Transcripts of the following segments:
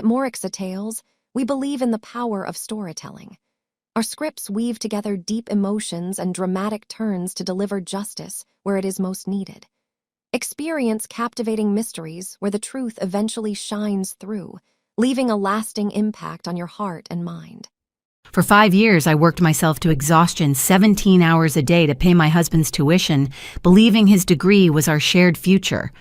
At Morixa Tales, we believe in the power of storytelling. Our scripts weave together deep emotions and dramatic turns to deliver justice where it is most needed. Experience captivating mysteries where the truth eventually shines through, leaving a lasting impact on your heart and mind. For 5 years, I worked myself to exhaustion 17 hours a day to pay my husband's tuition, believing his degree was our shared future.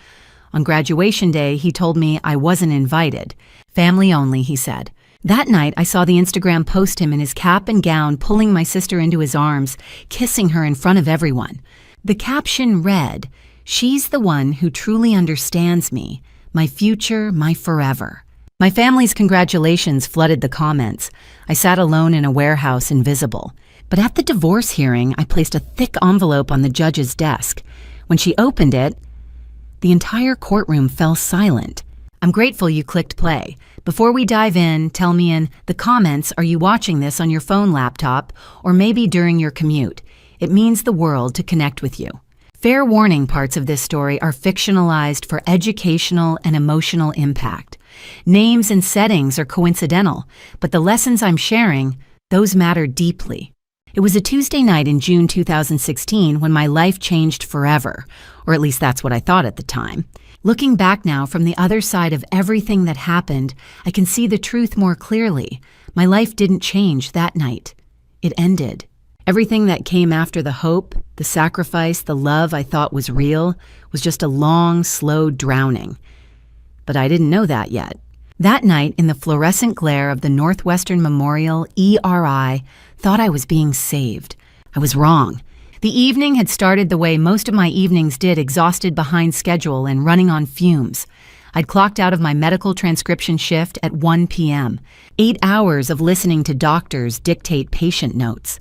On graduation day, he told me I wasn't invited. Family only, he said. That night, I saw the Instagram post him in his cap and gown pulling my sister into his arms, kissing her in front of everyone. The caption read, "She's the one who truly understands me, my future, my forever." My family's congratulations flooded the comments. I sat alone in a warehouse, invisible. But at the divorce hearing, I placed a thick envelope on the judge's desk. When she opened it, the entire courtroom fell silent. I'm grateful you clicked play. Before we dive in, tell me in the comments, are you watching this on your phone, laptop, or maybe during your commute? It means the world to connect with you. Fair warning, parts of this story are fictionalized for educational and emotional impact. Names and settings are coincidental, but the lessons I'm sharing, those matter deeply. It was a Tuesday night in June 2016 when my life changed forever, or at least that's what I thought at the time. Looking back now from the other side of everything that happened, I can see the truth more clearly. My life didn't change that night. It ended. Everything that came after the hope, the sacrifice, the love I thought was real was just a long, slow drowning. But I didn't know that yet. That night, in the fluorescent glare of the Northwestern Memorial ERI, thought I was being saved. I was wrong. The evening had started the way most of my evenings did, exhausted behind schedule and running on fumes. I'd clocked out of my medical transcription shift at 1 p.m. 8 hours of listening to doctors dictate patient notes.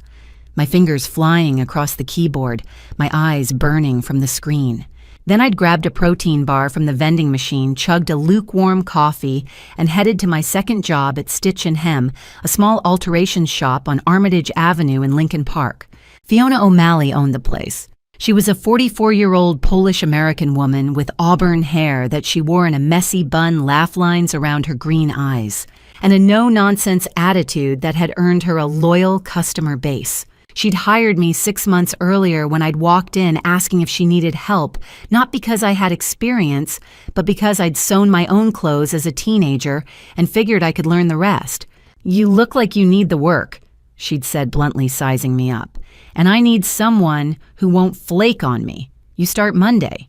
My fingers flying across the keyboard, my eyes burning from the screen. Then I'd grabbed a protein bar from the vending machine, chugged a lukewarm coffee, and headed to my second job at Stitch & Hem, a small alterations shop on Armitage Avenue in Lincoln Park. Fiona O'Malley owned the place. She was a 44-year-old Polish-American woman with auburn hair that she wore in a messy bun, laugh lines around her green eyes, and a no-nonsense attitude that had earned her a loyal customer base. She'd hired me 6 months earlier when I'd walked in asking if she needed help, not because I had experience, but because I'd sewn my own clothes as a teenager and figured I could learn the rest. "You look like you need the work," she'd said, bluntly sizing me up. "And I need someone who won't flake on me. You start Monday."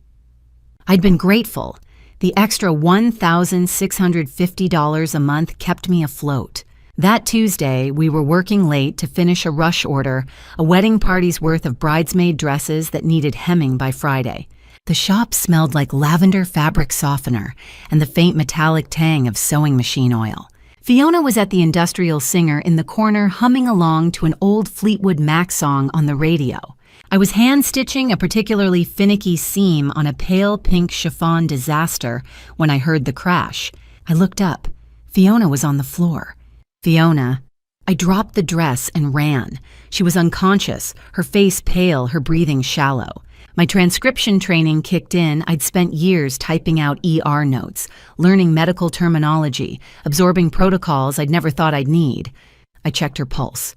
I'd been grateful. The extra $1,650 a month kept me afloat. That Tuesday, we were working late to finish a rush order, a wedding party's worth of bridesmaid dresses that needed hemming by Friday. The shop smelled like lavender fabric softener and the faint metallic tang of sewing machine oil. Fiona was at the Industrial Singer in the corner, humming along to an old Fleetwood Mac song on the radio. I was hand-stitching a particularly finicky seam on a pale pink chiffon disaster when I heard the crash. I looked up. Fiona was on the floor. "Fiona." I dropped the dress and ran. She was unconscious, her face pale, her breathing shallow. My transcription training kicked in. I'd spent years typing out ER notes, learning medical terminology, absorbing protocols I'd never thought I'd need. I checked her pulse.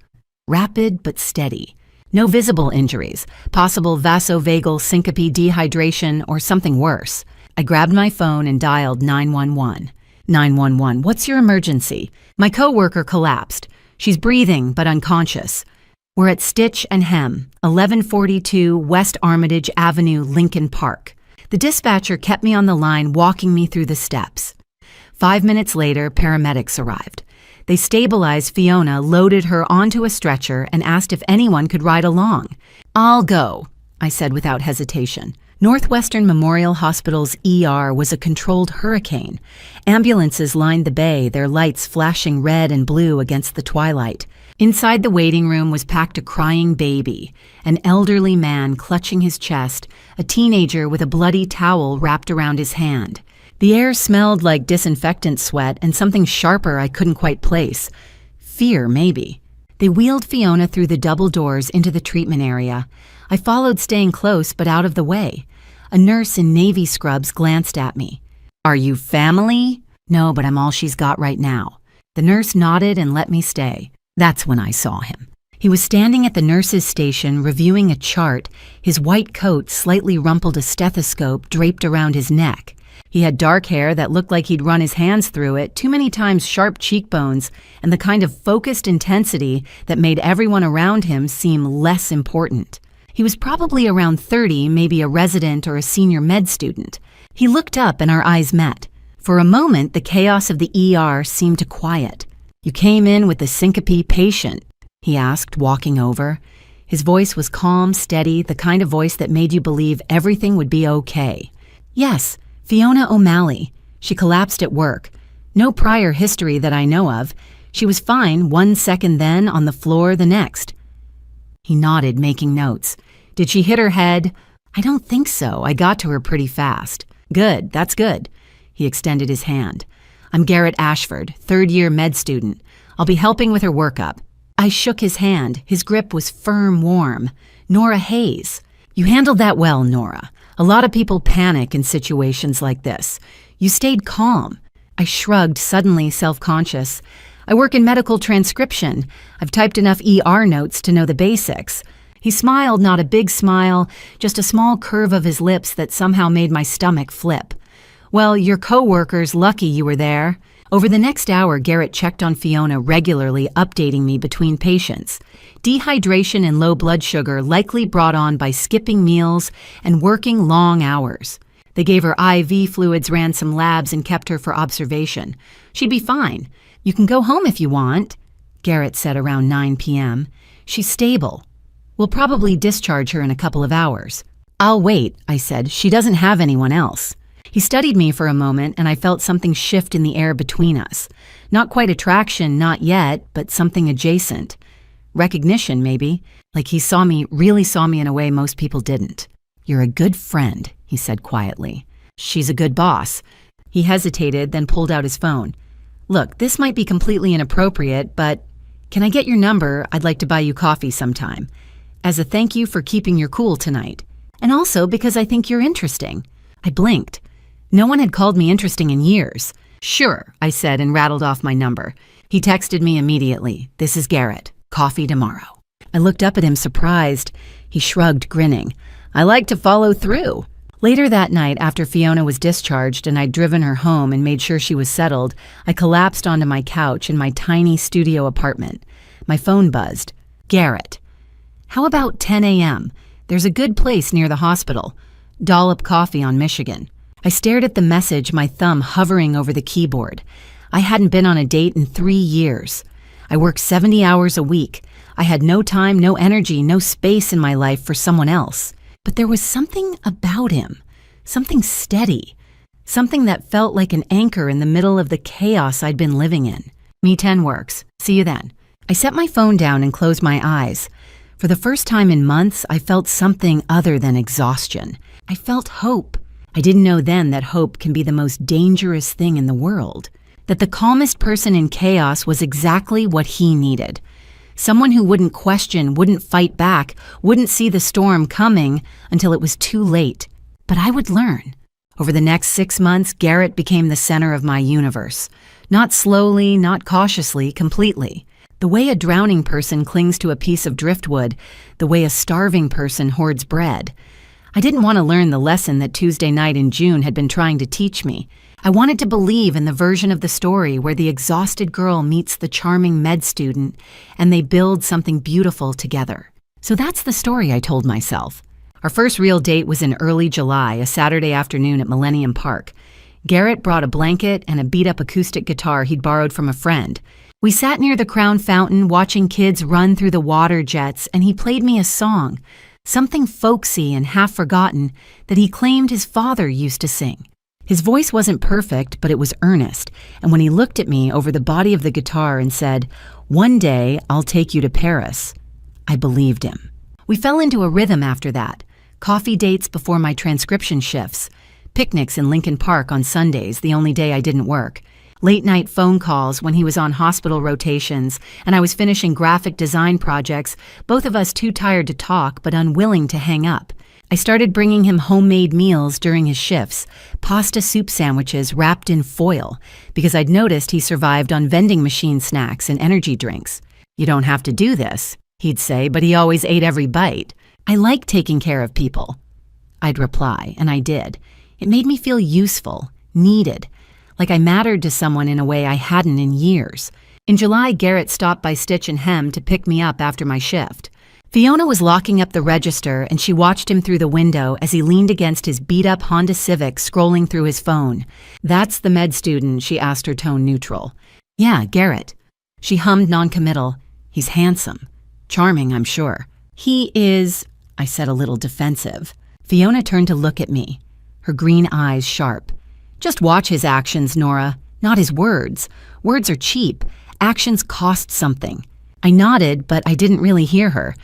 Rapid but steady. No visible injuries, possible vasovagal syncope, dehydration, or something worse. I grabbed my phone and dialed 911. 911, what's your emergency? My coworker collapsed. She's breathing but unconscious. We're at Stitch & Hem, 1142 West Armitage Avenue, Lincoln Park. The dispatcher kept me on the line, walking me through the steps. 5 minutes later, paramedics arrived. They stabilized Fiona, loaded her onto a stretcher, and asked if anyone could ride along. "I'll go," I said without hesitation. Northwestern Memorial Hospital's ER was a controlled hurricane. Ambulances lined the bay, their lights flashing red and blue against the twilight. Inside the waiting room was packed a crying baby, an elderly man clutching his chest, a teenager with a bloody towel wrapped around his hand. The air smelled like disinfectant sweat and something sharper I couldn't quite place. Fear, maybe. They wheeled Fiona through the double doors into the treatment area. I followed, staying close but out of the way. A nurse in navy scrubs glanced at me. "Are you family?" No, but I'm all she's got right now. The nurse nodded and let me stay. That's when I saw him. He was standing at the nurse's station reviewing a chart, his white coat slightly rumpled, a stethoscope draped around his neck. He had dark hair that looked like he'd run his hands through it, too many times sharp cheekbones, and the kind of focused intensity that made everyone around him seem less important. He was probably around 30, maybe a resident or a senior med student. He looked up and our eyes met. For a moment, the chaos of the ER seemed to quiet. "You came in with the syncope patient?" he asked, walking over. His voice was calm, steady, the kind of voice that made you believe everything would be okay. "Yes, Fiona O'Malley. She collapsed at work. No prior history that I know of. She was fine 1 second, then on the floor the next." He nodded, making notes. "Did she hit her head?" "I don't think so. I got to her pretty fast." "Good, that's good." He extended his hand. "I'm Garrett Ashford, third-year med student. I'll be helping with her workup." I shook his hand. His grip was firm, warm. "Nora Hayes." "You handled that well, Nora. A lot of people panic in situations like this. You stayed calm." I shrugged, suddenly self-conscious. "I work in medical transcription. I've typed enough ER notes to know the basics." He smiled, not a big smile, just a small curve of his lips that somehow made my stomach flip. "Well, your co-worker's lucky you were there." Over the next hour, Garrett checked on Fiona regularly, updating me between patients. Dehydration and low blood sugar likely brought on by skipping meals and working long hours. They gave her IV fluids, ran some labs, and kept her for observation. "She'd be fine. You can go home if you want," Garrett said around 9 p.m. "She's stable. We'll probably discharge her in a couple of hours." "I'll wait," I said. "She doesn't have anyone else." He studied me for a moment, and I felt something shift in the air between us. Not quite attraction, not yet, but something adjacent. Recognition, maybe. Like he really saw me in a way most people didn't. "You're a good friend," he said quietly. "She's a good boss." He hesitated, then pulled out his phone. "Look, this might be completely inappropriate, but can I get your number? I'd like to buy you coffee sometime. As a thank you for keeping your cool tonight. And also because I think you're interesting." I blinked. No one had called me interesting in years. "Sure," I said and rattled off my number. He texted me immediately. "This is Garrett. Coffee tomorrow." I looked up at him, surprised. He shrugged, grinning. "I like to follow through." Later that night, after Fiona was discharged and I'd driven her home and made sure she was settled, I collapsed onto my couch in my tiny studio apartment. My phone buzzed. "Garrett. How about 10 a.m.? There's a good place near the hospital. Dollop Coffee on Michigan." I stared at the message, my thumb hovering over the keyboard. I hadn't been on a date in 3 years. I worked 70 hours a week. I had no time, no energy, no space in my life for someone else. But there was something about him, something steady, something that felt like an anchor in the middle of the chaos I'd been living in. "Me 10 works. See you then." I set my phone down and closed my eyes. For the first time in months, I felt something other than exhaustion. I felt hope. I didn't know then that hope can be the most dangerous thing in the world. That the calmest person in chaos was exactly what he needed. Someone who wouldn't question, wouldn't fight back, wouldn't see the storm coming until it was too late. But I would learn. Over the next 6 months, Garrett became the center of my universe. Not slowly, not cautiously, completely. The way a drowning person clings to a piece of driftwood, the way a starving person hoards bread. I didn't want to learn the lesson that Tuesday night in June had been trying to teach me. I wanted to believe in the version of the story where the exhausted girl meets the charming med student and they build something beautiful together. So that's the story I told myself. Our first real date was in early July, a Saturday afternoon at Millennium Park. Garrett brought a blanket and a beat-up acoustic guitar he'd borrowed from a friend. We sat near the Crown Fountain watching kids run through the water jets, and he played me a song, something folksy and half-forgotten that he claimed his father used to sing. His voice wasn't perfect, but it was earnest, and when he looked at me over the body of the guitar and said, "One day I'll take you to Paris," I believed him. We fell into a rhythm after that. Coffee dates before my transcription shifts. Picnics in Lincoln Park on Sundays, the only day I didn't work. Late-night phone calls when he was on hospital rotations and I was finishing graphic design projects, both of us too tired to talk but unwilling to hang up. I started bringing him homemade meals during his shifts, pasta soup sandwiches wrapped in foil, because I'd noticed he survived on vending machine snacks and energy drinks. "You don't have to do this," he'd say, but he always ate every bite. "I like taking care of people," I'd reply, and I did. It made me feel useful, needed, like I mattered to someone in a way I hadn't in years. In July, Garrett stopped by Stitch and Hem to pick me up after my shift. Fiona was locking up the register, and she watched him through the window as he leaned against his beat-up Honda Civic, scrolling through his phone. "That's the med student," she asked, her tone neutral. "Yeah, Garrett." She hummed noncommittal. "He's handsome. Charming, I'm sure." "He is," I said, a little defensive. Fiona turned to look at me, her green eyes sharp. "Just watch his actions, Nora, not his words. Words are cheap. Actions cost something." I nodded, but I didn't really hear her.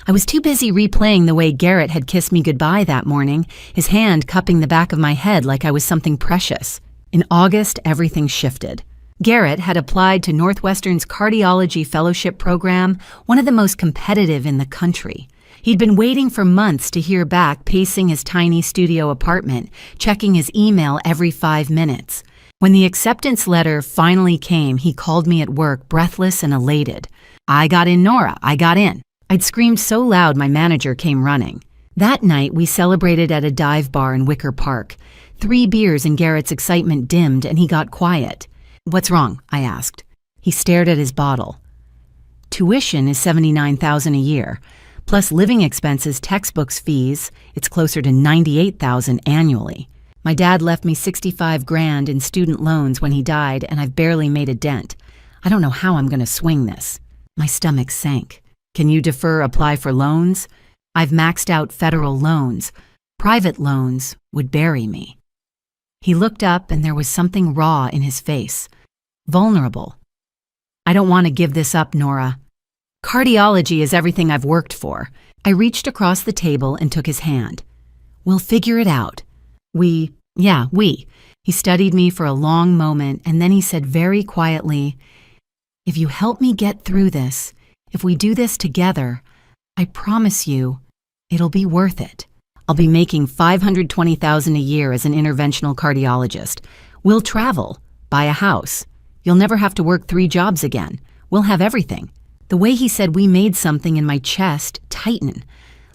I was too busy replaying the way Garrett had kissed me goodbye that morning, his hand cupping the back of my head like I was something precious. In August, everything shifted. Garrett had applied to Northwestern's cardiology fellowship program, one of the most competitive in the country. He'd been waiting for months to hear back, pacing his tiny studio apartment, checking his email every 5 minutes. When the acceptance letter finally came, he called me at work, breathless and elated. "I got in, Nora, I got in." I'd screamed so loud my manager came running. That night, we celebrated at a dive bar in Wicker Park. 3 beers and Garrett's excitement dimmed, and he got quiet. "What's wrong?" I asked. He stared at his bottle. "Tuition is $79,000 a year, plus living expenses, textbooks, fees. It's closer to $98,000 annually. My dad left me $65,000 in student loans when he died, and I've barely made a dent. I don't know how I'm going to swing this." My stomach sank. "Can you apply for loans? I've maxed out federal loans. Private loans would bury me." He looked up, and there was something raw in his face. Vulnerable. "I don't want to give this up, Nora. Cardiology is everything I've worked for." I reached across the table and took his hand. "We'll figure it out." We. He studied me for a long moment, and then he said very quietly, "If you help me get through this, if we do this together, I promise you, it'll be worth it. I'll be making $520,000 a year as an interventional cardiologist. We'll travel, buy a house. You'll never have to work 3 jobs again. We'll have everything." The way he said "we" made something in my chest tighten,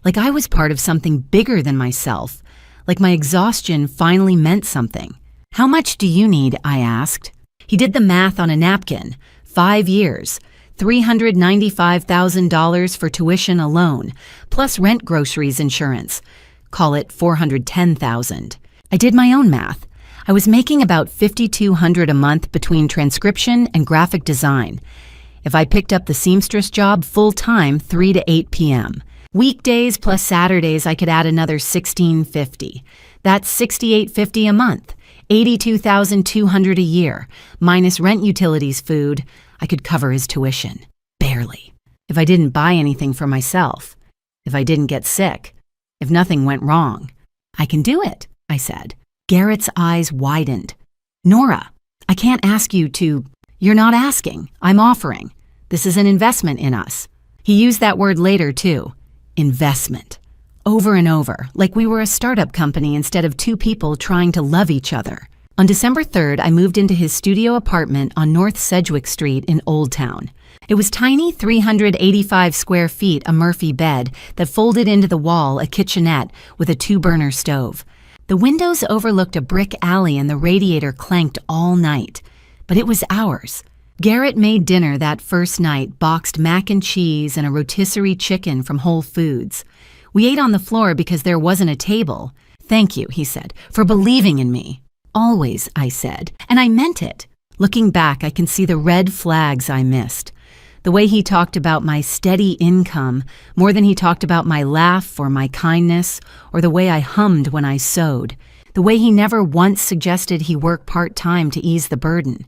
like I was part of something bigger than myself, like my exhaustion finally meant something. "How much do you need?" I asked. He did the math on a napkin. 5 years, $395,000 for tuition alone, plus rent, groceries, insurance. Call it $410,000. I did my own math. I was making about $5,200 a month between transcription and graphic design. If I picked up the seamstress job full-time, 3 to 8 p.m. Weekdays plus Saturdays, I could add another $1,650. That's $6,850 a month, $82,200 a year, minus rent, utilities, food. I could cover his tuition. Barely. If I didn't buy anything for myself. If I didn't get sick. If nothing went wrong. "I can do it," I said. Garrett's eyes widened. "Nora, I can't ask you to..." "You're not asking. I'm offering. This is an investment in us." He used that word later, too. Investment. Over and over, like we were a startup company instead of 2 people trying to love each other. On December 3rd, I moved into his studio apartment on North Sedgwick Street in Old Town. It was tiny, 385 square feet, a Murphy bed that folded into the wall, a kitchenette with a 2-burner stove. The windows overlooked a brick alley and the radiator clanked all night. But it was ours. Garrett made dinner that first night, boxed mac and cheese and a rotisserie chicken from Whole Foods. We ate on the floor because there wasn't a table. "Thank you," he said, "for believing in me." "Always," I said, and I meant it. Looking back, I can see the red flags I missed. The way he talked about my steady income more than he talked about my laugh or my kindness or the way I hummed when I sewed. The way he never once suggested he work part-time to ease the burden.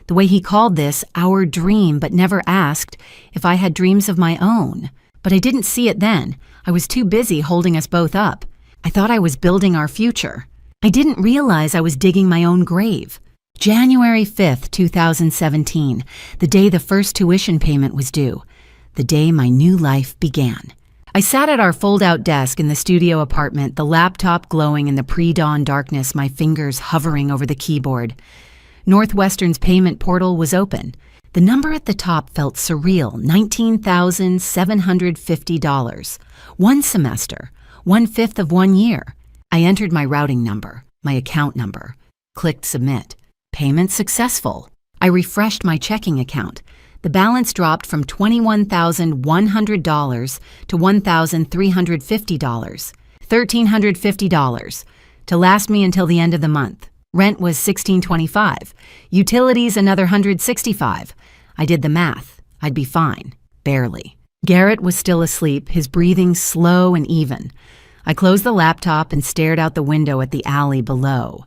The way he called this our dream but never asked if I had dreams of my own. But I didn't see it then. I was too busy holding us both up. I thought I was building our future. I didn't realize I was digging my own grave. January 5th, 2017, the day the first tuition payment was due. The day my new life began. I sat at our fold-out desk in the studio apartment, the laptop glowing in the pre-dawn darkness, my fingers hovering over the keyboard. Northwestern's payment portal was open. The number at the top felt surreal, $19,750. One semester, 1/5 of 1 year. I entered my routing number, my account number, clicked submit. Payment successful. I refreshed my checking account. The balance dropped from $21,100 to $1,350, $1,350, to last me until the end of the month. Rent was $1,625, utilities another $165. I did the math. I'd be fine, barely. Garrett was still asleep, his breathing slow and even. I closed the laptop and stared out the window at the alley below.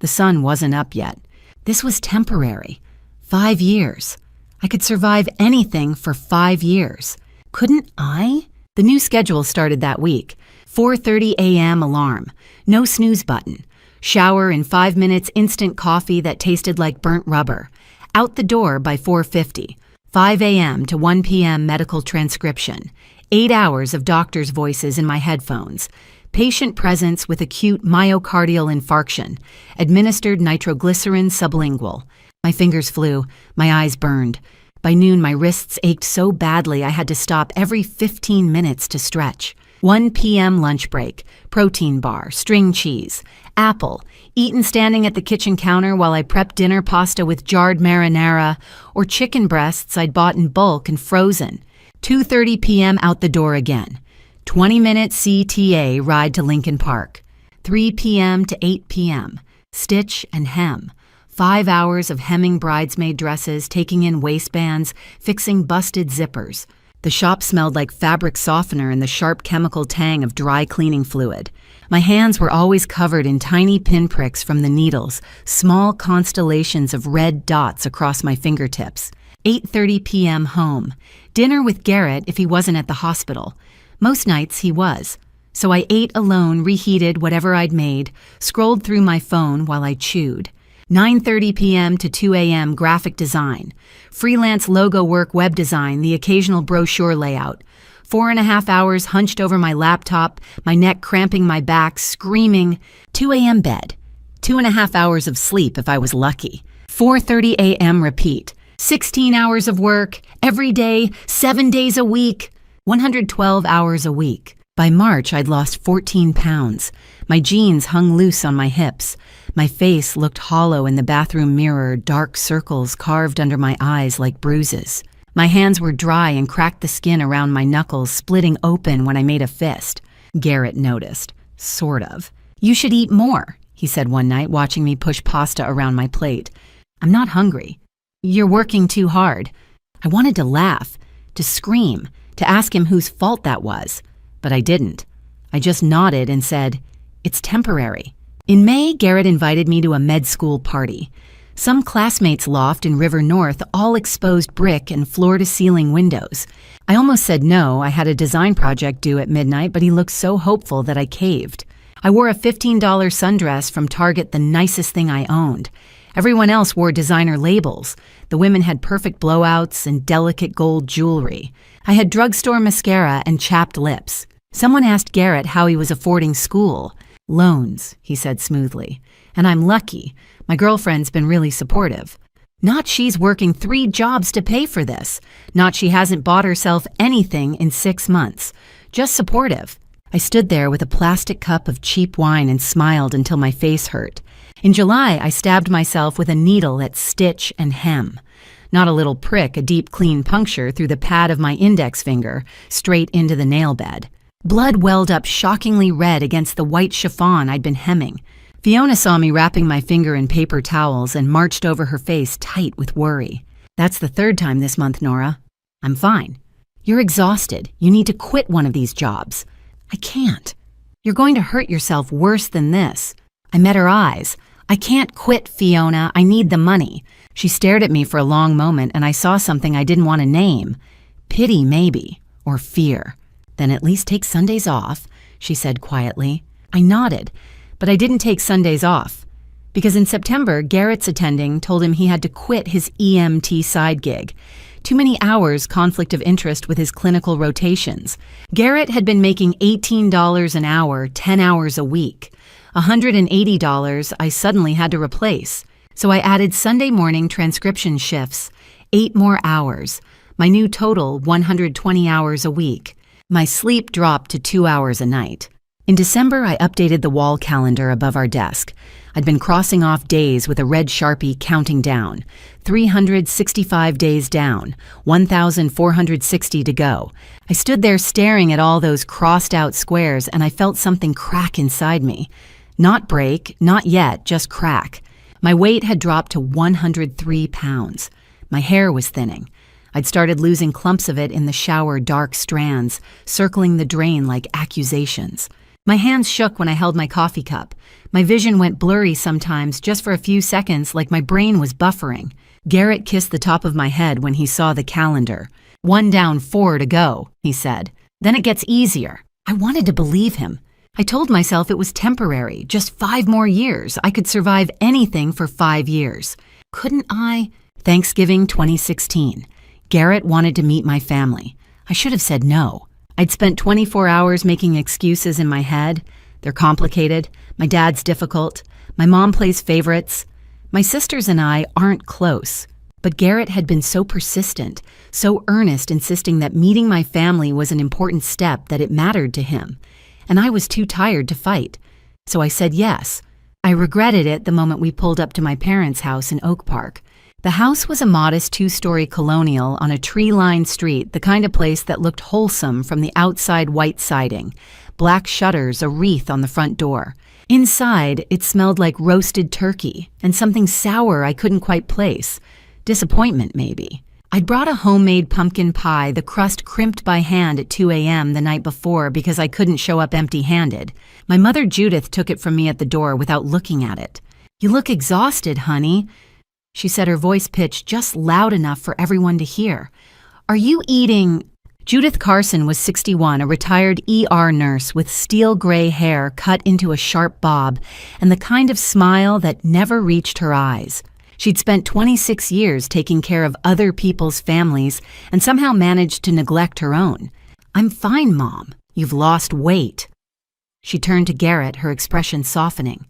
The sun wasn't up yet. This was temporary. 5 years. I could survive anything for 5 years. Couldn't I? The new schedule started that week. 4:30 a.m. alarm. No snooze button. Shower in 5 minutes, instant coffee that tasted like burnt rubber. Out the door by 4:50. 5 a.m. to 1 p.m. medical transcription. 8 hours of doctors' voices in my headphones. Patient presence with acute myocardial infarction. Administered nitroglycerin sublingual. My fingers flew. My eyes burned. By noon, my wrists ached so badly I had to stop every 15 minutes to stretch. 1 p.m. lunch break. Protein bar, string cheese, apple, eaten standing at the kitchen counter while I prepped dinner pasta with jarred marinara or chicken breasts I'd bought in bulk and frozen. 2:30 p.m. out the door again. 20-minute CTA ride to Lincoln Park. 3 p.m. to 8 p.m. Stitch and hem. 5 hours of hemming bridesmaid dresses, taking in waistbands, fixing busted zippers. The shop smelled like fabric softener and the sharp chemical tang of dry cleaning fluid. My hands were always covered in tiny pinpricks from the needles, small constellations of red dots across my fingertips. 8:30 p.m. home. Dinner with Garrett if he wasn't at the hospital. Most nights he was. So I ate alone, reheated whatever I'd made, scrolled through my phone while I chewed. 9:30 p.m. to 2 a.m. graphic design. Freelance logo work, web design, the occasional brochure layout. 4.5 hours hunched over my laptop, my neck cramping my back, screaming. 2 a.m. bed. 2.5 hours of sleep if I was lucky. 4:30 a.m. repeat. 16 hours of work, every day, 7 days a week. 112 hours a week. By March, I'd lost 14 pounds. My jeans hung loose on my hips. My face looked hollow in the bathroom mirror, dark circles carved under my eyes like bruises. My hands were dry and cracked the skin around my knuckles, splitting open when I made a fist. Garrett noticed. Sort of. "You should eat more," he said one night, watching me push pasta around my plate. "I'm not hungry." "You're working too hard." I wanted to laugh, to scream, to ask him whose fault that was. But I didn't. I just nodded and said, "It's temporary." In May, Garrett invited me to a med school party. Some classmates' loft in River North, all exposed brick and floor-to-ceiling windows. I almost said no. I had a design project due at midnight, but he looked so hopeful that I caved. I wore a $15 sundress from Target, the nicest thing I owned. Everyone else wore designer labels. The women had perfect blowouts and delicate gold jewelry. I had drugstore mascara and chapped lips. Someone asked Garrett how he was affording school. "Loans," he said smoothly. "And I'm lucky. My girlfriend's been really supportive. Not she's working 3 jobs to pay for this. Not she hasn't bought herself anything in 6 months. Just supportive." I stood there with a plastic cup of cheap wine and smiled until my face hurt. In July, I stabbed myself with a needle at stitch and hem. Not a little prick, a deep, clean puncture through the pad of my index finger, straight into the nail bed. Blood welled up shockingly red against the white chiffon I'd been hemming. Fiona saw me wrapping my finger in paper towels and marched over her face tight with worry. "That's the 3rd time this month, Nora." "I'm fine." "You're exhausted. You need to quit one of these jobs." "I can't." "You're going to hurt yourself worse than this." I met her eyes. "I can't quit, Fiona. I need the money." She stared at me for a long moment, and I saw something I didn't want to name. Pity, maybe, or fear. "Then at least take Sundays off," she said quietly. I nodded, but I didn't take Sundays off. Because in September, Garrett's attending told him he had to quit his EMT side gig. Too many hours conflict of interest with his clinical rotations. Garrett had been making $18 an hour, 10 hours a week. $180 I suddenly had to replace. So I added Sunday morning transcription shifts, 8 more hours. My new total, 120 hours a week. My sleep dropped to 2 hours a night. In December, I updated the wall calendar above our desk. I'd been crossing off days with a red Sharpie counting down. 365 days down, 1,460 to go. I stood there staring at all those crossed out squares and I felt something crack inside me. Not break, not yet, just crack. My weight had dropped to 103 pounds. My hair was thinning. I'd started losing clumps of it in the shower, dark strands, circling the drain like accusations. My hands shook when I held my coffee cup. My vision went blurry sometimes, just for a few seconds, like my brain was buffering. Garrett kissed the top of my head when he saw the calendar. 1 down, 4 to go, he said. Then it gets easier. I wanted to believe him. I told myself it was temporary, just 5 more years. I could survive anything for 5 years. Couldn't I? Thanksgiving 2016. Garrett wanted to meet my family. I should have said no. I'd spent 24 hours making excuses in my head. They're complicated. My dad's difficult. My mom plays favorites. My sisters and I aren't close. But Garrett had been so persistent, so earnest, insisting that meeting my family was an important step, that it mattered to him. And I was too tired to fight. So I said yes. I regretted it the moment we pulled up to my parents' house in Oak Park. The house was a modest 2-story colonial on a tree-lined street, the kind of place that looked wholesome from the outside white siding, black shutters, a wreath on the front door. Inside, it smelled like roasted turkey and something sour I couldn't quite place. Disappointment, maybe. I'd brought a homemade pumpkin pie, the crust crimped by hand at 2 a.m. the night before because I couldn't show up empty-handed. My mother Judith took it from me at the door without looking at it. "You look exhausted, honey," she said, her voice pitched just loud enough for everyone to hear. "Are you eating?" Judith Carson was 61, a retired ER nurse with steel gray hair cut into a sharp bob and the kind of smile that never reached her eyes. She'd spent 26 years taking care of other people's families and somehow managed to neglect her own. "I'm fine, Mom. You've lost weight." She turned to Garrett, her expression softening.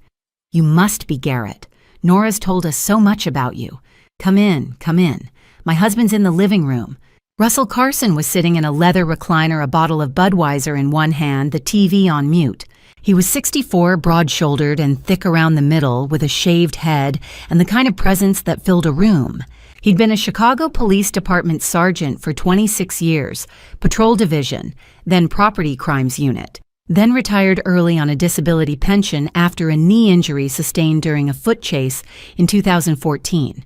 "You must be Garrett. Nora's told us so much about you. Come in, come in. My husband's in the living room." Russell Carson was sitting in a leather recliner, a bottle of Budweiser in one hand, the TV on mute. He was 64, broad-shouldered and thick around the middle, with a shaved head and the kind of presence that filled a room. He'd been a Chicago Police Department sergeant for 26 years, Patrol Division, then Property Crimes Unit. Then retired early on a disability pension after a knee injury sustained during a foot chase in 2014.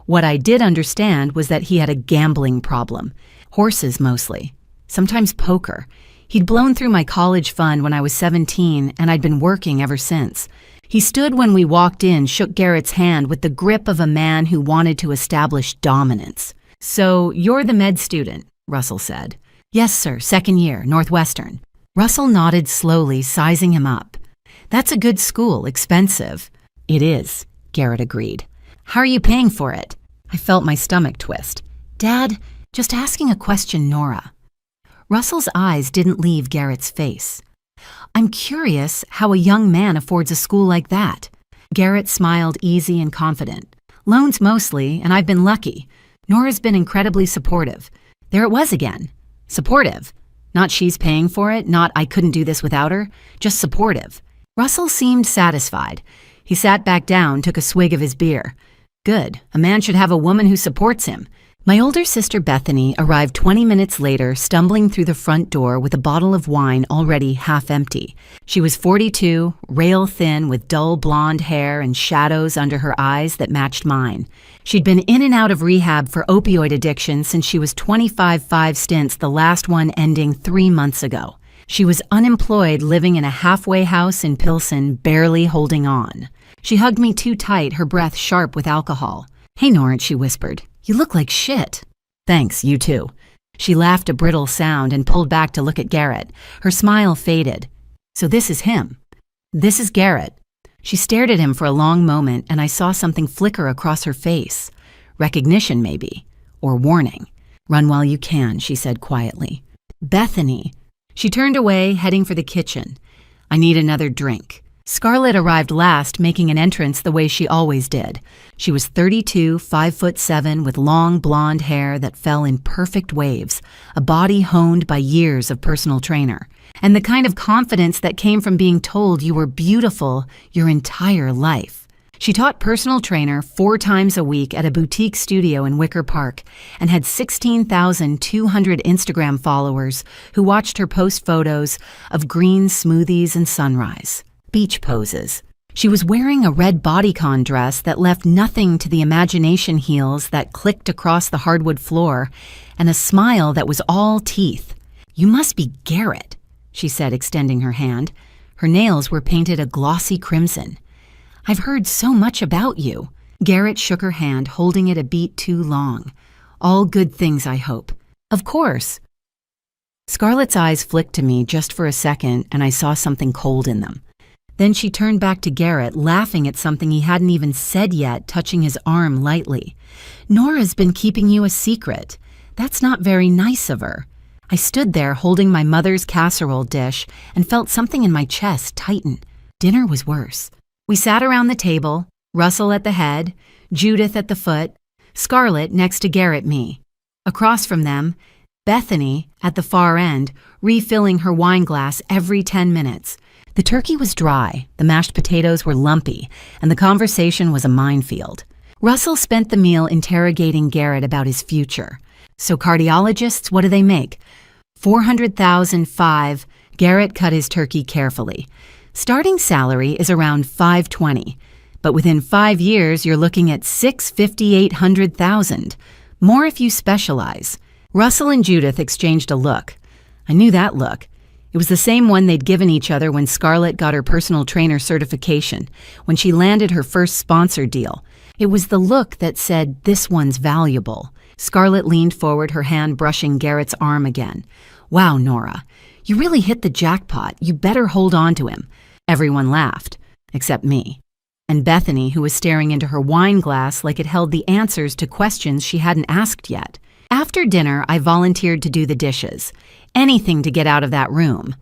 What I did understand was that he had a gambling problem. Horses mostly. Sometimes poker. He'd blown through my college fund when I was 17, and I'd been working ever since. He stood when we walked in, shook Garrett's hand with the grip of a man who wanted to establish dominance. "So, you're the med student," Russell said. "Yes, sir, 2nd year, Northwestern." Russell nodded slowly, sizing him up. "That's a good school, expensive." "It is," Garrett agreed. "How are you paying for it?" I felt my stomach twist. "Dad, just asking a question, Nora." Russell's eyes didn't leave Garrett's face. "I'm curious how a young man affords a school like that." Garrett smiled, easy and confident. "Loans mostly, and I've been lucky. Nora's been incredibly supportive." There it was again. Supportive. Not she's paying for it, not I couldn't do this without her, just supportive. Russell seemed satisfied. He sat back down, took a swig of his beer. Good, a man should have a woman who supports him. My older sister Bethany arrived 20 minutes later, stumbling through the front door with a bottle of wine already half empty. She was 42, rail thin with dull blonde hair and shadows under her eyes that matched mine. She'd been in and out of rehab for opioid addiction since she was 25 stints, the last one ending 3 months ago. She was unemployed, living in a halfway house in Pilsen, barely holding on. She hugged me too tight, her breath sharp with alcohol. "Hey, Norrit," she whispered. "You look like shit." "Thanks, you too." She laughed a brittle sound and pulled back to look at Garrett. Her smile faded. "So this is him. This is Garrett." She stared at him for a long moment, and I saw something flicker across her face. Recognition, maybe. Or warning. Run while you can, she said quietly. Bethany. She turned away, heading for the kitchen. I need another drink. Scarlett arrived last, making an entrance the way she always did. She was 32, 5'7", with long blonde hair that fell in perfect waves, a body honed by years of personal trainer, and the kind of confidence that came from being told you were beautiful your entire life. She taught personal trainer 4 times a week at a boutique studio in Wicker Park and had 16,200 Instagram followers who watched her post photos of green smoothies and sunrise. Beach poses. She was wearing a red bodycon dress that left nothing to the imagination heels that clicked across the hardwood floor, and a smile that was all teeth. You must be Garrett, she said, extending her hand. Her nails were painted a glossy crimson. I've heard so much about you. Garrett shook her hand, holding it a beat too long. All good things, I hope. Of course. Scarlett's eyes flicked to me just for a second, and I saw something cold in them. Then she turned back to Garrett, laughing at something he hadn't even said yet, touching his arm lightly. Nora's been keeping you a secret. That's not very nice of her. I stood there holding my mother's casserole dish and felt something in my chest tighten. Dinner was worse. We sat around the table, Russell at the head, Judith at the foot, Scarlett next to Garrett me. Across from them, Bethany at the far end, refilling her wine glass every 10 minutes. The turkey was dry, the mashed potatoes were lumpy, and the conversation was a minefield. Russell spent the meal interrogating Garrett about his future. So cardiologists, what do they make? 400,005. Garrett cut his turkey carefully. Starting salary is around 520, but within 5 years you're looking at 658,000. More if you specialize. Russell and Judith exchanged a look. I knew that look. It was the same one they'd given each other when Scarlett got her personal trainer certification, when she landed her first sponsor deal. It was the look that said, this one's valuable. Scarlett leaned forward, her hand brushing Garrett's arm again. Wow, Nora, you really hit the jackpot. You better hold on to him. Everyone laughed, except me. And Bethany, who was staring into her wine glass like it held the answers to questions she hadn't asked yet. After dinner, I volunteered to do the dishes. Anything to get out of that room.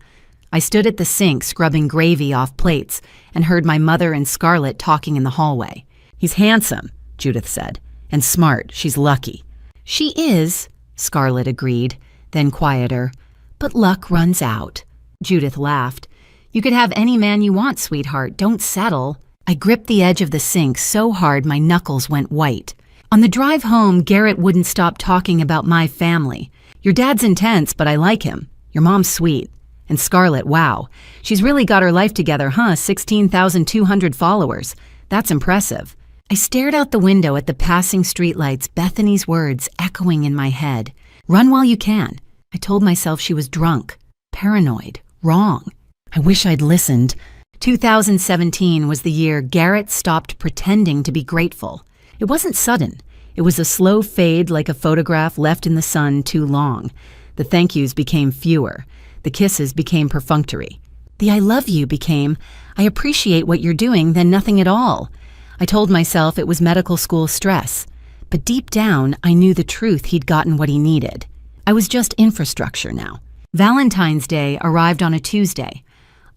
I stood at the sink scrubbing gravy off plates and heard my mother and Scarlett talking in the hallway. He's handsome, Judith said, and smart. She's lucky. She is, Scarlett agreed, then quieter. But luck runs out. Judith laughed. You could have any man you want, sweetheart. Don't settle. I gripped the edge of the sink so hard my knuckles went white. On the drive home, Garrett wouldn't stop talking about my family. Your dad's intense, but I like him. Your mom's sweet. And Scarlett, wow. She's really got her life together, huh? 16,200 followers. That's impressive. I stared out the window at the passing streetlights, Bethany's words echoing in my head. Run while you can. I told myself she was drunk, paranoid, wrong. I wish I'd listened. 2017 was the year Garrett stopped pretending to be grateful. It wasn't sudden. It was a slow fade like a photograph left in the sun too long. The thank yous became fewer. The kisses became perfunctory. The I love you became, I appreciate what you're doing, then nothing at all. I told myself it was medical school stress. But deep down, I knew the truth. He'd gotten what he needed. I was just infrastructure now. Valentine's Day arrived on a Tuesday.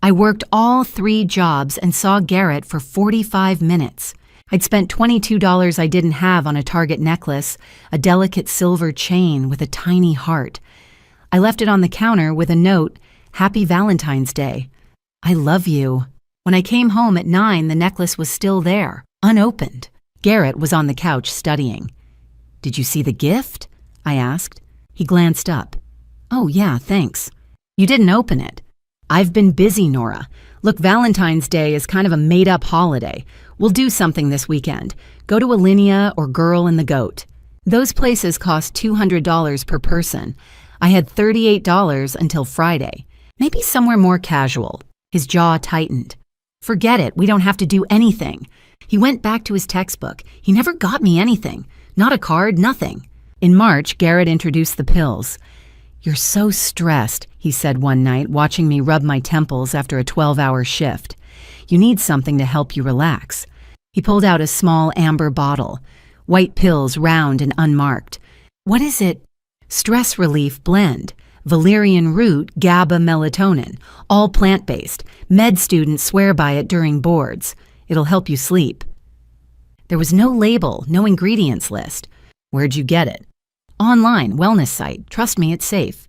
I worked all 3 jobs and saw Garrett for 45 minutes. I'd spent $22 I didn't have on a Target necklace, a delicate silver chain with a tiny heart. I left it on the counter with a note, Happy Valentine's Day. I love you. When I came home at 9, the necklace was still there, unopened. Garrett was on the couch studying. Did you see the gift? I asked. He glanced up. Oh yeah, thanks. You didn't open it. I've been busy, Nora. Look, Valentine's Day is kind of a made-up holiday. We'll do something this weekend. Go to Alinea or Girl and the Goat. Those places cost $200 per person. I had $38 until Friday. Maybe somewhere more casual. His jaw tightened. Forget it. We don't have to do anything. He went back to his textbook. He never got me anything. Not a card, nothing. In March, Garrett introduced the pills. You're so stressed, he said one night, watching me rub my temples after a 12-hour shift. You need something to help you relax. He pulled out a small amber bottle. White pills, round and unmarked. What is it? Stress relief blend. Valerian root, GABA melatonin. All plant-based. Med students swear by it during boards. It'll help you sleep. There was no label, no ingredients list. Where'd you get it? Online, wellness site. Trust me, it's safe.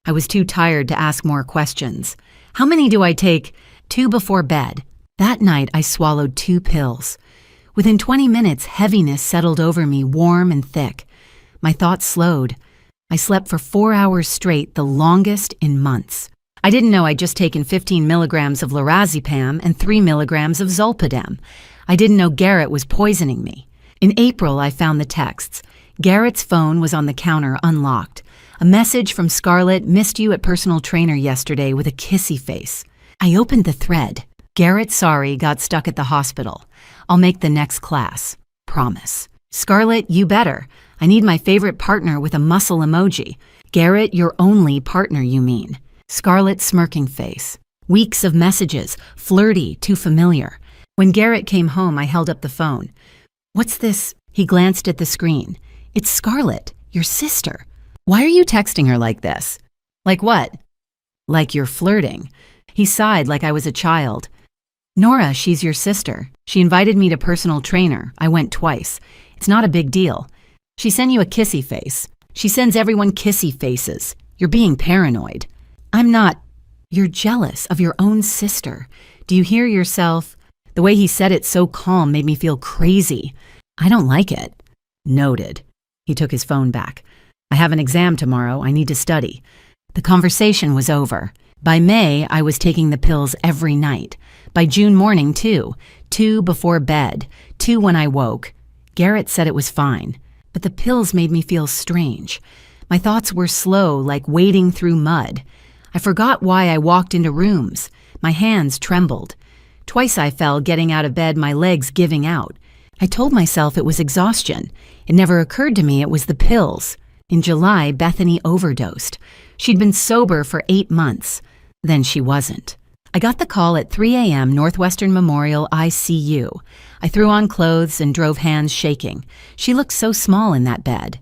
I was too tired to ask more questions. How many do I take? 2 before bed. That night, I swallowed 2 pills. Within 20 minutes, heaviness settled over me, warm and thick. My thoughts slowed. I slept for 4 hours straight, the longest in months. I didn't know I'd just taken 15 milligrams of lorazepam and 3 milligrams of zolpidem. I didn't know Garrett was poisoning me. In April, I found the texts. Garrett's phone was on the counter, unlocked. A message from Scarlett, missed you at personal trainer yesterday with a kissy face. I opened the thread. Garrett, sorry, got stuck at the hospital. I'll make the next class. Promise. Scarlett, you better. I need my favorite partner with a muscle emoji. Garrett, your only partner, you mean. Scarlett, smirking face. Weeks of messages, flirty, too familiar. When Garrett came home, I held up the phone. What's this? He glanced at the screen. It's Scarlett, your sister. Why are you texting her like this? Like what? Like you're flirting. He sighed like I was a child. Nora, she's your sister. She invited me to personal trainer. I went twice. It's not a big deal. She sent you a kissy face. She sends everyone kissy faces. You're being paranoid. I'm not. You're jealous of your own sister. Do you hear yourself? The way he said it so calm made me feel crazy. I don't like it. Noted. He took his phone back. I have an exam tomorrow. I need to study. The conversation was over. By May, I was taking the pills every night. By June morning, too. 2 before bed. 2 when I woke. Garrett said it was fine. But the pills made me feel strange. My thoughts were slow, like wading through mud. I forgot why I walked into rooms. My hands trembled. Twice I fell getting out of bed, my legs giving out. I told myself it was exhaustion. It never occurred to me it was the pills. In July, Bethany overdosed. She'd been sober for 8 months. Then she wasn't. I got the call at 3 a.m. Northwestern Memorial ICU. I threw on clothes and drove hands shaking. She looked so small in that bed.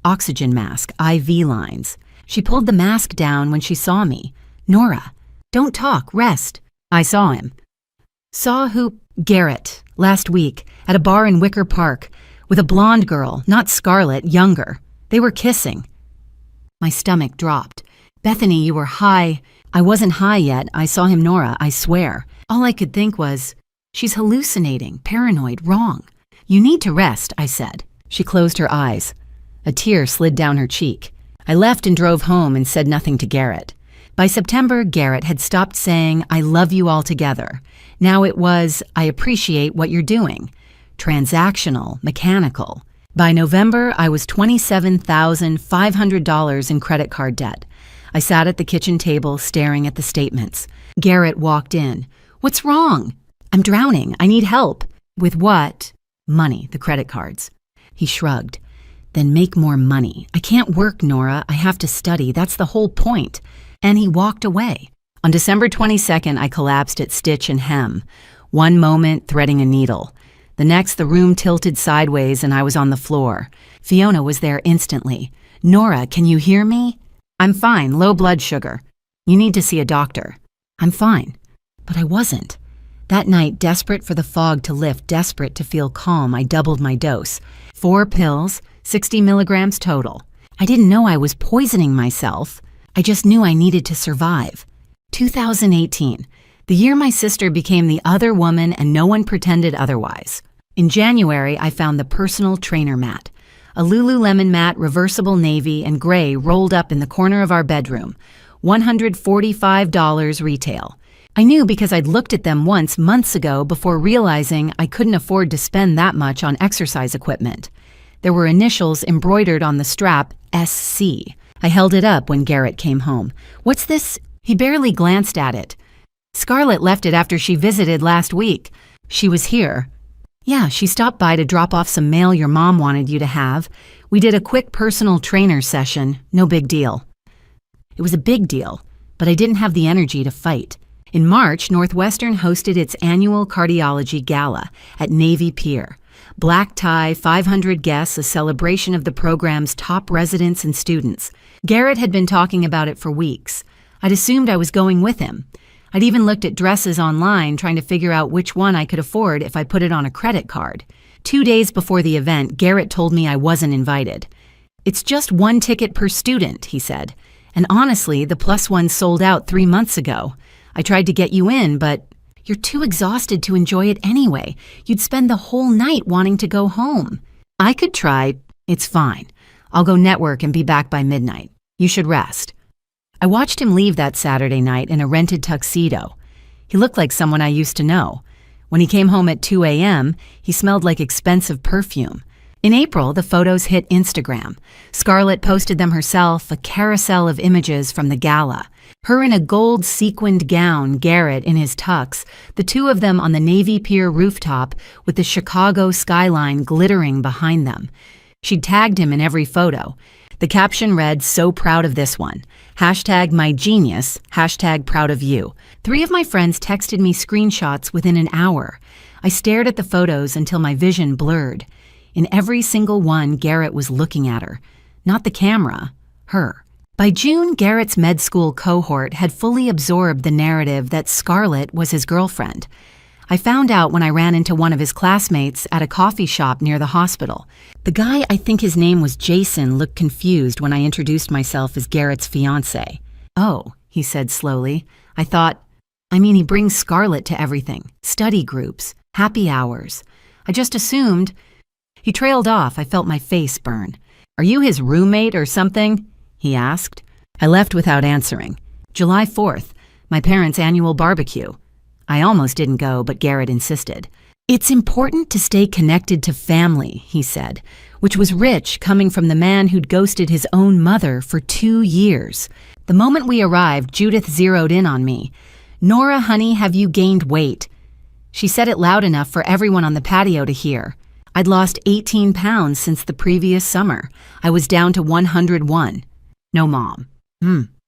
Oxygen mask, IV lines. She pulled the mask down when she saw me. Nora, don't talk, rest. I saw him. Saw who? Garrett, last week, at a bar in Wicker Park, with a blonde girl, not Scarlett, younger. They were kissing. My stomach dropped. Bethany, you were high. I wasn't high yet. I saw him, Nora, I swear. All I could think was, she's hallucinating, paranoid, wrong. You need to rest, I said. She closed her eyes. A tear slid down her cheek. I left and drove home and said nothing to Garrett. By September, Garrett had stopped saying, I love you altogether. Now it was, I appreciate what you're doing. Transactional, mechanical. By November, I was $27,500 in credit card debt. I sat at the kitchen table staring at the statements. Garrett walked in. What's wrong? I'm drowning. I need help. With what? Money, the credit cards. He shrugged. Then make more money. I can't work, Nora. I have to study. That's the whole point. And he walked away. On December 22nd, I collapsed at stitch and hem. One moment, threading a needle. The next, the room tilted sideways and I was on the floor. Fiona was there instantly. Nora, can you hear me? I'm fine, low blood sugar. You need to see a doctor. I'm fine. But I wasn't. That night, desperate for the fog to lift, desperate to feel calm, I doubled my dose. 4 pills, 60 milligrams total. I didn't know I was poisoning myself. I just knew I needed to survive. 2018, the year my sister became the other woman and no one pretended otherwise. In January, I found the personal trainer mat. A Lululemon mat, reversible navy and gray rolled up in the corner of our bedroom. $145 retail. I knew because I'd looked at them once months ago before realizing I couldn't afford to spend that much on exercise equipment. There were initials embroidered on the strap, SC. I held it up when Garrett came home. What's this? He barely glanced at it. Scarlett left it after she visited last week. She was here. Yeah, she stopped by to drop off some mail your mom wanted you to have. We did a quick personal trainer session. No big deal. It was a big deal, but I didn't have the energy to fight. In March, Northwestern hosted its annual cardiology gala at Navy Pier. Black tie, 500 guests, a celebration of the program's top residents and students. Garrett had been talking about it for weeks. I'd assumed I was going with him. I'd even looked at dresses online, trying to figure out which one I could afford if I put it on a credit card. 2 days before the event, Garrett told me I wasn't invited. "It's just 1 ticket per student," he said. "And honestly, the plus one sold out 3 months ago. I tried to get you in, but you're too exhausted to enjoy it anyway. You'd spend the whole night wanting to go home." "I could try. It's fine. I'll go network and be back by midnight. You should rest." I watched him leave that Saturday night in a rented tuxedo. He looked like someone I used to know. When he came home at 2 a.m., he smelled like expensive perfume. In April, the photos hit Instagram. Scarlett posted them herself, a carousel of images from the gala. Her in a gold sequined gown, Garrett in his tux, the two of them on the Navy Pier rooftop with the Chicago skyline glittering behind them. She'd tagged him in every photo. The caption read, "So proud of this one. #MyGenius, #proud of you." 3 of my friends texted me screenshots within an hour. I stared at the photos until my vision blurred. In every single one, Garrett was looking at her. Not the camera, her. By June, Garrett's med school cohort had fully absorbed the narrative that Scarlett was his girlfriend. I found out when I ran into one of his classmates at a coffee shop near the hospital. The guy, I think his name was Jason, looked confused when I introduced myself as Garrett's fiancé. "Oh," he said slowly. He brings Scarlett to everything. Study groups, happy hours. I just assumed." He trailed off. I felt my face burn. "Are you his roommate or something?" he asked. I left without answering. July 4th, my parents' annual barbecue. I almost didn't go, but Garrett insisted. "It's important to stay connected to family," he said, which was rich coming from the man who'd ghosted his own mother for 2 years. The moment we arrived, Judith zeroed in on me. "Nora, honey, have you gained weight?" She said it loud enough for everyone on the patio to hear. I'd lost 18 pounds since the previous summer. I was down to 101. "No, Mom."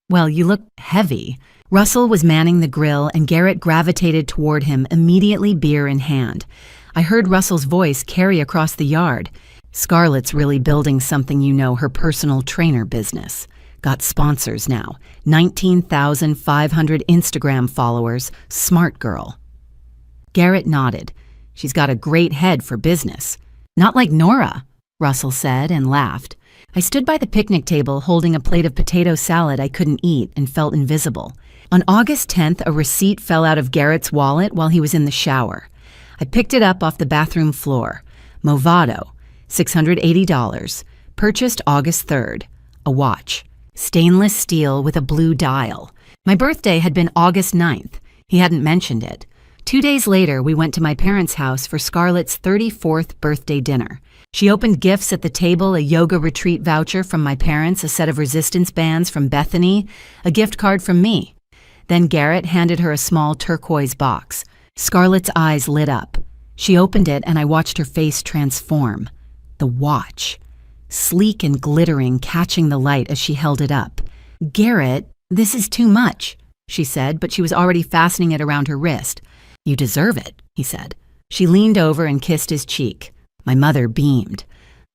Well, you look heavy." Russell was manning the grill, and Garrett gravitated toward him, immediately beer in hand. I heard Russell's voice carry across the yard. "Scarlett's really building something, her personal trainer business. Got sponsors now. 19,500 Instagram followers. Smart girl." Garrett nodded. "She's got a great head for business." "Not like Nora," Russell said and laughed. I stood by the picnic table holding a plate of potato salad I couldn't eat and felt invisible. On August 10th, a receipt fell out of Garrett's wallet while he was in the shower. I picked it up off the bathroom floor. Movado, $680. Purchased August 3rd. A watch. Stainless steel with a blue dial. My birthday had been August 9th. He hadn't mentioned it. 2 days later, we went to my parents' house for Scarlett's 34th birthday dinner. She opened gifts at the table, a yoga retreat voucher from my parents, a set of resistance bands from Bethany, a gift card from me. Then Garrett handed her a small turquoise box. Scarlett's eyes lit up. She opened it and I watched her face transform. The watch. Sleek and glittering, catching the light as she held it up. "Garrett, this is too much," she said, but she was already fastening it around her wrist. "You deserve it," he said. She leaned over and kissed his cheek. My mother beamed.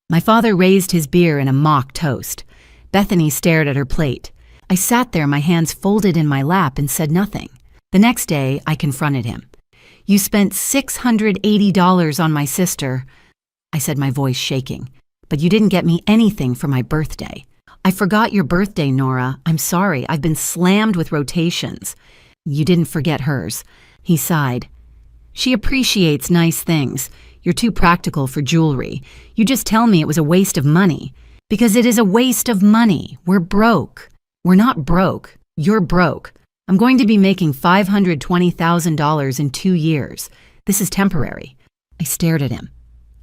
My father raised his beer in a mock toast. Bethany stared at her plate. I sat there, my hands folded in my lap, and said nothing. The next day, I confronted him. "You spent $680 on my sister," I said, my voice shaking. "But you didn't get me anything for my birthday." "I forgot your birthday, Nora. I'm sorry. I've been slammed with rotations." "You didn't forget hers." He sighed. "She appreciates nice things. You're too practical for jewelry. You just tell me it was a waste of money." "Because it is a waste of money. We're broke." "We're not broke. You're broke. I'm going to be making $520,000 in 2 years. This is temporary." I stared at him.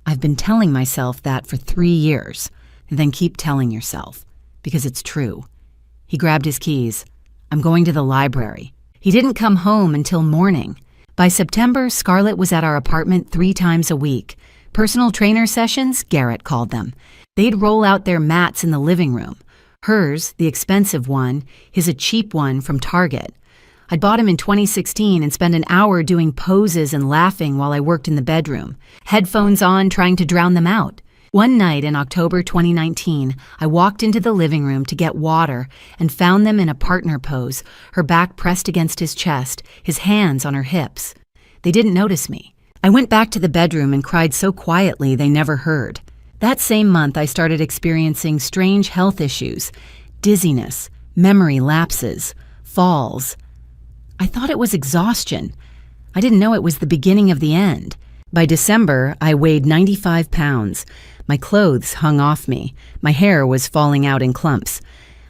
"I've been telling myself that for 3 years." "And then keep telling yourself, because it's true." He grabbed his keys. "I'm going to the library." He didn't come home until morning. By September, Scarlett was at our apartment 3 times a week. Personal trainer sessions, Garrett called them. They'd roll out their mats in the living room. Hers, the expensive one, his a cheap one from Target. I'd bought him in 2016 and spent an hour doing poses and laughing while I worked in the bedroom, headphones on trying to drown them out. One night in October 2019, I walked into the living room to get water and found them in a partner pose, her back pressed against his chest, his hands on her hips. They didn't notice me. I went back to the bedroom and cried so quietly they never heard. That same month, I started experiencing strange health issues, dizziness, memory lapses, falls. I thought it was exhaustion. I didn't know it was the beginning of the end. By December, I weighed 95 pounds. My clothes hung off me. My hair was falling out in clumps.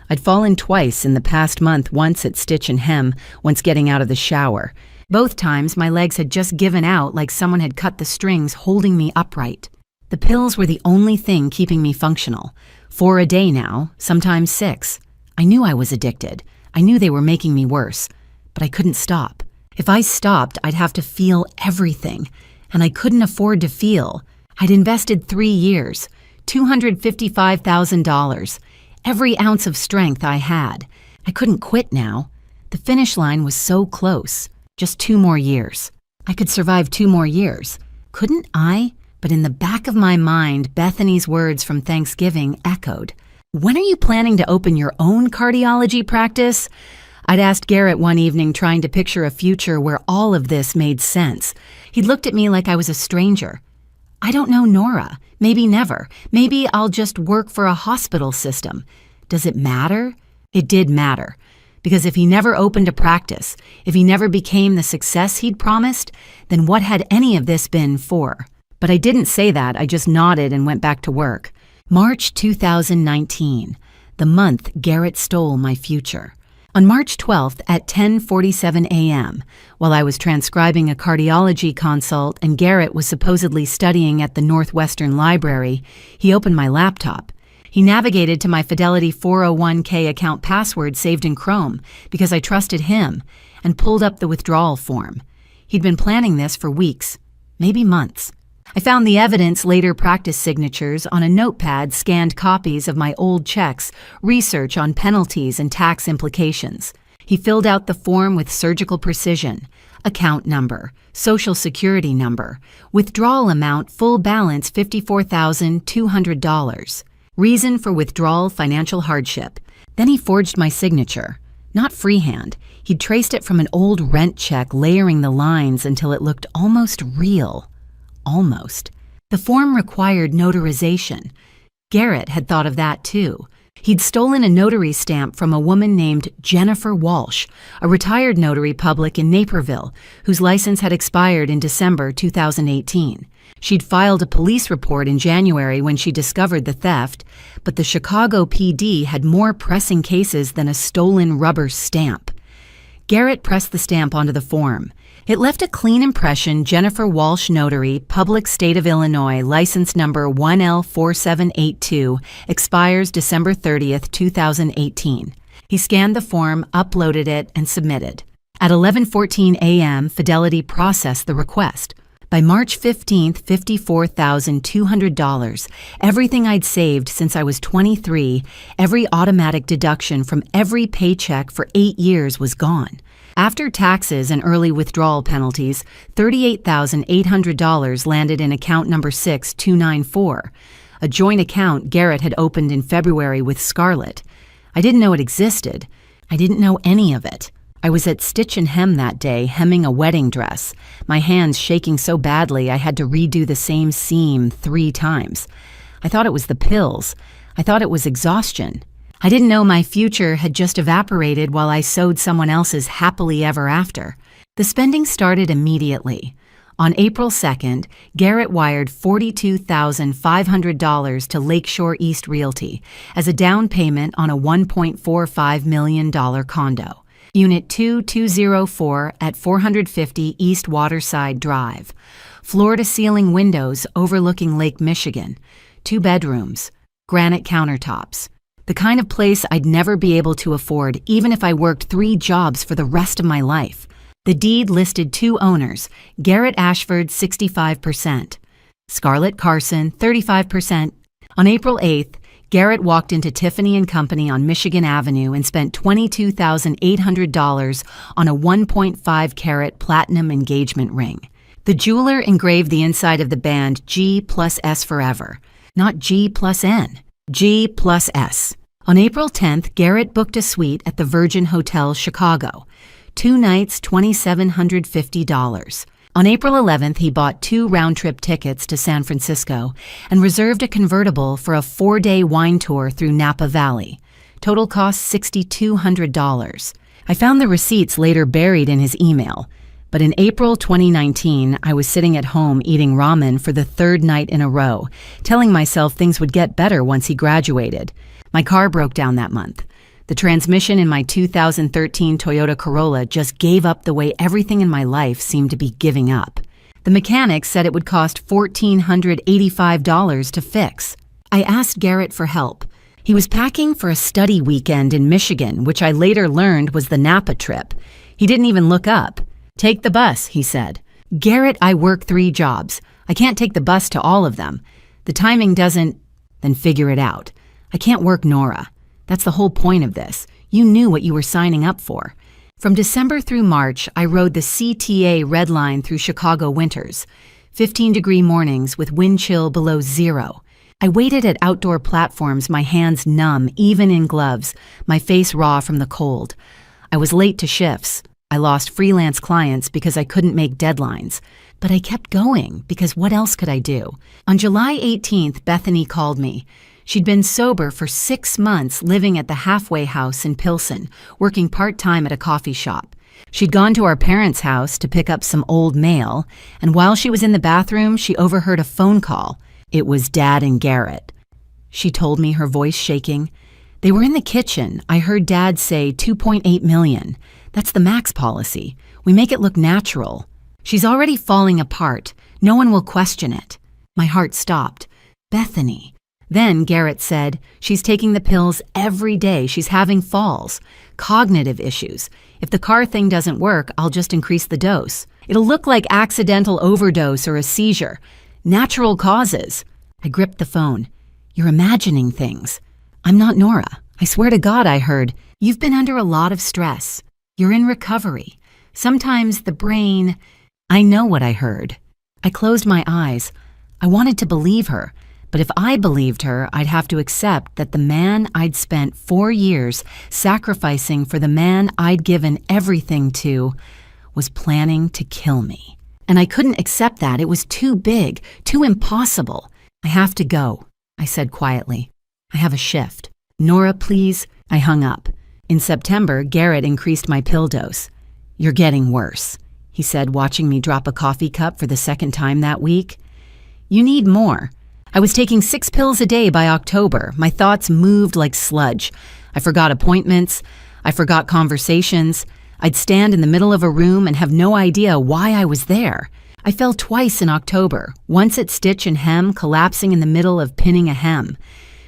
I'd fallen twice in the past month, once at Stitch and Hem, once getting out of the shower. Both times, my legs had just given out like someone had cut the strings holding me upright. The pills were the only thing keeping me functional. 4 a day now, sometimes 6. I knew I was addicted. I knew they were making me worse. But I couldn't stop. If I stopped, I'd have to feel everything. And I couldn't afford to feel. I'd invested 3 years, $255,000, every ounce of strength I had. I couldn't quit now. The finish line was so close. Just 2 more years. I could survive 2 more years. Couldn't I? But in the back of my mind, Bethany's words from Thanksgiving echoed. When are you planning to open your own cardiology practice? I'd asked Garrett one evening, trying to picture a future where all of this made sense. He'd looked at me like I was a stranger. I don't know, Nora. Maybe never. Maybe I'll just work for a hospital system. Does it matter? It did matter. Because if he never opened a practice, if he never became the success he'd promised, then what had any of this been for? But I didn't say that. I just nodded and went back to work. March 2019, the month Garrett stole my future. On March 12th at 10:47 a.m., while I was transcribing a cardiology consult and Garrett was supposedly studying at the Northwestern Library, he opened my laptop. He navigated to my Fidelity 401k account password saved in Chrome because I trusted him and pulled up the withdrawal form. He'd been planning this for weeks, maybe months. I found the evidence, later practice signatures, on a notepad, scanned copies of my old checks, research on penalties and tax implications. He filled out the form with surgical precision. Account number, social security number, withdrawal amount, full balance $54,200. Reason for withdrawal, financial hardship. Then he forged my signature. Not freehand. He'd traced it from an old rent check, layering the lines until it looked almost real. Almost. The form required notarization. Garrett had thought of that too. He'd stolen a notary stamp from a woman named Jennifer Walsh, a retired notary public in Naperville, whose license had expired in December 2018. She'd filed a police report in January when she discovered the theft, but the Chicago PD had more pressing cases than a stolen rubber stamp. Garrett pressed the stamp onto the form. It left a clean impression: Jennifer Walsh Notary, Public State of Illinois, license number 1L4782, expires December 30th, 2018. He scanned the form, uploaded it, and submitted. At 11:14 a.m., Fidelity processed the request. By March 15th, $54,200, everything I'd saved since I was 23, every automatic deduction from every paycheck for 8 years was gone. After taxes and early withdrawal penalties, $38,800 landed in account number 6294, a joint account Garrett had opened in February with Scarlett. I didn't know it existed. I didn't know any of it. I was at Stitch and Hem that day, hemming a wedding dress, my hands shaking so badly I had to redo the same seam 3 times. I thought it was the pills. I thought it was exhaustion. I didn't know my future had just evaporated while I sewed someone else's happily ever after. The spending started immediately. On April 2nd, Garrett wired $42,500 to Lakeshore East Realty as a down payment on a $1.45 million condo. Unit 2204 at 450 East Waterside Drive. Floor-to-ceiling windows overlooking Lake Michigan. 2 bedrooms. Granite countertops. The kind of place I'd never be able to afford even if I worked 3 jobs for the rest of my life. The deed listed 2 owners, Garrett Ashford 65%, Scarlett Carson 35%. On April 8th, Garrett walked into Tiffany & Company on Michigan Avenue and spent $22,800 on a 1.5-carat platinum engagement ring. The jeweler engraved the inside of the band G plus S forever, not G plus N, G plus S. On April 10th, Garrett booked a suite at the Virgin Hotel Chicago. 2 nights, $2,750. On April 11th, he bought 2 round-trip tickets to San Francisco and reserved a convertible for a 4-day wine tour through Napa Valley. Total cost $6,200. I found the receipts later buried in his email. But in April 2019, I was sitting at home eating ramen for the 3rd night in a row, telling myself things would get better once he graduated. My car broke down that month. The transmission in my 2013 Toyota Corolla just gave up the way everything in my life seemed to be giving up. The mechanic said it would cost $1,485 to fix. I asked Garrett for help. He was packing for a study weekend in Michigan, which I later learned was the Napa trip. He didn't even look up. "Take the bus," he said. "Garrett, I work 3 jobs. I can't take the bus to all of them. The timing doesn't..." "Then figure it out. I can't work Nora. That's the whole point of this. You knew what you were signing up for." From December through March, I rode the CTA Red Line through Chicago winters. 15-degree mornings with wind chill below 0. I waited at outdoor platforms, my hands numb, even in gloves, my face raw from the cold. I was late to shifts. I lost freelance clients because I couldn't make deadlines. But I kept going because what else could I do? On July 18th, Bethany called me. She'd been sober for 6 months, living at the halfway house in Pilsen, working part-time at a coffee shop. She'd gone to our parents' house to pick up some old mail, and while she was in the bathroom, she overheard a phone call. It was Dad and Garrett. She told me, her voice shaking. They were in the kitchen. I heard Dad say $2.8 million. That's the max policy. We make it look natural. She's already falling apart. No one will question it. My heart stopped. Bethany. Then Garrett said, she's taking the pills every day. She's having falls. Cognitive issues. If the car thing doesn't work, I'll just increase the dose. It'll look like accidental overdose or a seizure. Natural causes. I gripped the phone. You're imagining things. I'm not Nora. I swear to God I heard, you've been under a lot of stress. You're in recovery. Sometimes the brain... I know what I heard. I closed my eyes. I wanted to believe her, but if I believed her, I'd have to accept that the man I'd spent 4 years sacrificing for the man I'd given everything to was planning to kill me. And I couldn't accept that. It was too big, too impossible. I have to go, I said quietly. I have a shift. Nora, please. I hung up. In September, Garrett increased my pill dose. You're getting worse, he said, watching me drop a coffee cup for the 2nd time that week. You need more. I was taking 6 pills a day by October. My thoughts moved like sludge. I forgot appointments. I forgot conversations. I'd stand in the middle of a room and have no idea why I was there. I fell twice in October, once at stitch and hem, collapsing in the middle of pinning a hem.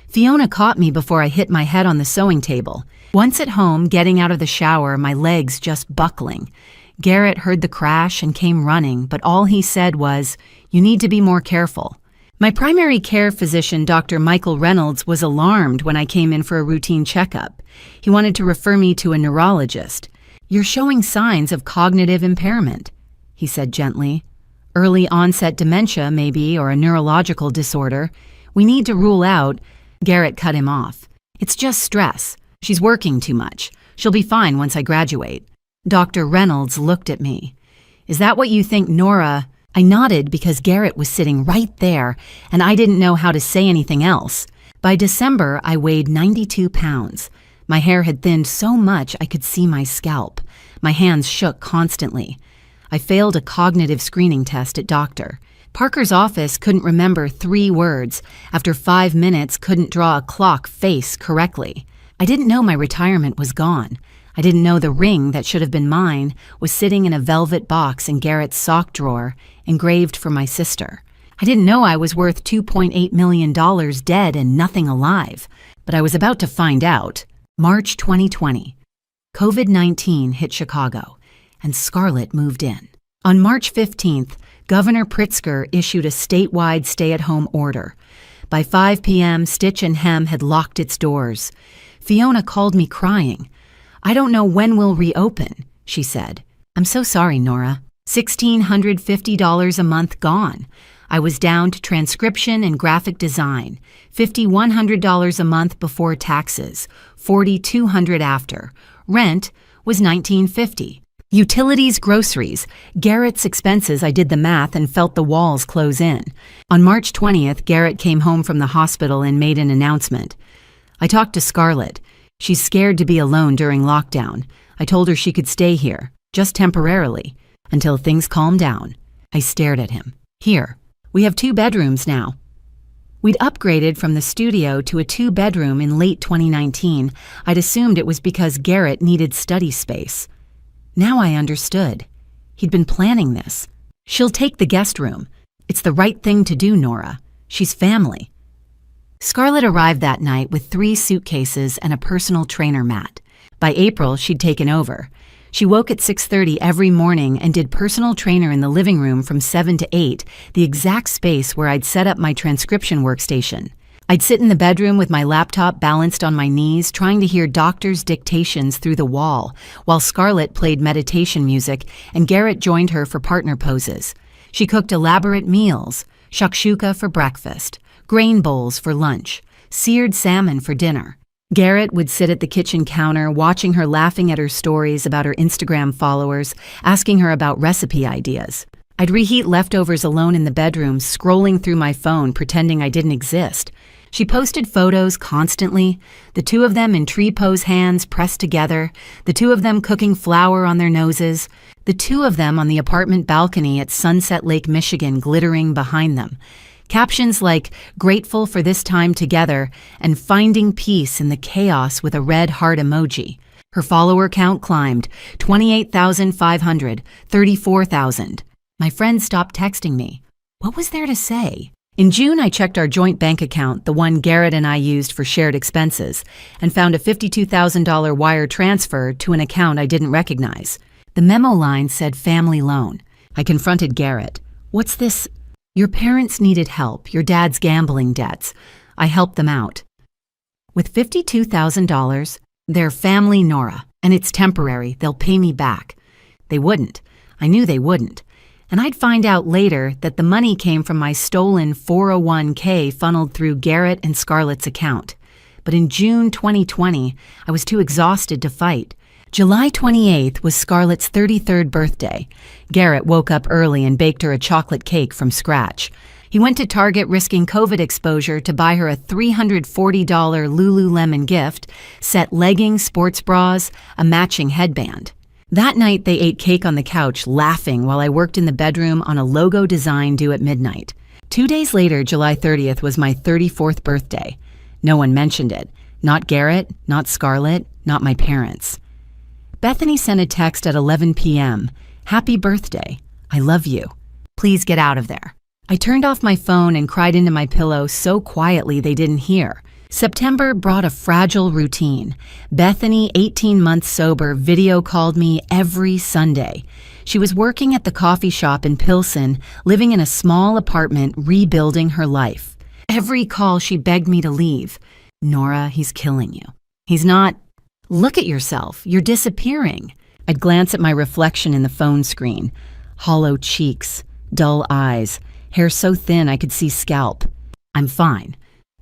Fiona caught me before I hit my head on the sewing table. Once at home, getting out of the shower, my legs just buckling. Garrett heard the crash and came running, but all he said was, "You need to be more careful." My primary care physician, Dr. Michael Reynolds, was alarmed when I came in for a routine checkup. He wanted to refer me to a neurologist. "You're showing signs of cognitive impairment," he said gently. "Early onset dementia, maybe, or a neurological disorder. We need to rule out..." Garrett cut him off. "It's just stress. She's working too much. She'll be fine once I graduate." Dr. Reynolds looked at me. "Is that what you think, Nora?" I nodded because Garrett was sitting right there, and I didn't know how to say anything else. By December, I weighed 92 pounds. My hair had thinned so much I could see my scalp. My hands shook constantly. I failed a cognitive screening test at Dr. Parker's office couldn't remember 3 words. After 5 minutes, couldn't draw a clock face correctly. I didn't know my retirement was gone. I didn't know the ring that should have been mine was sitting in a velvet box in Garrett's sock drawer, engraved for my sister. I didn't know I was worth $2.8 million dead and nothing alive. But I was about to find out. March 2020. COVID-19 hit Chicago, and Scarlett moved in. On March 15th, Governor Pritzker issued a statewide stay-at-home order. By 5 p.m., Stitch and Hem had locked its doors. Fiona called me crying. "I don't know when we'll reopen," she said. "I'm so sorry, Nora. $1,650 a month gone. I was down to transcription and graphic design. $5,100 a month before taxes, $4,200 after. Rent was $1,950. Utilities, groceries, Garrett's expenses. I did the math and felt the walls close in. On March 20th, Garrett came home from the hospital and made an announcement. I talked to Scarlett. She's scared to be alone during lockdown. I told her she could stay here, just temporarily, until things calm down. I stared at him. Here, we have 2 bedrooms now. We'd upgraded from the studio to a 2-bedroom in late 2019. I'd assumed it was because Garrett needed study space. Now I understood. He'd been planning this. She'll take the guest room. It's the right thing to do, Nora. She's family. Scarlett arrived that night with 3 suitcases and a personal trainer mat. By April, she'd taken over. She woke at 6:30 every morning and did personal trainer in the living room from 7 to 8, the exact space where I'd set up my transcription workstation. I'd sit in the bedroom with my laptop balanced on my knees, trying to hear doctors' dictations through the wall, while Scarlett played meditation music and Garrett joined her for partner poses. She cooked elaborate meals, shakshuka for breakfast, grain bowls for lunch, seared salmon for dinner. Garrett would sit at the kitchen counter, watching her, laughing at her stories about her Instagram followers, asking her about recipe ideas. I'd reheat leftovers alone in the bedroom, scrolling through my phone, pretending I didn't exist. She posted photos constantly, the 2 of them in tree pose, hands pressed together, the 2 of them cooking flour on their noses, the 2 of them on the apartment balcony at Sunset Lake, Michigan, glittering behind them. Captions like "grateful for this time together" and "finding peace in the chaos" with a red heart emoji. Her follower count climbed, 28,500, 34,000. My friends stopped texting me. What was there to say? In June, I checked our joint bank account, the one Garrett and I used for shared expenses, and found a $52,000 wire transfer to an account I didn't recognize. The memo line said family loan. I confronted Garrett. "What's this?" "Your parents needed help, your dad's gambling debts. I helped them out." With $52,000, they're family, Nora, and it's temporary. They'll pay me back. They wouldn't. I knew they wouldn't. And I'd find out later that the money came from my stolen 401k funneled through Garrett and Scarlett's account. But in June 2020, I was too exhausted to fight. July 28th was Scarlett's 33rd birthday. Garrett woke up early and baked her a chocolate cake from scratch. He went to Target, risking COVID exposure, to buy her a $340 Lululemon gift, set leggings, sports bras, a matching headband. That night, they ate cake on the couch, laughing, while I worked in the bedroom on a logo design due at midnight. 2 days later, July 30th, was my 34th birthday. No one mentioned it. Not Garrett, not Scarlett, not my parents. Bethany sent a text at 11 p.m. "Happy birthday. I love you. Please get out of there." I turned off my phone and cried into my pillow so quietly they didn't hear. September brought a fragile routine. Bethany, 18 months sober, video called me every Sunday. She was working at the coffee shop in Pilsen, living in a small apartment, rebuilding her life. Every call she begged me to leave. "Nora, he's killing you. He's not. Look at yourself. You're disappearing." I'd glance at my reflection in the phone screen. Hollow cheeks, dull eyes, hair so thin I could see scalp. "I'm fine."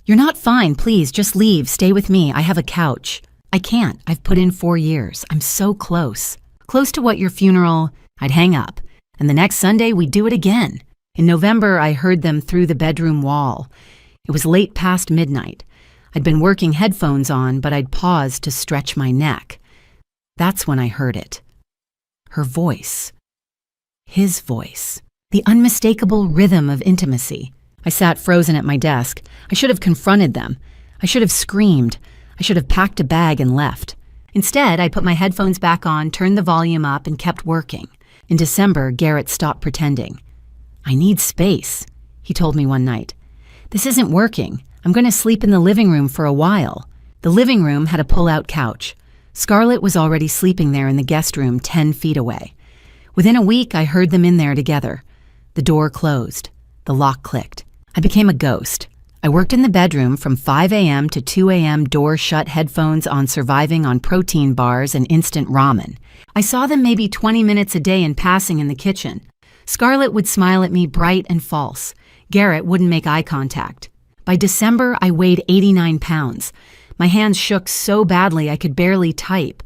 "You're not fine. Please, just leave. Stay with me. I have a couch." "I can't. I've put in 4 years. I'm so close. Close to what, your funeral?" I'd hang up. And the next Sunday, we'd do it again. In November, I heard them through the bedroom wall. It was late past midnight. I'd been working headphones on, but I'd paused to stretch my neck. That's when I heard it. Her voice. His voice. The unmistakable rhythm of intimacy. I sat frozen at my desk. I should have confronted them. I should have screamed. I should have packed a bag and left. Instead, I put my headphones back on, turned the volume up, and kept working. In December, Garrett stopped pretending. "I need space," he told me one night. "This isn't working. I'm going to sleep in the living room for a while." The living room had a pull-out couch. Scarlett was already sleeping there in the guest room 10 feet away. Within a week, I heard them in there together. The door closed. The lock clicked. I became a ghost. I worked in the bedroom from 5 a.m. to 2 a.m., door shut, headphones on, surviving on protein bars and instant ramen. I saw them maybe 20 minutes a day in passing in the kitchen. Scarlett would smile at me, bright and false. Garrett wouldn't make eye contact. By December, I weighed 89 pounds. My hands shook so badly I could barely type.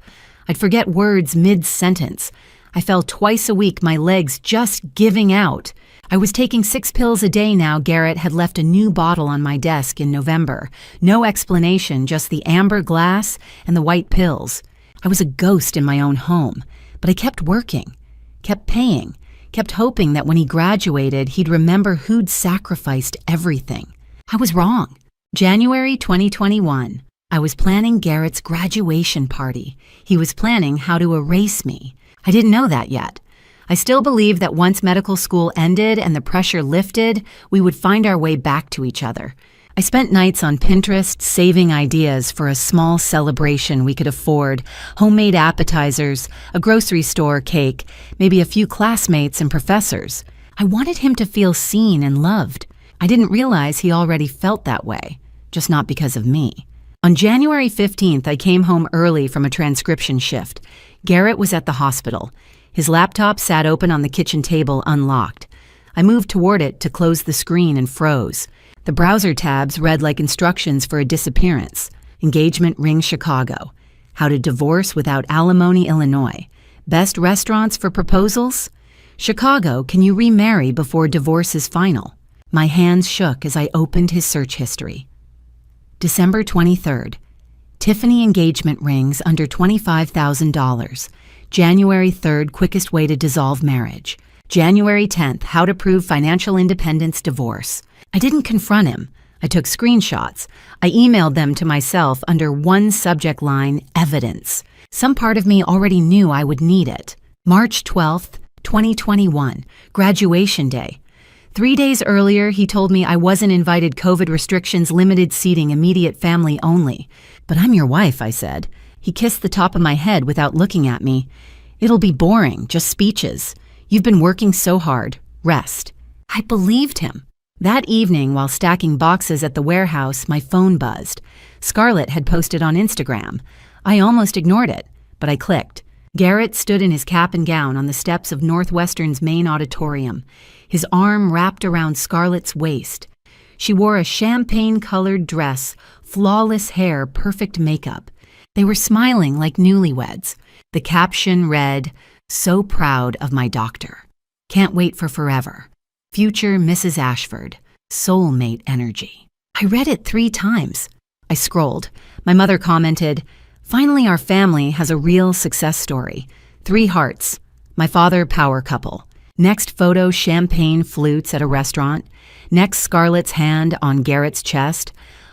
I'd forget words mid-sentence. I fell twice a week, my legs just giving out. I was taking 6 pills a day now. Garrett had left a new bottle on my desk in November. No explanation, just the amber glass and the white pills. I was a ghost in my own home, but I kept working, kept paying, kept hoping that when he graduated, he'd remember who'd sacrificed everything. I was wrong. January 2021. I was planning Garrett's graduation party. He was planning how to erase me. I didn't know that yet. I still believed that once medical school ended and the pressure lifted, we would find our way back to each other. I spent nights on Pinterest saving ideas for a small celebration we could afford, homemade appetizers, a grocery store cake, maybe a few classmates and professors. I wanted him to feel seen and loved. I didn't realize he already felt that way, just not because of me. On January 15th, I came home early from a transcription shift. Garrett was at the hospital. His laptop sat open on the kitchen table, unlocked. I moved toward it to close the screen and froze. The browser tabs read like instructions for a disappearance. Engagement ring Chicago. How to divorce without alimony Illinois. Best restaurants for proposals? Chicago, can you remarry before divorce is final? My hands shook as I opened his search history. December 23rd. Tiffany engagement rings under $25,000. January 3rd, quickest way to dissolve marriage. January 10th, how to prove financial independence, divorce. I didn't confront him. I took screenshots. I emailed them to myself under one subject line, evidence. Some part of me already knew I would need it. March 12th, 2021, graduation day. 3 days earlier, he told me I wasn't invited, COVID restrictions, limited seating, immediate family only. But I'm your wife, I said. He kissed the top of my head without looking at me. It'll be boring, just speeches. You've been working so hard. Rest. I believed him. That evening, while stacking boxes at the warehouse, my phone buzzed. Scarlett had posted on Instagram. I almost ignored it, but I clicked. Garrett stood in his cap and gown on the steps of Northwestern's main auditorium, his arm wrapped around Scarlett's waist. She wore a champagne-colored dress, flawless hair, perfect makeup. They were smiling like newlyweds. The caption read, "So proud of my doctor. Can't wait for forever. Future Mrs. Ashford. Soulmate energy." I read it 3 times. I scrolled. My mother commented, "Finally our family has a real success story. 3 hearts. My father, power couple. Next photo, champagne flutes at a restaurant. Next, Scarlett's hand on Garrett's chest.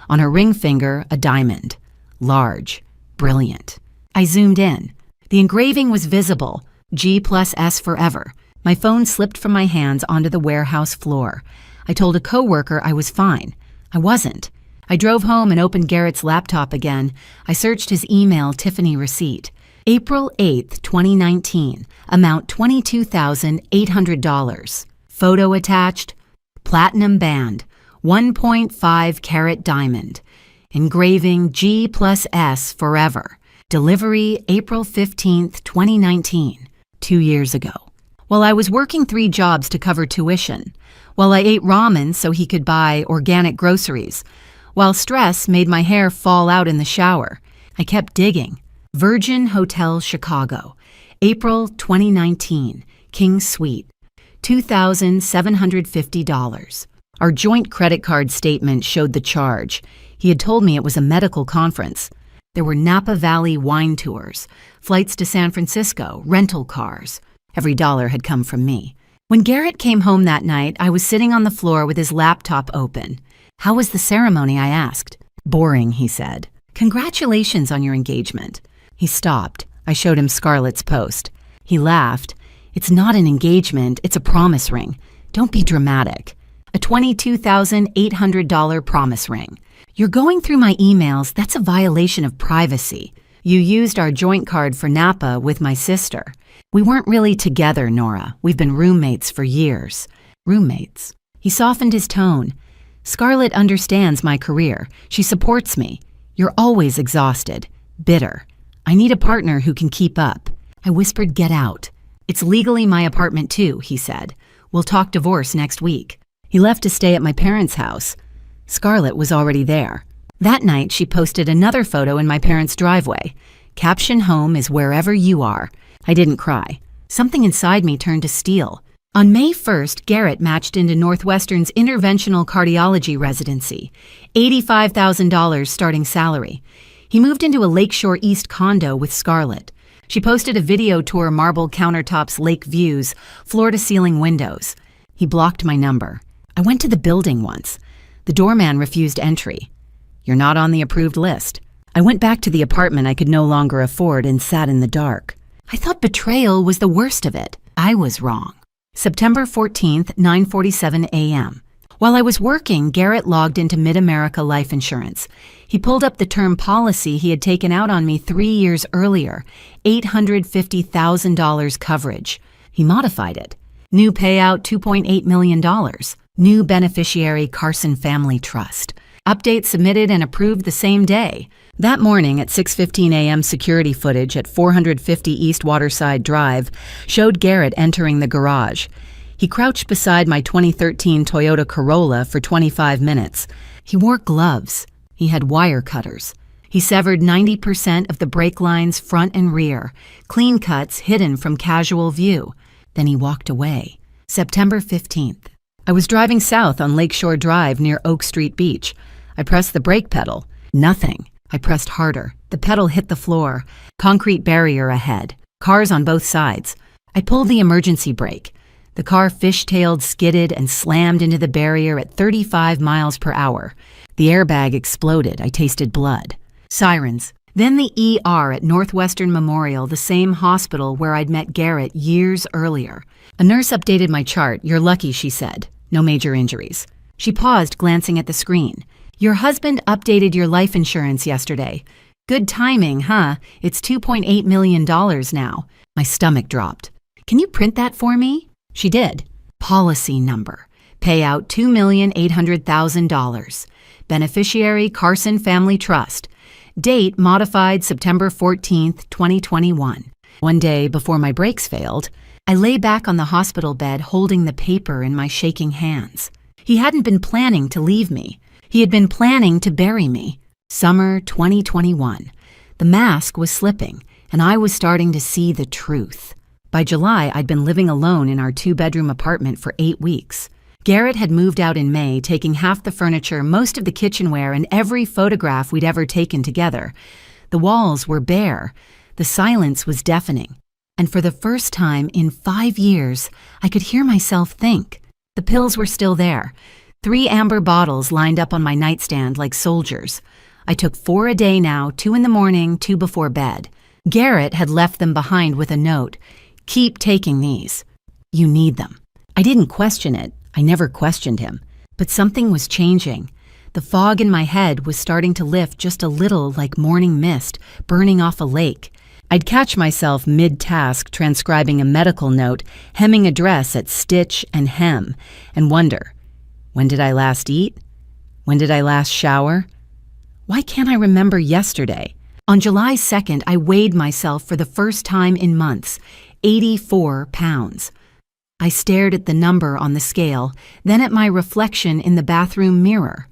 On her ring finger, a diamond. Large. Brilliant." I zoomed in. The engraving was visible. G+S forever. My phone slipped from my hands onto the warehouse floor. I told a coworker I was fine. I wasn't. I drove home and opened Garrett's laptop again. I searched his email Tiffany receipt. April 8th, 2019. Amount $22,800. Photo attached. Platinum band. 1.5 carat diamond. Engraving G+S forever. Delivery April 15th, 2019. 2 years ago. While I was working 3 jobs to cover tuition. While I ate ramen so he could buy organic groceries. While stress made my hair fall out in the shower. I kept digging. Virgin Hotel Chicago. April 2019. King Suite. $2,750. Our joint credit card statement showed the charge. He had told me it was a medical conference. There were Napa Valley wine tours, flights to San Francisco, rental cars. Every dollar had come from me. When Garrett came home that night, I was sitting on the floor with his laptop open. "How was the ceremony?" I asked. "Boring," he said. "Congratulations on your engagement." He stopped. I showed him Scarlett's post. He laughed. "It's not an engagement, it's a promise ring. Don't be dramatic. A $22,800 promise ring. You're going through my emails, that's a violation of privacy. You used our joint card for Napa with my sister. We weren't really together, Nora. We've been roommates for years." Roommates. He softened his tone. Scarlett understands my career. She supports me. You're always exhausted, bitter. I need a partner who can keep up. I whispered, get out. It's legally my apartment too, he said. We'll talk divorce next week. He left to stay at my parents' house. Scarlett was already there. That night, she posted another photo in my parents' driveway. Caption home is wherever you are. I didn't cry. Something inside me turned to steel. On May 1st, Garrett matched into Northwestern's interventional cardiology residency, $85,000 starting salary. He moved into a Lakeshore East condo with Scarlett. She posted a video tour marble countertops, lake views, floor-to-ceiling windows. He blocked my number. I went to the building once. The doorman refused entry. You're not on the approved list. I went back to the apartment I could no longer afford and sat in the dark. I thought betrayal was the worst of it. I was wrong. September 14th, 9:47 a.m. While I was working, Garrett logged into Mid-America Life Insurance. He pulled up the term policy he had taken out on me 3 years earlier, $850,000 coverage. He modified it. New payout, $2.8 million. New beneficiary, Carson Family Trust. Update submitted and approved the same day. That morning at 6:15 a.m., security footage at 450 East Waterside Drive showed Garrett entering the garage. He crouched beside my 2013 Toyota Corolla for 25 minutes. He wore gloves. He had wire cutters. He severed 90% of the brake lines front and rear, clean cuts hidden from casual view. Then he walked away. September 15th. I was driving south on Lakeshore Drive near Oak Street Beach. I pressed the brake pedal. Nothing. I pressed harder. The pedal hit the floor. Concrete barrier ahead. Cars on both sides. I pulled the emergency brake. The car fishtailed, skidded, and slammed into the barrier at 35 miles per hour. The airbag exploded. I tasted blood. Sirens. Then the ER at Northwestern Memorial, the same hospital where I'd met Garrett years earlier. A nurse updated my chart. You're lucky, she said. No major injuries. She paused, glancing at the screen. Your husband updated your life insurance yesterday. Good timing, huh? It's $2.8 million now. My stomach dropped. Can you print that for me? She did. Policy number. Payout $2,800,000. Beneficiary Carson Family Trust. Date modified September 14th, 2021. One day before my brakes failed, I lay back on the hospital bed holding the paper in my shaking hands. He hadn't been planning to leave me. He had been planning to bury me. Summer 2021. The mask was slipping, and I was starting to see the truth. By July, I'd been living alone in our 2-bedroom apartment for 8 weeks. Garrett had moved out in May, taking half the furniture, most of the kitchenware, and every photograph we'd ever taken together. The walls were bare. The silence was deafening. And for the first time in 5 years, I could hear myself think. The pills were still there. 3 amber bottles lined up on my nightstand like soldiers. I took 4 a day now, 2 in the morning, 2 before bed. Garrett had left them behind with a note. Keep taking these. You need them. I didn't question it. I never questioned him. But something was changing. The fog in my head was starting to lift just a little like morning mist burning off a lake. I'd catch myself mid-task transcribing a medical note, hemming a dress at stitch and hem, and wonder, when did I last eat? When did I last shower? Why can't I remember yesterday? On July 2nd, I weighed myself for the first time in months, 84 pounds. I stared at the number on the scale, then at my reflection in the bathroom mirror.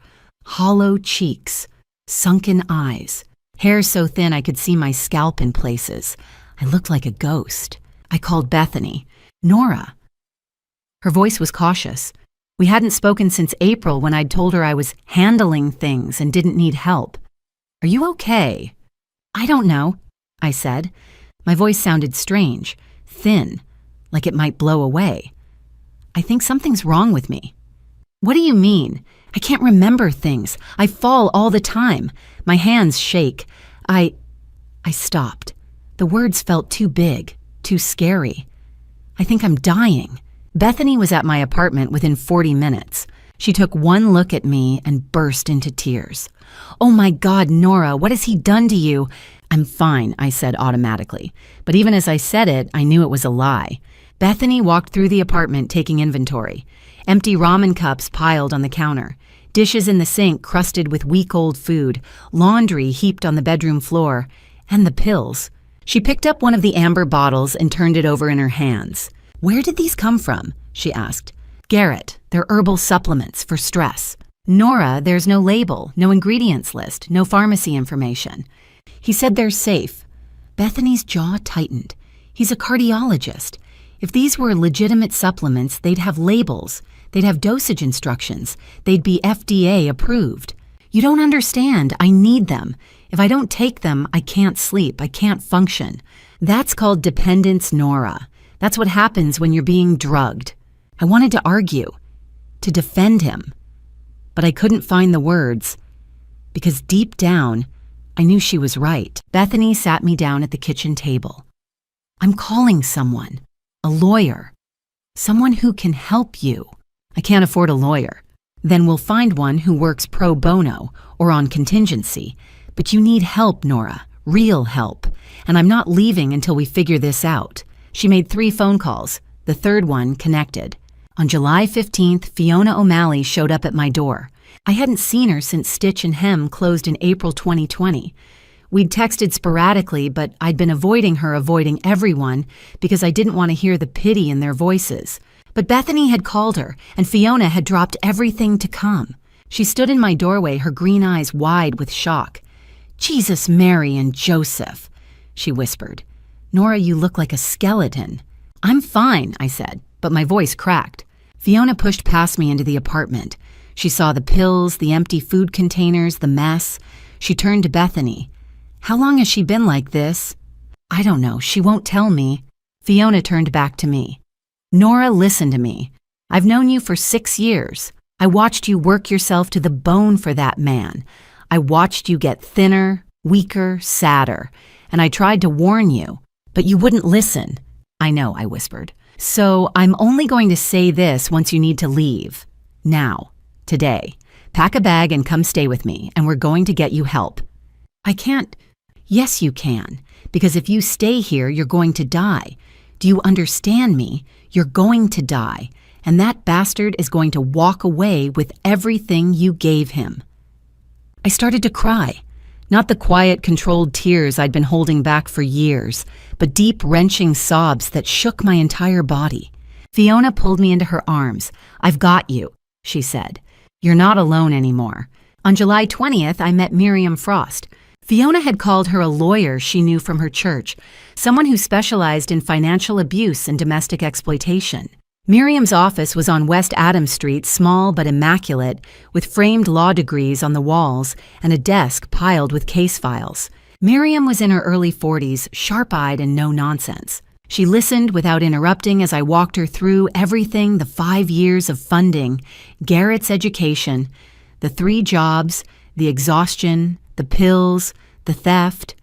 Hollow cheeks, sunken eyes, hair so thin I could see my scalp in places. I looked like a ghost. I called Bethany. Nora. Her voice was cautious. We hadn't spoken since April when I'd told her I was handling things and didn't need help. Are you okay? I don't know, I said. My voice sounded strange, thin, like it might blow away. I think something's wrong with me. What do you mean? I can't remember things. I fall all the time. My hands shake. I stopped. The words felt too big, too scary. I think I'm dying. Bethany was at my apartment within 40 minutes. She took one look at me and burst into tears. Oh my God, Nora, what has he done to you? I'm fine, I said automatically. But even as I said it, I knew it was a lie. Bethany walked through the apartment taking inventory. Empty ramen cups piled on the counter. Dishes in the sink crusted with week-old food, laundry heaped on the bedroom floor, and the pills. She picked up one of the amber bottles and turned it over in her hands. "Where did these come from?" she asked. "Garrett, they're herbal supplements for stress." "Nora, there's no label, no ingredients list, no pharmacy information." He said they're safe. Bethany's jaw tightened. He's a cardiologist. If these were legitimate supplements, they'd have labels. They'd have dosage instructions. They'd be FDA approved. "You don't understand. I need them. If I don't take them, I can't sleep. I can't function." That's called dependence, Nora. That's what happens when you're being drugged. I wanted to argue, to defend him, but I couldn't find the words, because deep down, I knew she was right. Bethany sat me down at the kitchen table. "I'm calling someone, a lawyer, someone who can help you." "I can't afford a lawyer." "Then we'll find one who works pro bono or on contingency. But you need help, Nora, real help. And I'm not leaving until we figure this out." She made 3 phone calls. The third one connected. On July 15th, Fiona O'Malley showed up at my door. I hadn't seen her since Stitch and Hem closed in April 2020. We'd texted sporadically, but I'd been avoiding everyone because I didn't want to hear the pity in their voices. But Bethany had called her, and Fiona had dropped everything to come. She stood in my doorway, her green eyes wide with shock. "Jesus, Mary, and Joseph," she whispered. "Nora, you look like a skeleton." "I'm fine," I said, but my voice cracked. Fiona pushed past me into the apartment. She saw the pills, the empty food containers, the mess. She turned to Bethany. "How long has she been like this?" "I don't know. She won't tell me." Fiona turned back to me. "Nora, listen to me. I've known you for 6 years. I watched you work yourself to the bone for that man. I watched you get thinner, weaker, sadder, and I tried to warn you, but you wouldn't listen." "I know," I whispered. "So I'm only going to say this once you need to leave. Now, today. Pack a bag and come stay with me, and we're going to get you help." "I can't." "Yes, you can, because if you stay here, you're going to die. Do you understand me? You're going to die, and that bastard is going to walk away with everything you gave him." I started to cry. Not the quiet, controlled tears I'd been holding back for years, but deep, wrenching sobs that shook my entire body. Fiona pulled me into her arms. "I've got you," she said. "You're not alone anymore." On July 20th, I met Miriam Frost. Fiona had called her a lawyer she knew from her church, someone who specialized in financial abuse and domestic exploitation. Miriam's office was on West Adams Street, small but immaculate, with framed law degrees on the walls and a desk piled with case files. Miriam was in her early 40s, sharp-eyed and no-nonsense. She listened without interrupting as I walked her through everything: the 5 years of funding, Garrett's education, the 3 jobs, the exhaustion, the pills, the theft.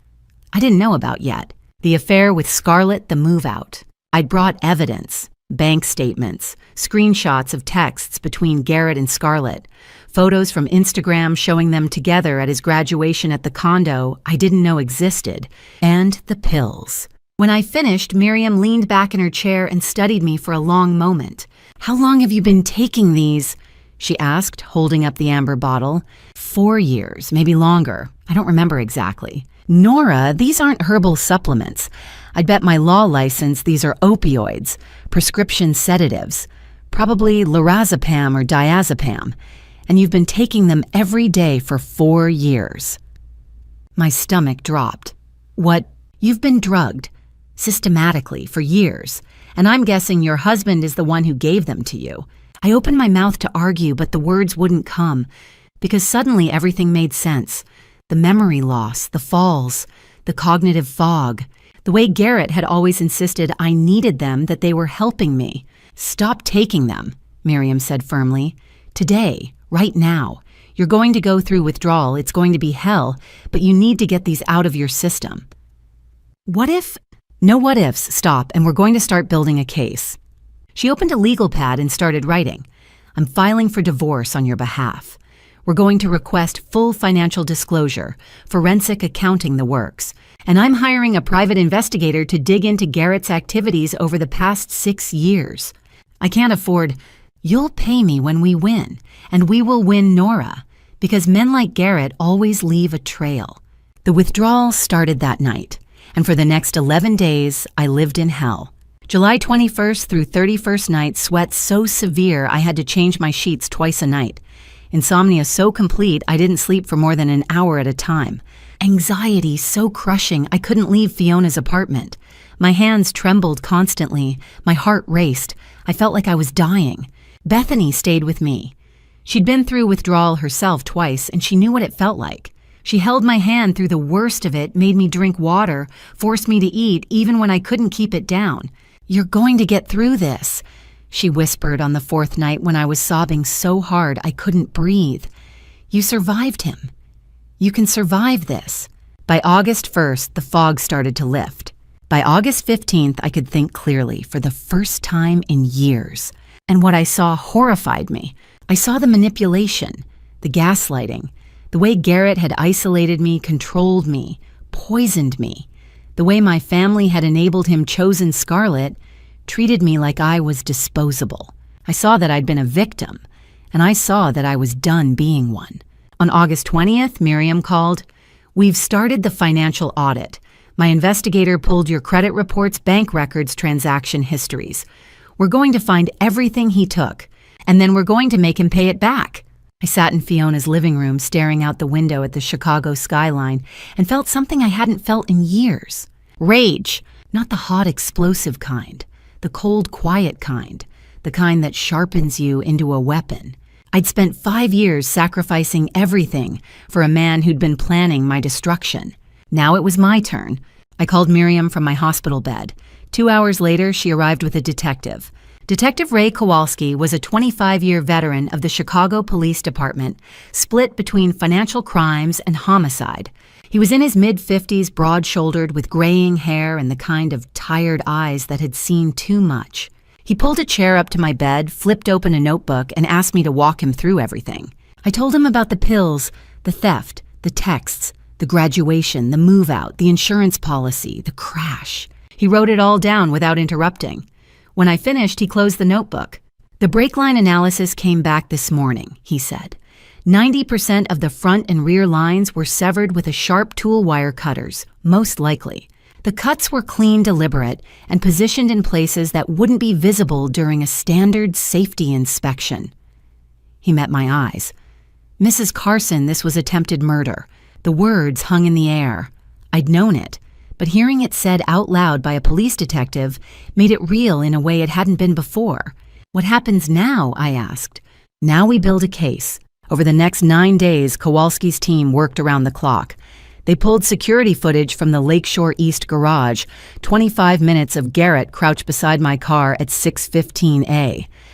I didn't know about yet. The affair with Scarlett, the move-out. I'd brought evidence. Bank statements, screenshots of texts between Garrett and Scarlett, photos from Instagram showing them together at his graduation at the condo I didn't know existed, and the pills. When I finished, Miriam leaned back in her chair and studied me for a long moment. "How long have you been taking these?" she asked, holding up the amber bottle. 4 years, maybe longer. I don't remember exactly. "Nora, these aren't herbal supplements. I'd bet my law license these are opioids, prescription sedatives, probably lorazepam or diazepam, and you've been taking them every day for 4 years. My stomach dropped. "What? You've been drugged, systematically, for years, and I'm guessing your husband is the one who gave them to you." I opened my mouth to argue, but the words wouldn't come, because suddenly everything made sense. The memory loss, the falls, the cognitive fog, the way Garrett had always insisted I needed them, that they were helping me. "Stop taking them," Miriam said firmly. "Today, right now. You're going to go through withdrawal. It's going to be hell, but you need to get these out of your system." "What if—" "No what ifs, stop, and we're going to start building a case." She opened a legal pad and started writing. "I'm filing for divorce on your behalf. We're going to request full financial disclosure, forensic accounting, the works. And I'm hiring a private investigator to dig into Garrett's activities over the past 6 years. I can't afford—" "You'll pay me when we win, and we will win Nora, because men like Garrett always leave a trail." The withdrawal started that night, and for the next 11 days, I lived in hell. July 21st through 31st night, sweat so severe I had to change my sheets twice a night. Insomnia so complete I didn't sleep for more than an hour at a time. Anxiety so crushing I couldn't leave Fiona's apartment. My hands trembled constantly. My heart raced. I felt like I was dying. Bethany stayed with me. She'd been through withdrawal herself twice, and she knew what it felt like. She held my hand through the worst of it, made me drink water, forced me to eat even when I couldn't keep it down. "You're going to get through this," she whispered on the 4th night when I was sobbing so hard I couldn't breathe. "You survived him. You can survive this." By August 1st, the fog started to lift. By August 15th, I could think clearly for the first time in years. And what I saw horrified me. I saw the manipulation, the gaslighting, the way Garrett had isolated me, controlled me, poisoned me, the way my family had enabled him chosen Scarlet, treated me like I was disposable. I saw that I'd been a victim, and I saw that I was done being one. On August 20th, Miriam called. "We've started the financial audit. My investigator pulled your credit reports, bank records, transaction histories. We're going to find everything he took, and then we're going to make him pay it back." I sat in Fiona's living room staring out the window at the Chicago skyline and felt something I hadn't felt in years. Rage, not the hot explosive kind, the cold quiet kind, the kind that sharpens you into a weapon. I'd spent 5 years sacrificing everything for a man who'd been planning my destruction. Now it was my turn. I called Miriam from my hospital bed. 2 hours later, she arrived with a detective. Detective Ray Kowalski was a 25-year veteran of the Chicago Police Department, split between financial crimes and homicide. He was in his mid-50s, broad-shouldered, with graying hair and the kind of tired eyes that had seen too much. He pulled a chair up to my bed, flipped open a notebook, and asked me to walk him through everything. I told him about the pills, the theft, the texts, the graduation, the move-out, the insurance policy, the crash. He wrote it all down without interrupting. When I finished, he closed the notebook. "The brake line analysis came back this morning," he said. 90% of the front and rear lines were severed with a sharp tool wire cutters, most likely. The cuts were clean, deliberate, and positioned in places that wouldn't be visible during a standard safety inspection. He met my eyes. "Mrs. Carson, this was attempted murder." The words hung in the air. I'd known it, but hearing it said out loud by a police detective made it real in a way it hadn't been before. "What happens now?" I asked. "Now we build a case." Over the next 9 days, Kowalski's team worked around the clock. They pulled security footage from the Lakeshore East garage, 25 minutes of Garrett crouched beside my car at 6:15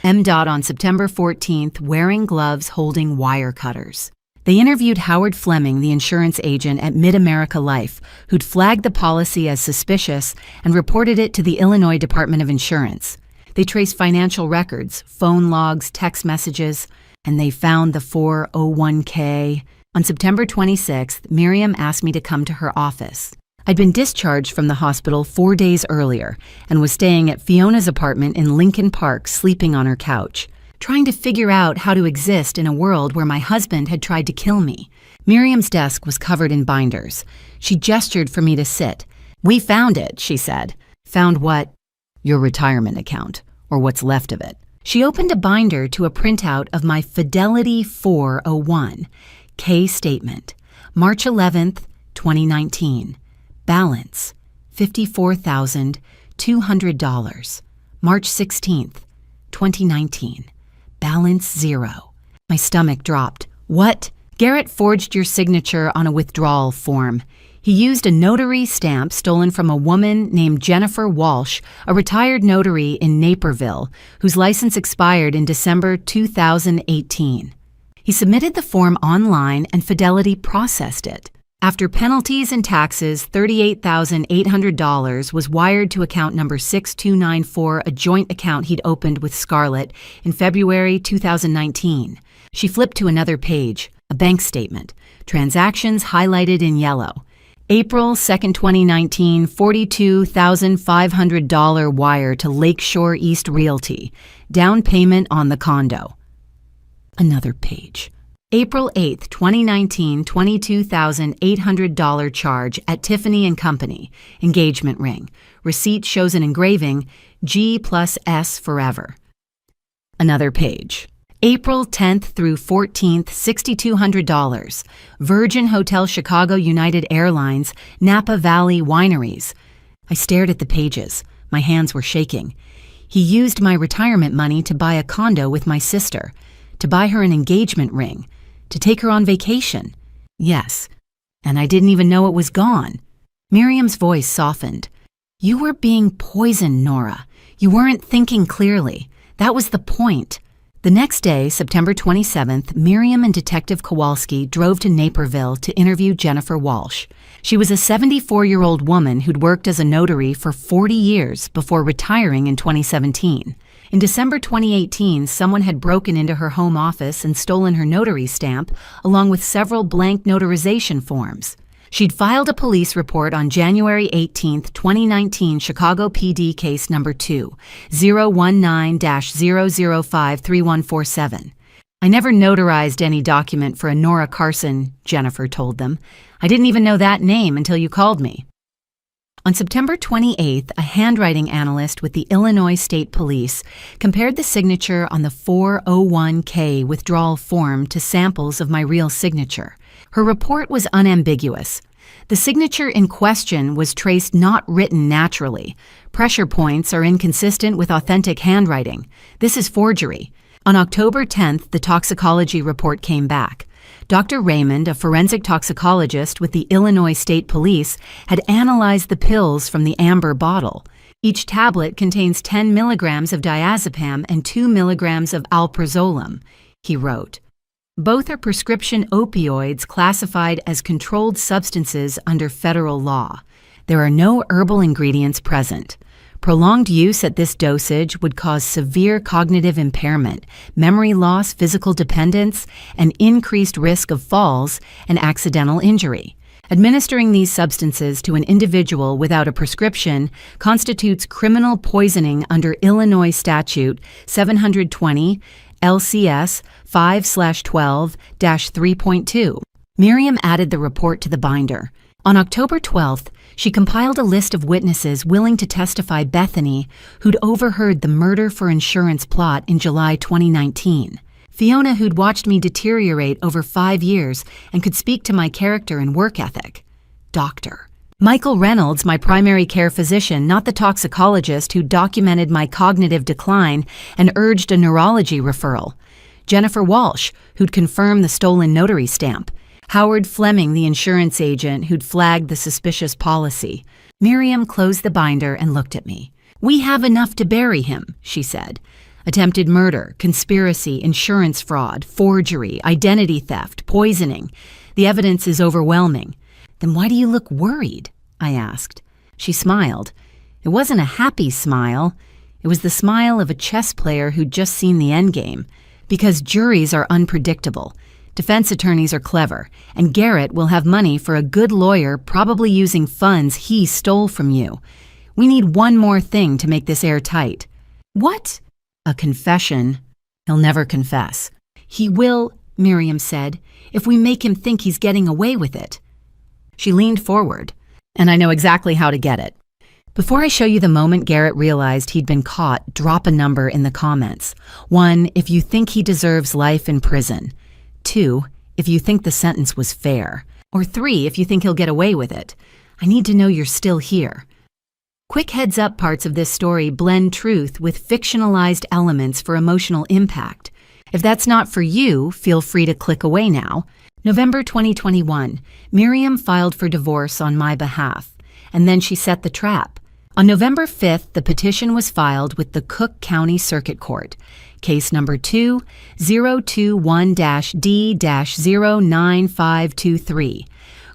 MDOT on September 14th, wearing gloves holding wire cutters. They interviewed Howard Fleming, the insurance agent at Mid-America Life, who'd flagged the policy as suspicious and reported it to the Illinois Department of Insurance. They traced financial records, phone logs, text messages, and they found the 401k. On September 26th, Miriam asked me to come to her office. I'd been discharged from the hospital 4 days earlier and was staying at Fiona's apartment in Lincoln Park, sleeping on her couch, trying to figure out how to exist in a world where my husband had tried to kill me. Miriam's desk was covered in binders. She gestured for me to sit. "We found it," she said. "Found what?" "Your retirement account, or what's left of it." She opened a binder to a printout of my Fidelity 401k statement. March 11th, 2019. Balance, $54,200. March 16th, 2019. Balance 0. My stomach dropped. "What?" "Garrett forged your signature on a withdrawal form. He used a notary stamp stolen from a woman named Jennifer Walsh, a retired notary in Naperville, whose license expired in December 2018. He submitted the form online and Fidelity processed it. After penalties and taxes, $38,800 was wired to account number 6294, a joint account he'd opened with Scarlett in February 2019. She flipped to another page, a bank statement, transactions highlighted in yellow. April 2nd, 2019, $42,500 wire to Lakeshore East Realty. Down payment on the condo. Another page. April 8, 2019, $22,800 charge at Tiffany & Company. Engagement ring. Receipt shows an engraving, G+S forever. Another page. April 10th through 14th, $6,200. Virgin Hotel Chicago United Airlines, Napa Valley Wineries. I stared at the pages. My hands were shaking. He used my retirement money to buy a condo with my sister, to buy her an engagement ring, to take her on vacation. Yes, and I didn't even know it was gone. Miriam's voice softened. You were being poisoned, Nora. You weren't thinking clearly. That was the point. The next day, September 27th, Miriam and Detective Kowalski drove to Naperville to interview Jennifer Walsh. She was a 74-year-old woman who'd worked as a notary for 40 years before retiring in 2017. In December 2018, someone had broken into her home office and stolen her notary stamp, along with several blank notarization forms. She'd filed a police report on January 18, 2019, Chicago PD case number 2, 019-0053147. I never notarized any document for a Nora Carson, Jennifer told them. I didn't even know that name until you called me. On September 28th, a handwriting analyst with the Illinois State Police compared the signature on the 401k withdrawal form to samples of my real signature. Her report was unambiguous. The signature in question was traced not written naturally. Pressure points are inconsistent with authentic handwriting. This is forgery. On October 10th, the toxicology report came back. Dr. Raymond, a forensic toxicologist with the Illinois State Police, had analyzed the pills from the amber bottle. Each tablet contains 10 milligrams of diazepam and 2 milligrams of alprazolam, he wrote. Both are prescription opioids classified as controlled substances under federal law. There are no herbal ingredients present. Prolonged use at this dosage would cause severe cognitive impairment, memory loss, physical dependence, and increased risk of falls and accidental injury. Administering these substances to an individual without a prescription constitutes criminal poisoning under Illinois Statute 720 LCS 5/12-3.2. Miriam added the report to the binder. On October 12th, she compiled a list of witnesses willing to testify Bethany, who'd overheard the murder for insurance plot in July 2019. Fiona, who'd watched me deteriorate over 5 years and could speak to my character and work ethic. Doctor. Michael Reynolds, my primary care physician, not the toxicologist who documented my cognitive decline and urged a neurology referral. Jennifer Walsh, who'd confirmed the stolen notary stamp. Howard Fleming, the insurance agent who'd flagged the suspicious policy. Miriam closed the binder and looked at me. We have enough to bury him, she said. Attempted murder, conspiracy, insurance fraud, forgery, identity theft, poisoning. The evidence is overwhelming. Then why do you look worried? I asked. She smiled. It wasn't a happy smile. It was the smile of a chess player who'd just seen the endgame. Because juries are unpredictable. Defense attorneys are clever, and Garrett will have money for a good lawyer probably using funds he stole from you. We need one more thing to make this airtight. What? A confession. He'll never confess. He will, Miriam said, if we make him think he's getting away with it. She leaned forward, and I know exactly how to get it. Before I show you the moment Garrett realized he'd been caught, drop a number in the comments. 1, if you think he deserves life in prison. 2, if you think the sentence was fair. Or 3, if you think he'll get away with it. I need to know you're still here. Quick heads up, parts of this story blend truth with fictionalized elements for emotional impact. If that's not for you, feel free to click away now. November 2021, Miriam filed for divorce on my behalf, and then she set the trap. On November 5th, the petition was filed with the Cook County Circuit Court. Case number 2021-D-09523.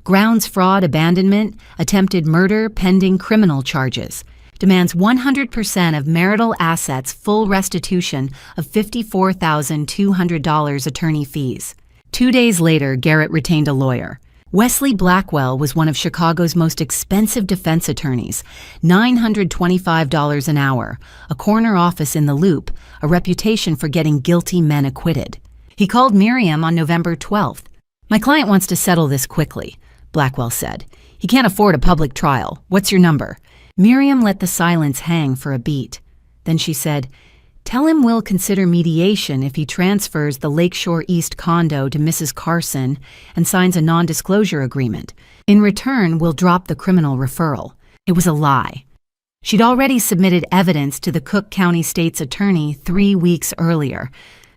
Grounds fraud, abandonment, attempted murder pending criminal charges. Demands 100% of marital assets, full restitution of $54,200 attorney fees. 2 days later, Garrett retained a lawyer. Wesley Blackwell was one of Chicago's most expensive defense attorneys, $925 an hour, a corner office in the Loop, a reputation for getting guilty men acquitted. He called Miriam on November 12th. "My client wants to settle this quickly," Blackwell said. "He can't afford a public trial. What's your number?" Miriam let the silence hang for a beat. Then she said, "Tell him we'll consider mediation if he transfers the Lakeshore East condo to Mrs. Carson and signs a non-disclosure agreement. In return, we'll drop the criminal referral." It was a lie. She'd already submitted evidence to the Cook County State's attorney 3 weeks earlier,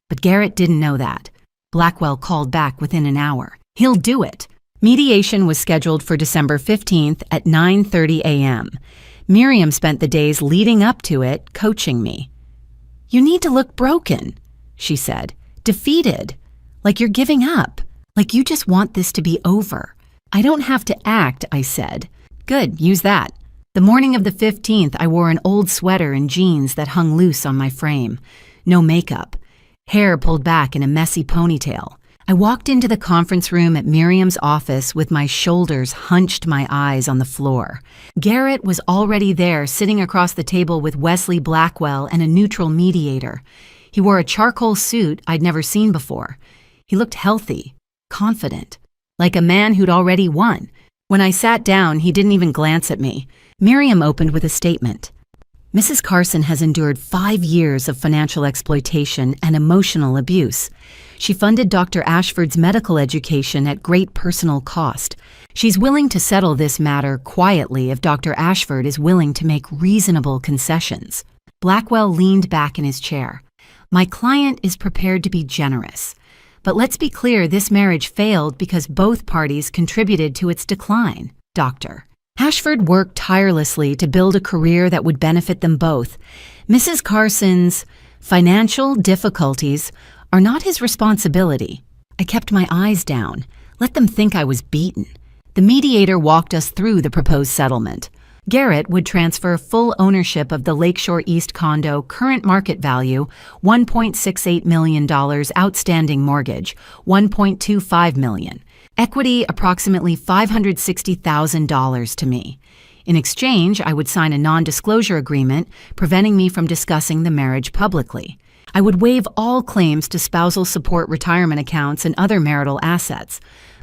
but Garrett didn't know that. Blackwell called back within an hour. "He'll do it." Mediation was scheduled for December 15th at 9:30 a.m. Miriam spent the days leading up to it coaching me. "You need to look broken," she said, "defeated, like you're giving up, like you just want this to be over." "I don't have to act," I said. "Good, use that." The morning of the 15th, I wore an old sweater and jeans that hung loose on my frame. No makeup. Hair pulled back in a messy ponytail. I walked into the conference room at Miriam's office with my shoulders hunched, my eyes on the floor. Garrett was already there, sitting across the table with Wesley Blackwell and a neutral mediator. He wore a charcoal suit I'd never seen before. He looked healthy, confident, like a man who'd already won. When I sat down, he didn't even glance at me. Miriam opened with a statement. "Mrs. Carson has endured 5 years of financial exploitation and emotional abuse. She funded Dr. Ashford's medical education at great personal cost. She's willing to settle this matter quietly if Dr. Ashford is willing to make reasonable concessions." Blackwell leaned back in his chair. "My client is prepared to be generous. But let's be clear, this marriage failed because both parties contributed to its decline, Doctor. Ashford worked tirelessly to build a career that would benefit them both. Mrs. Carson's financial difficulties are not his responsibility." I kept my eyes down. Let them think I was beaten. The mediator walked us through the proposed settlement. Garrett would transfer full ownership of the Lakeshore East condo, current market value, $1.68 million, outstanding mortgage, $1.25 million. Equity, approximately $560,000 to me. In exchange, I would sign a non-disclosure agreement preventing me from discussing the marriage publicly. I would waive all claims to spousal support retirement accounts and other marital assets.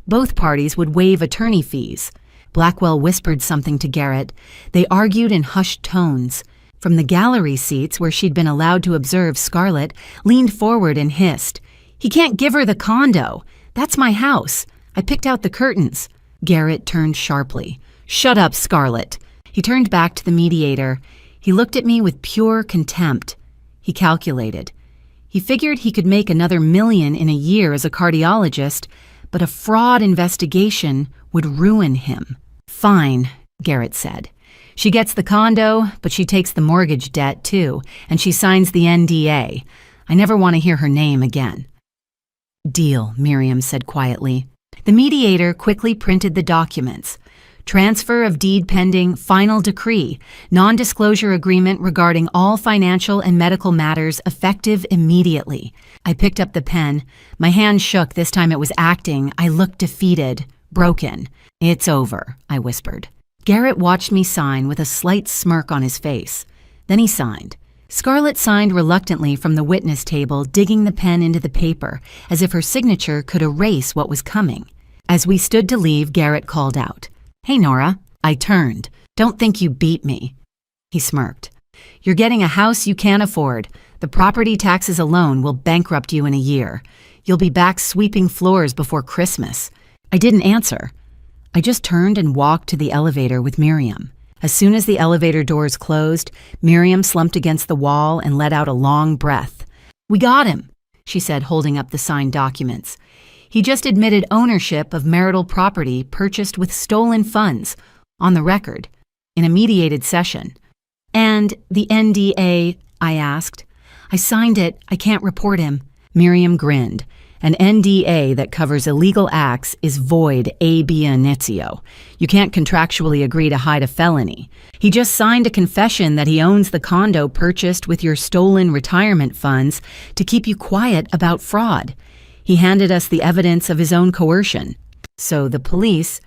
Both parties would waive attorney fees. Blackwell whispered something to Garrett. They argued in hushed tones. From the gallery seats where she'd been allowed to observe, Scarlett leaned forward and hissed, "He can't give her the condo. That's my house. I picked out the curtains." Garrett turned sharply. "Shut up, Scarlett." He turned back to the mediator. He looked at me with pure contempt. He calculated. He figured he could make another $1 million in a year as a cardiologist, but a fraud investigation would ruin him. "Fine," Garrett said. "She gets the condo, but she takes the mortgage debt too, and she signs the NDA. I never want to hear her name again." "Deal," Miriam said quietly. The mediator quickly printed the documents. Transfer of deed pending, final decree, non-disclosure agreement regarding all financial and medical matters effective immediately. I picked up the pen. My hand shook. This time it was acting. I looked defeated, broken. "It's over," I whispered. Garrett watched me sign with a slight smirk on his face. Then he signed. Scarlett signed reluctantly from the witness table, digging the pen into the paper, as if her signature could erase what was coming. As we stood to leave, Garrett called out, "Hey, Nora." I turned. "Don't think you beat me." He smirked. "You're getting a house you can't afford. The property taxes alone will bankrupt you in a year. You'll be back sweeping floors before Christmas." I didn't answer. I just turned and walked to the elevator with Miriam. As soon as the elevator doors closed, Miriam slumped against the wall and let out a long breath. "We got him," she said, holding up the signed documents. "He just admitted ownership of marital property purchased with stolen funds, on the record, in a mediated session." "And the NDA?" I asked. "I signed it. I can't report him." Miriam grinned. "An NDA that covers illegal acts is void ab initio. You can't contractually agree to hide a felony. He just signed a confession that he owns the condo purchased with your stolen retirement funds to keep you quiet about fraud. He handed us the evidence of his own coercion." So the police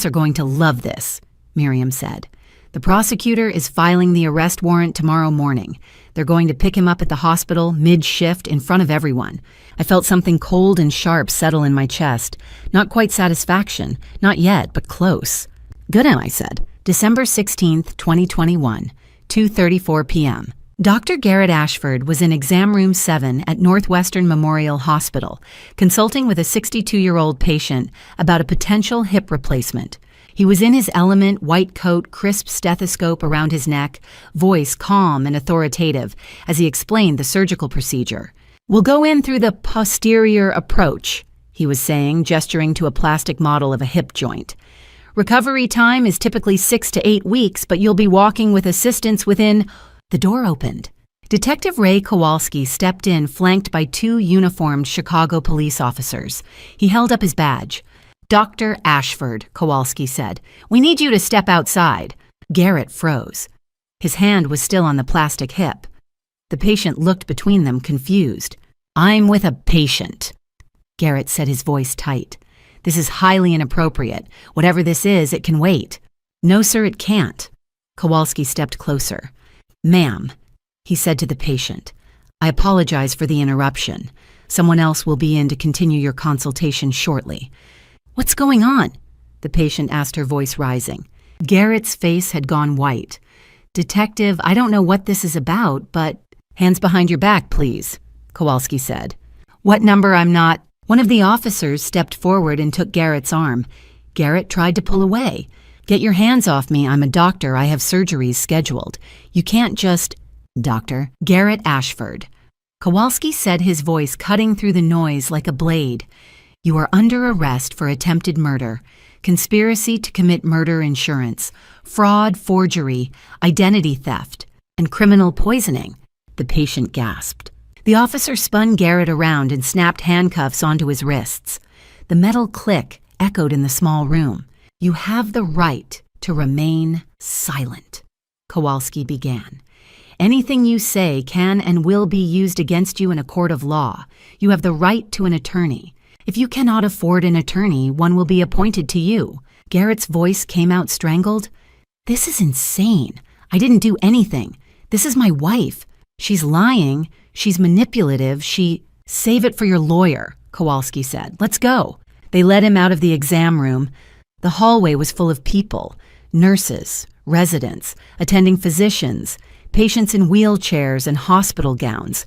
are going to love this, Miriam said. The prosecutor is filing the arrest warrant tomorrow morning. They're going to pick him up at the hospital mid-shift in front of everyone. I felt something cold and sharp settle in my chest. Not quite satisfaction, not yet, but close. Good, I said. December 16th, 2021, 2:34 p.m. Dr. Garrett Ashford was in exam room 7 at Northwestern Memorial Hospital, consulting with a 62-year-old patient about a potential hip replacement. He was in his element, white coat, crisp stethoscope around his neck, voice calm and authoritative as he explained the surgical procedure. "We'll go in through the posterior approach," he was saying, gesturing to a plastic model of a hip joint. "Recovery time is typically 6 to 8 weeks, but you'll be walking with assistance within—" The door opened. Detective Ray Kowalski stepped in, flanked by 2 uniformed Chicago police officers. He held up his badge. "Dr. Ashford," Kowalski said, "we need you to step outside." Garrett froze. His hand was still on the plastic hip. The patient looked between them, confused. "I'm with a patient," Garrett said, his voice tight. "This is highly inappropriate. Whatever this is, it can wait." "No, sir, it can't." Kowalski stepped closer. "Ma'am," he said to the patient, "I apologize for the interruption. Someone else will be in to continue your consultation shortly." "What's going on?" the patient asked, her voice rising. Garrett's face had gone white. "Detective, I don't know what this is about, but—" "Hands behind your back, please," Kowalski said. "What number? I'm not—" One of the officers stepped forward and took Garrett's arm. Garrett tried to pull away. "Get your hands off me. I'm a doctor. I have surgeries scheduled. You can't just—" "Doctor Garrett Ashford," Kowalski said, his voice cutting through the noise like a blade. "You are under arrest for attempted murder, conspiracy to commit murder insurance, fraud, forgery, identity theft, and criminal poisoning." The patient gasped. The officer spun Garrett around and snapped handcuffs onto his wrists. The metal click echoed in the small room. "You have the right to remain silent," Kowalski began. "Anything you say can and will be used against you in a court of law. You have the right to an attorney. If you cannot afford an attorney, one will be appointed to you." Garrett's voice came out strangled. "This is insane. I didn't do anything. This is my wife. She's lying. She's manipulative. Save it for your lawyer," Kowalski said. "Let's go." They led him out of the exam room. The hallway was full of people, nurses, residents, attending physicians, patients in wheelchairs and hospital gowns.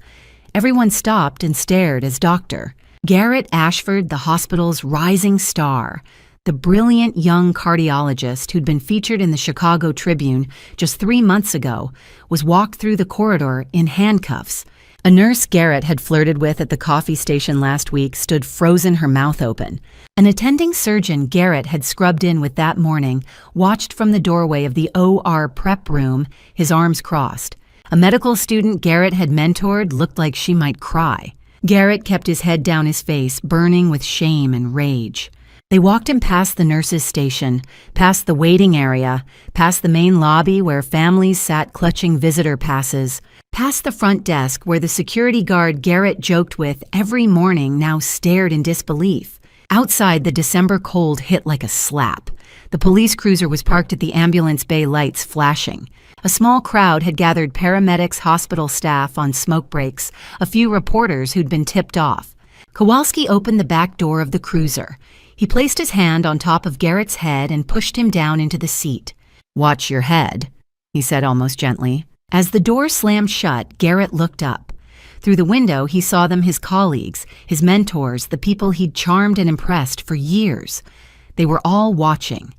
Everyone stopped and stared as Dr. Garrett Ashford, the hospital's rising star, the brilliant young cardiologist who'd been featured in the Chicago Tribune just 3 months ago, was walked through the corridor in handcuffs. A nurse Garrett had flirted with at the coffee station last week stood frozen, her mouth open. An attending surgeon Garrett had scrubbed in with that morning watched from the doorway of the OR prep room, his arms crossed. A medical student Garrett had mentored looked like she might cry. Garrett kept his head down, his face burning with shame and rage. They walked him past the nurses' station, past the waiting area, past the main lobby where families sat clutching visitor passes, past the front desk where the security guard Garrett joked with every morning now stared in disbelief. Outside, the December cold hit like a slap. The police cruiser was parked at the ambulance bay, lights flashing. A small crowd had gathered, paramedics, hospital staff on smoke breaks, a few reporters who'd been tipped off. Kowalski opened the back door of the cruiser. He placed his hand on top of Garrett's head and pushed him down into the seat. "Watch your head," he said almost gently. As the door slammed shut, Garrett looked up. Through the window, he saw them, his colleagues, his mentors, the people he'd charmed and impressed for years. They were all watching,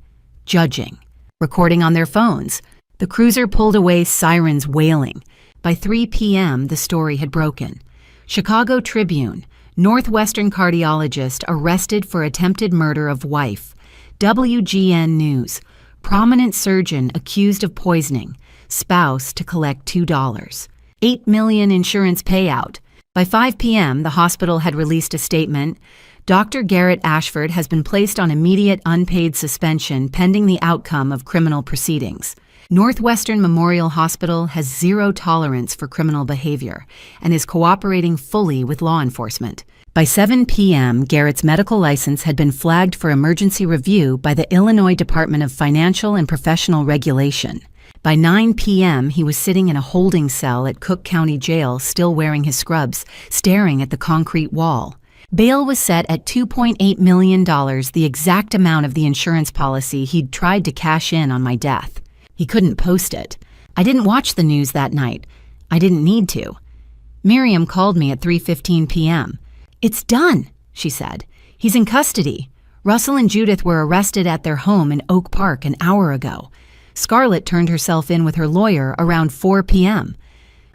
judging, recording on their phones. The cruiser pulled away, sirens wailing. By 3 p.m., the story had broken. Chicago Tribune, Northwestern cardiologist arrested for attempted murder of wife. WGN News, prominent surgeon accused of poisoning, spouse to collect $2. $8 million insurance payout. By 5 p.m., the hospital had released a statement. Dr. Garrett Ashford has been placed on immediate unpaid suspension pending the outcome of criminal proceedings. Northwestern Memorial Hospital has zero tolerance for criminal behavior and is cooperating fully with law enforcement. By 7 p.m., Garrett's medical license had been flagged for emergency review by the Illinois Department of Financial and Professional Regulation. By 9 p.m., he was sitting in a holding cell at Cook County Jail, still wearing his scrubs, staring at the concrete wall. Bail was set at $2.8 million, the exact amount of the insurance policy he'd tried to cash in on my death. He couldn't post it. I didn't watch the news that night. I didn't need to. Miriam called me at 3:15 p.m. "It's done," she said. "He's in custody. Russell and Judith were arrested at their home in Oak Park an hour ago. Scarlett turned herself in with her lawyer around 4 p.m.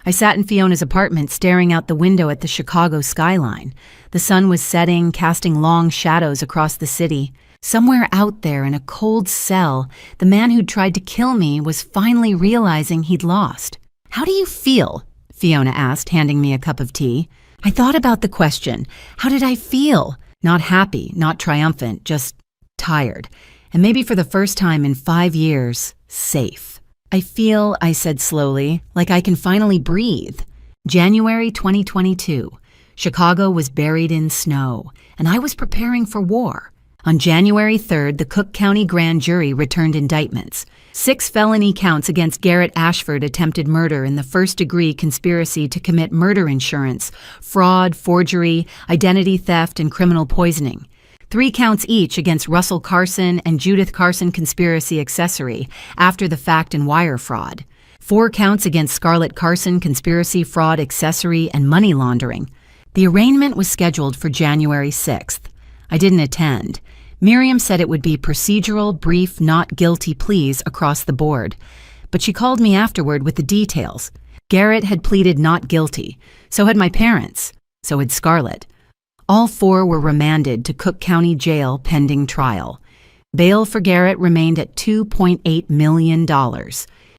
I sat in Fiona's apartment staring out the window at the Chicago skyline. The sun was setting, casting long shadows across the city. Somewhere out there in a cold cell, the man who'd tried to kill me was finally realizing he'd lost. "How do you feel?" Fiona asked, handing me a cup of tea. I thought about the question. How did I feel? Not happy, not triumphant, just tired. And maybe for the first time in 5 years, safe. "I feel," I said slowly, "like I can finally breathe." January 2022. Chicago was buried in snow, and I was preparing for war. On January 3rd, the Cook County Grand Jury returned indictments. 6 felony counts against Garrett Ashford attempted murder in the first-degree conspiracy to commit murder insurance, fraud, forgery, identity theft, and criminal poisoning. 3 counts each against Russell Carson and Judith Carson conspiracy accessory, after the fact and wire fraud. 4 counts against Scarlett Carson conspiracy, fraud, accessory, and money laundering. The arraignment was scheduled for January 6th. I didn't attend. Miriam said it would be procedural, brief, not guilty pleas across the board. But she called me afterward with the details. Garrett had pleaded not guilty. So had my parents. So had Scarlett. All 4 were remanded to Cook County Jail pending trial. Bail for Garrett remained at $2.8 million.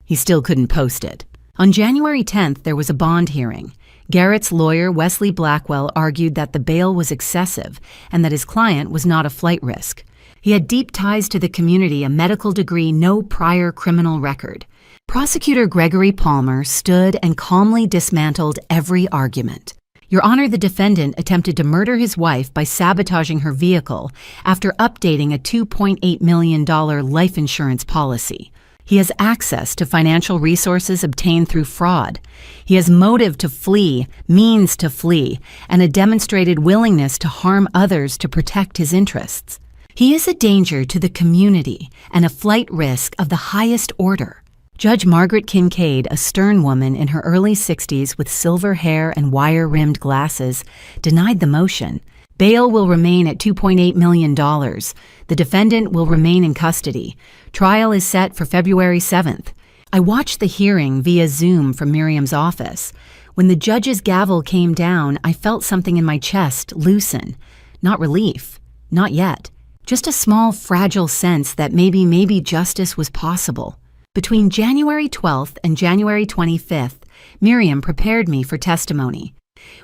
He still couldn't post it. On January 10th, there was a bond hearing. Garrett's lawyer, Wesley Blackwell, argued that the bail was excessive and that his client was not a flight risk. He had deep ties to the community, a medical degree, no prior criminal record. Prosecutor Gregory Palmer stood and calmly dismantled every argument. "Your Honor, the defendant attempted to murder his wife by sabotaging her vehicle after updating a $2.8 million life insurance policy. He has access to financial resources obtained through fraud. He has motive to flee, means to flee, and a demonstrated willingness to harm others to protect his interests. He is a danger to the community and a flight risk of the highest order." Judge Margaret Kincaid, a stern woman in her early 60s with silver hair and wire-rimmed glasses, denied the motion. Bail will remain at $2.8 million. The defendant will remain in custody. Trial is set for February 7th. I watched the hearing via Zoom from Miriam's office. When the judge's gavel came down, I felt something in my chest loosen. Not relief. Not yet. Just a small, fragile sense that maybe justice was possible. Between January 12th and January 25th, Miriam prepared me for testimony.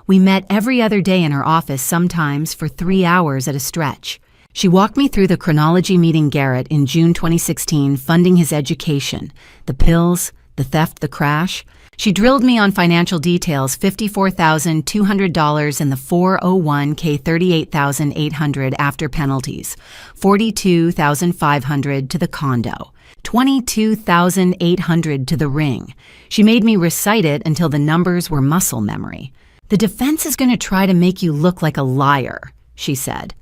We met every other day in her office, sometimes for 3 hours at a stretch. She walked me through the chronology meeting Garrett in June 2016, funding his education, the pills, the theft, the crash. She drilled me on financial details, $54,200 in the 401k, $38,800 after penalties, $42,500 to the condo, $22,800 to the ring. She made me recite it until the numbers were muscle memory. "The defense is going to try to make you look like a liar," she said,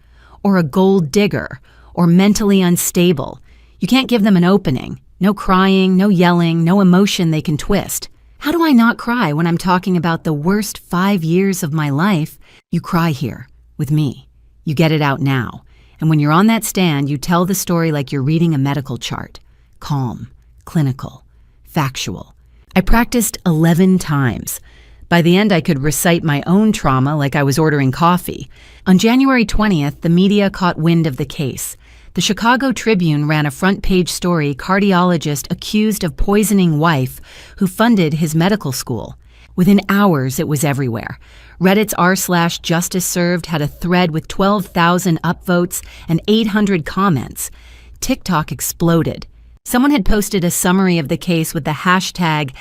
"or a gold digger, or mentally unstable. You can't give them an opening. No crying, no yelling, no emotion they can twist. How do I not cry when I'm talking about the worst 5 years of my life? You cry here, with me. You get it out now. And when you're on that stand, you tell the story like you're reading a medical chart. Calm, clinical, factual. I practiced 11 times. By the end, I could recite my own trauma like I was ordering coffee. On January 20th, the media caught wind of the case. The Chicago Tribune ran a front-page story, cardiologist accused of poisoning wife who funded his medical school. Within hours, it was everywhere. Reddit's r/justice served had a thread with 12,000 upvotes and 800 comments. TikTok exploded. Someone had posted a summary of the case with the hashtag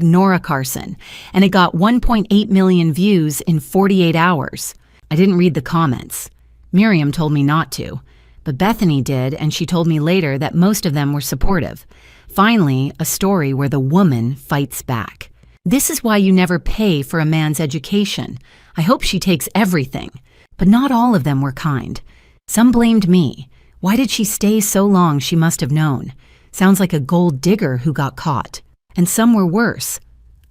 Nora Carson, and it got 1.8 million views in 48 hours. I didn't read the comments. Miriam told me not to, but Bethany did, and she told me later that most of them were supportive. Finally, a story where the woman fights back. This is why you never pay for a man's education. I hope she takes everything. But not all of them were kind. Some blamed me. Why did she stay so long? She must have known. Sounds like a gold digger who got caught. And some were worse.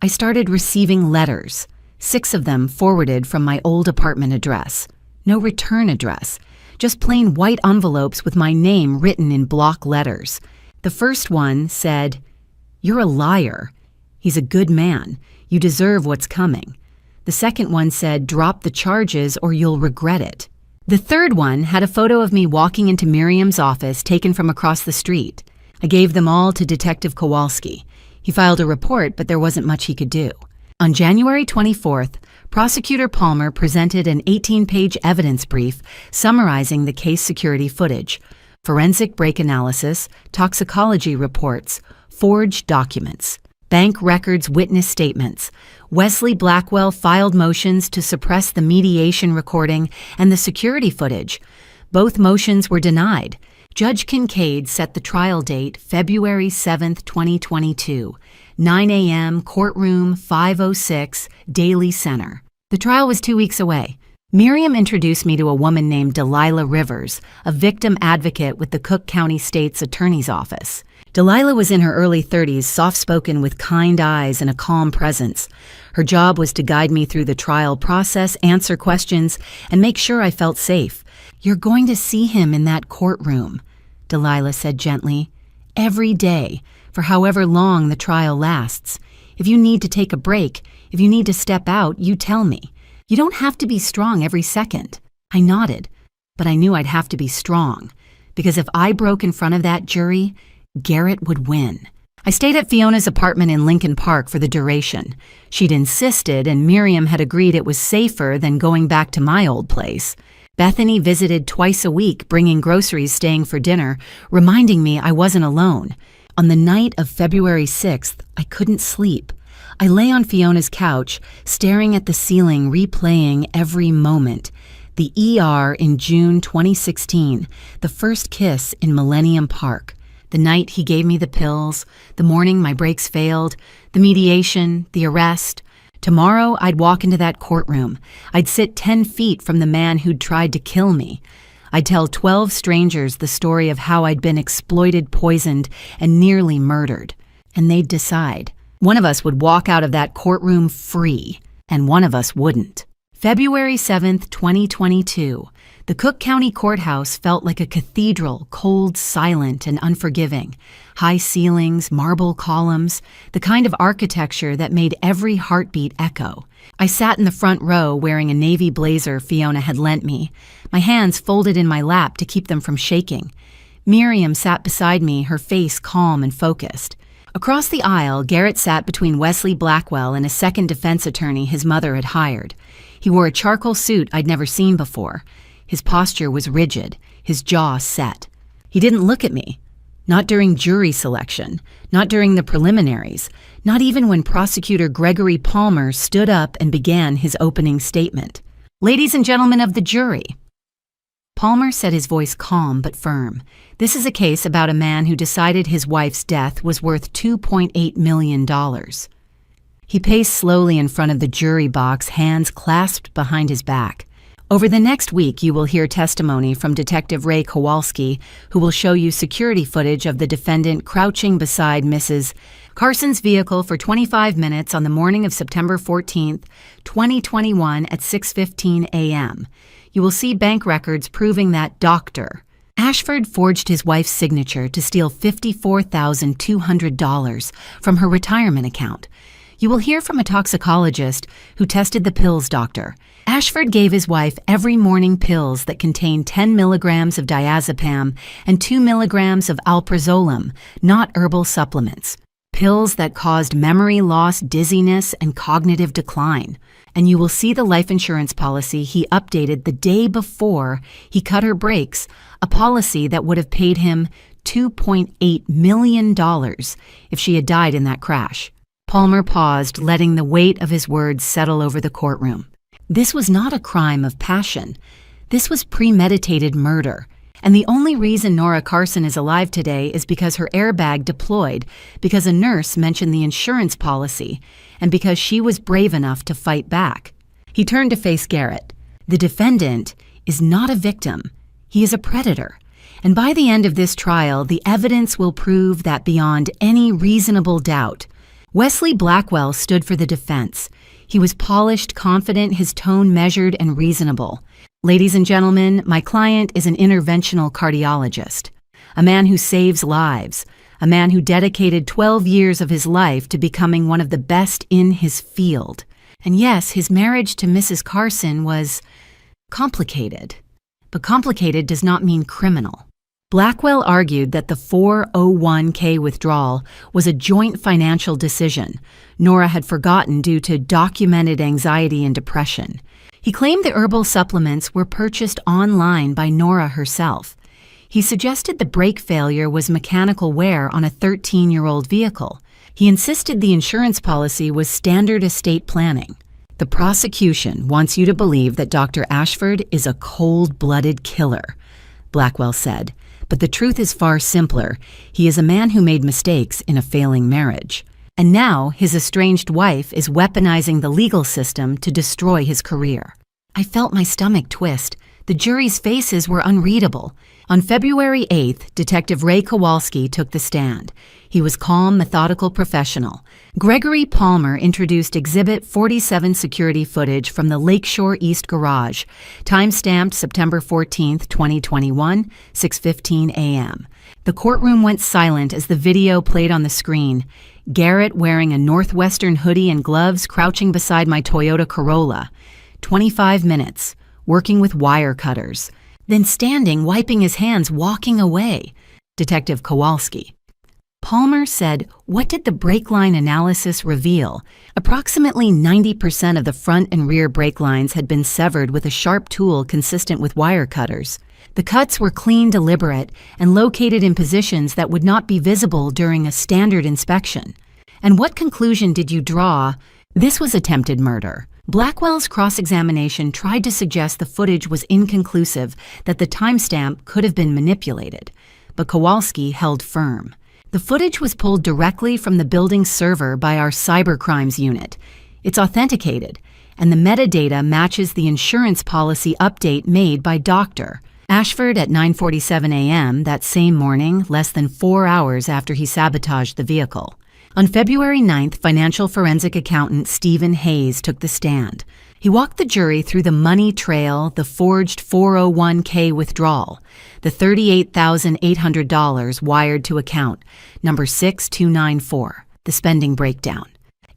I started receiving letters. 6 of them forwarded from my old apartment address. No return address. Just plain white envelopes with my name written in block letters. The first one said, "You're a liar. He's a good man. You deserve what's coming." The second one said, "Drop the charges or you'll regret it." The third one had a photo of me walking into Miriam's office taken from across the street. I gave them all to Detective Kowalski. He filed a report, but there wasn't much he could do. On January 24th, Prosecutor Palmer presented an 18-page evidence brief summarizing the case security footage, forensic break analysis, toxicology reports, forged documents, bank records, witness statements. Wesley Blackwell filed motions to suppress the mediation recording and the security footage. Both motions were denied. Judge Kincaid set the trial date February 7, 2022, 9 a.m., courtroom 506, Daly Center. The trial was 2 weeks away. Miriam introduced me to a woman named Delilah Rivers, a victim advocate with the Cook County State's Attorney's Office. Delilah was in her early 30s, soft-spoken with kind eyes and a calm presence. Her job was to guide me through the trial process, answer questions, and make sure I felt safe. "You're going to see him in that courtroom," Delilah said gently. "Every day, for however long the trial lasts. If you need to take a break, if you need to step out, you tell me. You don't have to be strong every second." I nodded, but I knew I'd have to be strong, because if I broke in front of that jury, Garrett would win. I stayed at Fiona's apartment in Lincoln Park for the duration. She'd insisted, and Miriam had agreed it was safer than going back to my old place. Bethany visited twice a week, bringing groceries, staying for dinner, reminding me I wasn't alone. On the night of February 6th, I couldn't sleep. I lay on Fiona's couch, staring at the ceiling, replaying every moment. The ER in June 2016, the first kiss in Millennium Park. The night he gave me the pills, the morning my brakes failed, the mediation, the arrest. Tomorrow I'd walk into that courtroom. I'd sit 10 feet from the man who'd tried to kill me. I'd tell 12 strangers the story of how I'd been exploited, poisoned, and nearly murdered. And they'd decide. One of us would walk out of that courtroom free, and one of us wouldn't. February 7th, 2022. The Cook County Courthouse felt like a cathedral, cold, silent, and unforgiving. High ceilings, marble columns, the kind of architecture that made every heartbeat echo. I sat in the front row wearing a navy blazer Fiona had lent me, my hands folded in my lap to keep them from shaking. Miriam sat beside me, her face calm and focused. Across the aisle, Garrett sat between Wesley Blackwell and a second defense attorney his mother had hired. He wore a charcoal suit I'd never seen before. His posture was rigid, his jaw set. He didn't look at me. Not during jury selection, not during the preliminaries, not even when Prosecutor Gregory Palmer stood up and began his opening statement. "Ladies and gentlemen of the jury." Palmer said, his voice calm but firm. "This is a case about a man who decided his wife's death was worth $2.8 million. He paced slowly in front of the jury box, hands clasped behind his back. Over the next week, you will hear testimony from Detective Ray Kowalski, who will show you security footage of the defendant crouching beside Mrs. Carson's vehicle for 25 minutes on the morning of September 14th, 2021 at 6:15 a.m. You will see bank records proving that Dr. Ashford forged his wife's signature to steal $54,200 from her retirement account. You will hear from a toxicologist who tested the pills doctor. Ashford gave his wife every morning pills that contained 10 milligrams of diazepam and 2 milligrams of alprazolam, not herbal supplements. Pills that caused memory loss, dizziness, and cognitive decline. And you will see the life insurance policy he updated the day before he cut her brakes, a policy that would have paid him $2.8 million if she had died in that crash. Palmer paused, letting the weight of his words settle over the courtroom. This was not a crime of passion. This was premeditated murder. And the only reason Nora Carson is alive today is because her airbag deployed, because a nurse mentioned the insurance policy, and because she was brave enough to fight back. He turned to face Garrett. The defendant is not a victim. He is a predator. And by the end of this trial, the evidence will prove that beyond any reasonable doubt. Wesley Blackwell stood for the defense. He was polished, confident, his tone measured and reasonable. Ladies and gentlemen, my client is an interventional cardiologist, a man who saves lives, a man who dedicated 12 years of his life to becoming one of the best in his field. And yes, his marriage to Mrs. Carson was complicated. But complicated does not mean criminal. Blackwell argued that the 401k withdrawal was a joint financial decision Nora had forgotten due to documented anxiety and depression. He claimed the herbal supplements were purchased online by Nora herself. He suggested the brake failure was mechanical wear on a 13-year-old vehicle. He insisted the insurance policy was standard estate planning. The prosecution wants you to believe that Dr. Ashford is a cold-blooded killer, Blackwell said. But the truth is far simpler. He is a man who made mistakes in a failing marriage. And now his estranged wife is weaponizing the legal system to destroy his career. I felt my stomach twist. The jury's faces were unreadable. On February 8th, Detective Ray Kowalski took the stand. He was calm, methodical professional. Gregory Palmer introduced Exhibit 47 security footage from the Lakeshore East garage, time-stamped September 14th, 2021, 6:15 a.m. The courtroom went silent as the video played on the screen. Garrett wearing a Northwestern hoodie and gloves crouching beside my Toyota Corolla. 25 minutes, working with wire cutters. Then standing, wiping his hands, walking away. Detective Kowalski. Palmer said, "What did the brake line analysis reveal?" Approximately 90% of the front and rear brake lines had been severed with a sharp tool consistent with wire cutters. The cuts were clean, deliberate, and located in positions that would not be visible during a standard inspection. And what conclusion did you draw? This was attempted murder. Blackwell's cross-examination tried to suggest the footage was inconclusive, that the timestamp could have been manipulated. But Kowalski held firm. The footage was pulled directly from the building's server by our cybercrimes unit. It's authenticated, and the metadata matches the insurance policy update made by Dr. Ashford at 9:47 a.m. that same morning, less than 4 hours after he sabotaged the vehicle. On February 9th, financial forensic accountant Stephen Hayes took the stand. He walked the jury through the money trail, the forged 401k withdrawal, the $38,800 wired to account, number 6294, the spending breakdown.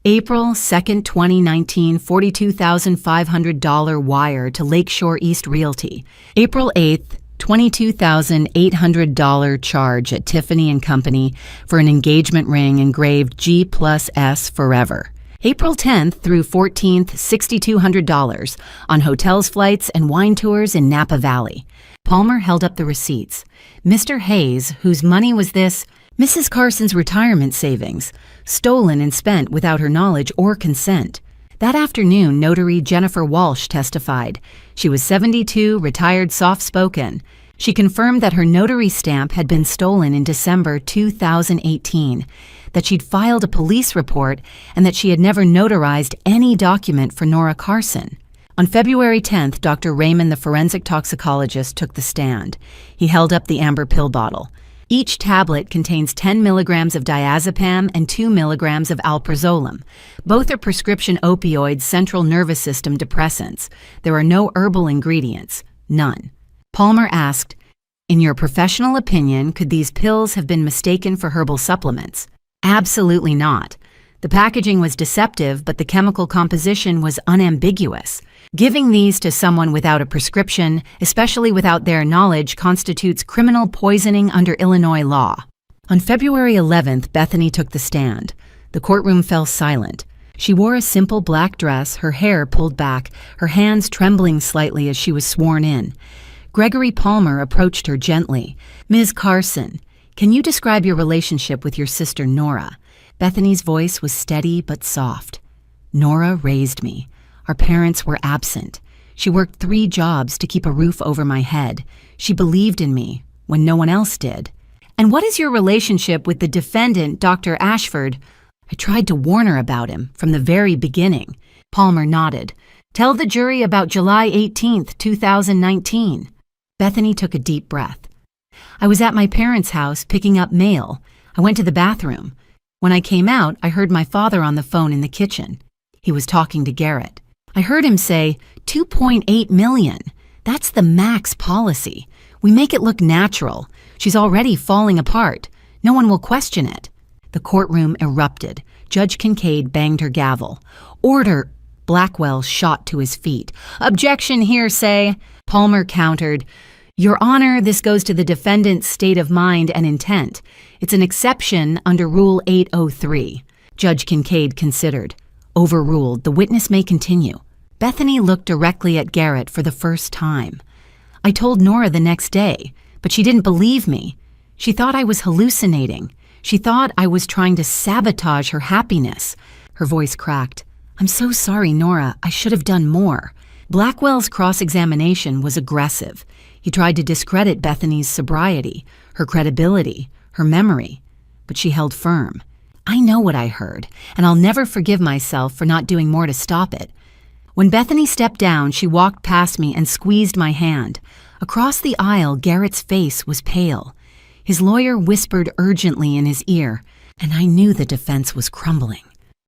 April 2nd, 2019, $42,500 wire to Lakeshore East Realty. April 8th, $22,800 charge at Tiffany & Company for an engagement ring engraved G+S Forever. April 10th through 14th, $6,200 on hotels, flights, and wine tours in Napa Valley. Palmer held up the receipts. Mr. Hayes, whose money was this? Mrs. Carson's retirement savings, stolen and spent without her knowledge or consent. That afternoon, notary Jennifer Walsh testified. She was 72, retired, soft-spoken. She confirmed that her notary stamp had been stolen in December 2018, that she'd filed a police report, and that she had never notarized any document for Nora Carson. On February 10th, Dr. Raymond, the forensic toxicologist, took the stand. He held up the amber pill bottle. Each tablet contains 10 milligrams of diazepam and 2 milligrams of alprazolam. Both are prescription opioids, central nervous system depressants. There are no herbal ingredients. None. Palmer asked, "In your professional opinion, could these pills have been mistaken for herbal supplements?" Absolutely not. The packaging was deceptive, but the chemical composition was unambiguous. Giving these to someone without a prescription, especially without their knowledge, constitutes criminal poisoning under Illinois law. On February 11th, Bethany took the stand. The courtroom fell silent. She wore a simple black dress, her hair pulled back, her hands trembling slightly as she was sworn in. Gregory Palmer approached her gently. "Ms. Carson, can you describe your relationship with your sister Nora?" Bethany's voice was steady but soft. "Nora raised me. Our parents were absent. She worked 3 jobs to keep a roof over my head. She believed in me when no one else did. And what is your relationship with the defendant, Dr. Ashford? I tried to warn her about him from the very beginning. Palmer nodded. Tell the jury about July 18th, 2019. Bethany took a deep breath. I was at my parents' house picking up mail. I went to the bathroom. When I came out, I heard my father on the phone in the kitchen. He was talking to Garrett. I heard him say, 2.8 million. That's the max policy. We make it look natural. She's already falling apart. No one will question it. The courtroom erupted. Judge Kincaid banged her gavel. Order! Blackwell shot to his feet. Objection, hearsay! Palmer countered. Your Honor, this goes to the defendant's state of mind and intent. It's an exception under Rule 803. Judge Kincaid considered. Overruled. The witness may continue. Bethany looked directly at Garrett for the first time. I told Nora the next day, but she didn't believe me. She thought I was hallucinating. She thought I was trying to sabotage her happiness. Her voice cracked. I'm so sorry, Nora. I should have done more. Blackwell's cross-examination was aggressive. He tried to discredit Bethany's sobriety, her credibility, her memory, but she held firm. I know what I heard, and I'll never forgive myself for not doing more to stop it. When Bethany stepped down, she walked past me and squeezed my hand. Across the aisle, Garrett's face was pale. His lawyer whispered urgently in his ear, and I knew the defense was crumbling.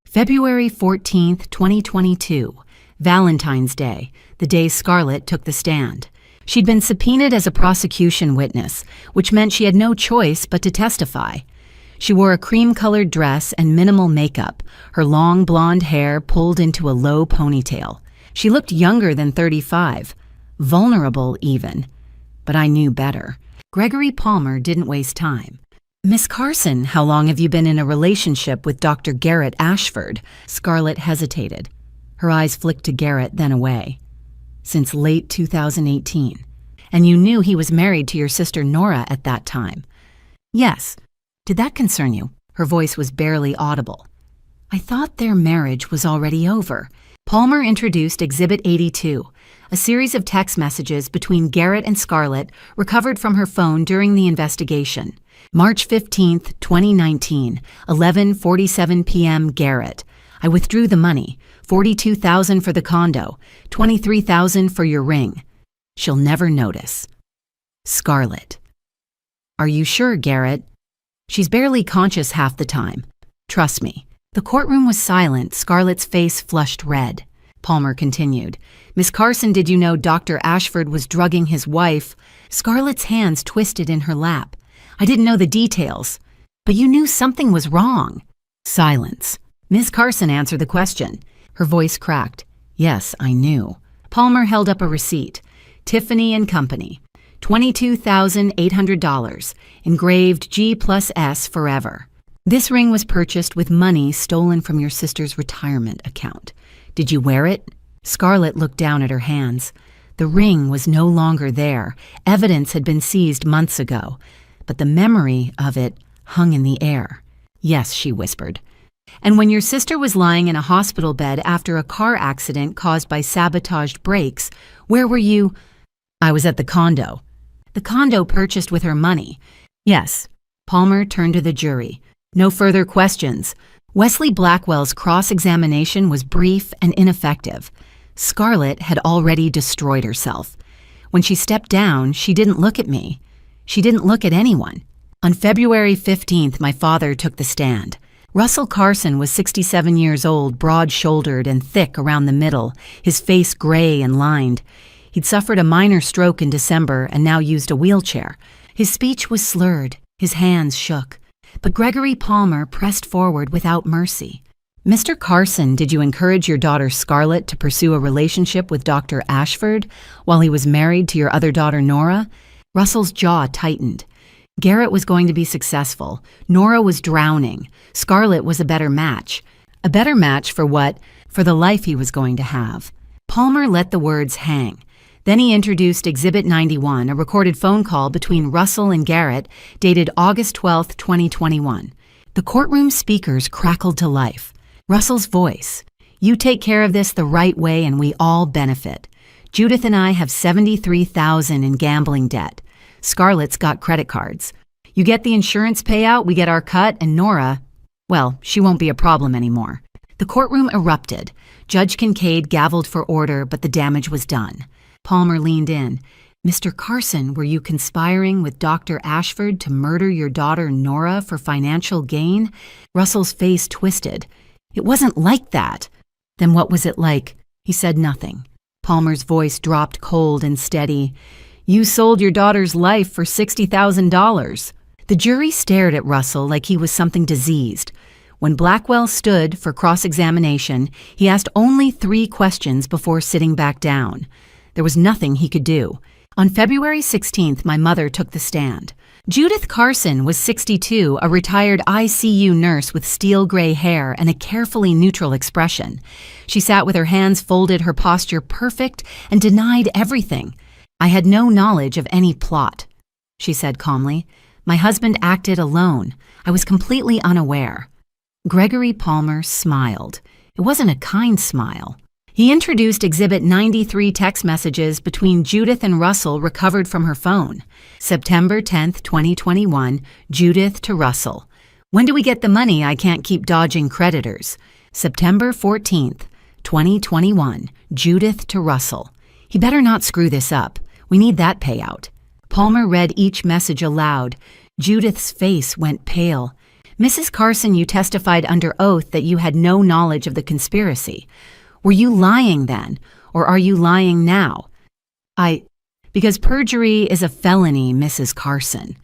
February 14th, 2022, Valentine's Day, the day Scarlett took the stand. She'd been subpoenaed as a prosecution witness, which meant she had no choice but to testify. She wore a cream-colored dress and minimal makeup, her long blonde hair pulled into a low ponytail. She looked younger than 35, vulnerable even. But I knew better. Gregory Palmer didn't waste time. Miss Carson, how long have you been in a relationship with Dr. Garrett Ashford? Scarlett hesitated. Her eyes flicked to Garrett, then away. Since late 2018. And you knew he was married to your sister Nora at that time. Yes. Did that concern you? Her voice was barely audible. I thought their marriage was already over. Palmer introduced Exhibit 82, a series of text messages between Garrett and Scarlett recovered from her phone during the investigation. March 15th, 2019, 11:47 p.m. Garrett. I withdrew the money. $42,000 for the condo, $23,000 for your ring. She'll never notice. Scarlett. Are you sure, Garrett? She's barely conscious half the time. Trust me. The courtroom was silent. Scarlett's face flushed red. Palmer continued. Miss Carson, did you know Dr. Ashford was drugging his wife? Scarlett's hands twisted in her lap. I didn't know the details. But you knew something was wrong. Silence. Miss Carson answered the question. Her voice cracked. Yes, I knew. Palmer held up a receipt. Tiffany and Company. $22,800. Engraved G+S forever. This ring was purchased with money stolen from your sister's retirement account. Did you wear it? Scarlett looked down at her hands. The ring was no longer there. Evidence had been seized months ago. But the memory of it hung in the air. Yes, she whispered. And when your sister was lying in a hospital bed after a car accident caused by sabotaged brakes, where were you? I was at the condo. The condo purchased with her money. Yes. Palmer turned to the jury. No further questions. Wesley Blackwell's cross-examination was brief and ineffective. Scarlett had already destroyed herself. When she stepped down, she didn't look at me. She didn't look at anyone. On February 15th, my father took the stand. Russell Carson was 67 years old, broad-shouldered and thick around the middle, his face gray and lined. He'd suffered a minor stroke in December and now used a wheelchair. His speech was slurred. His hands shook. But Gregory Palmer pressed forward without mercy. Mr. Carson, did you encourage your daughter Scarlett to pursue a relationship with Dr. Ashford while he was married to your other daughter Nora? Russell's jaw tightened. Garrett was going to be successful. Nora was drowning. Scarlett was a better match. A better match for what? For the life he was going to have. Palmer let the words hang. Then he introduced Exhibit 91, a recorded phone call between Russell and Garrett, dated August 12, 2021. The courtroom speakers crackled to life. Russell's voice. You take care of this the right way and we all benefit. Judith and I have $73,000 in gambling debt. Scarlett's got credit cards. You get the insurance payout, we get our cut, and Nora, well, she won't be a problem anymore. The courtroom erupted. Judge Kincaid gavelled for order, but the damage was done. Palmer leaned in. Mr. Carson, were you conspiring with Dr. Ashford to murder your daughter Nora for financial gain? Russell's face twisted. It wasn't like that. Then what was it like? He said nothing. Palmer's voice dropped cold and steady. You sold your daughter's life for $60,000. The jury stared at Russell like he was something diseased. When Blackwell stood for cross-examination, he asked only 3 questions before sitting back down. There was nothing he could do. On February 16th, my mother took the stand. Judith Carson was 62, a retired ICU nurse with steel gray hair and a carefully neutral expression. She sat with her hands folded, her posture perfect, and denied everything. I had no knowledge of any plot, she said calmly. My husband acted alone. I was completely unaware. Gregory Palmer smiled. It wasn't a kind smile. He introduced Exhibit 93 text messages between Judith and Russell recovered from her phone. September 10th, 2021, Judith to Russell. When do we get the money? I can't keep dodging creditors. September 14th, 2021, Judith to Russell. He better not screw this up. We need that payout. Palmer read each message aloud. Judith's face went pale. Mrs. Carson, you testified under oath that you had no knowledge of the conspiracy. Were you lying then, or are you lying now? Because perjury is a felony, Mrs. Carson,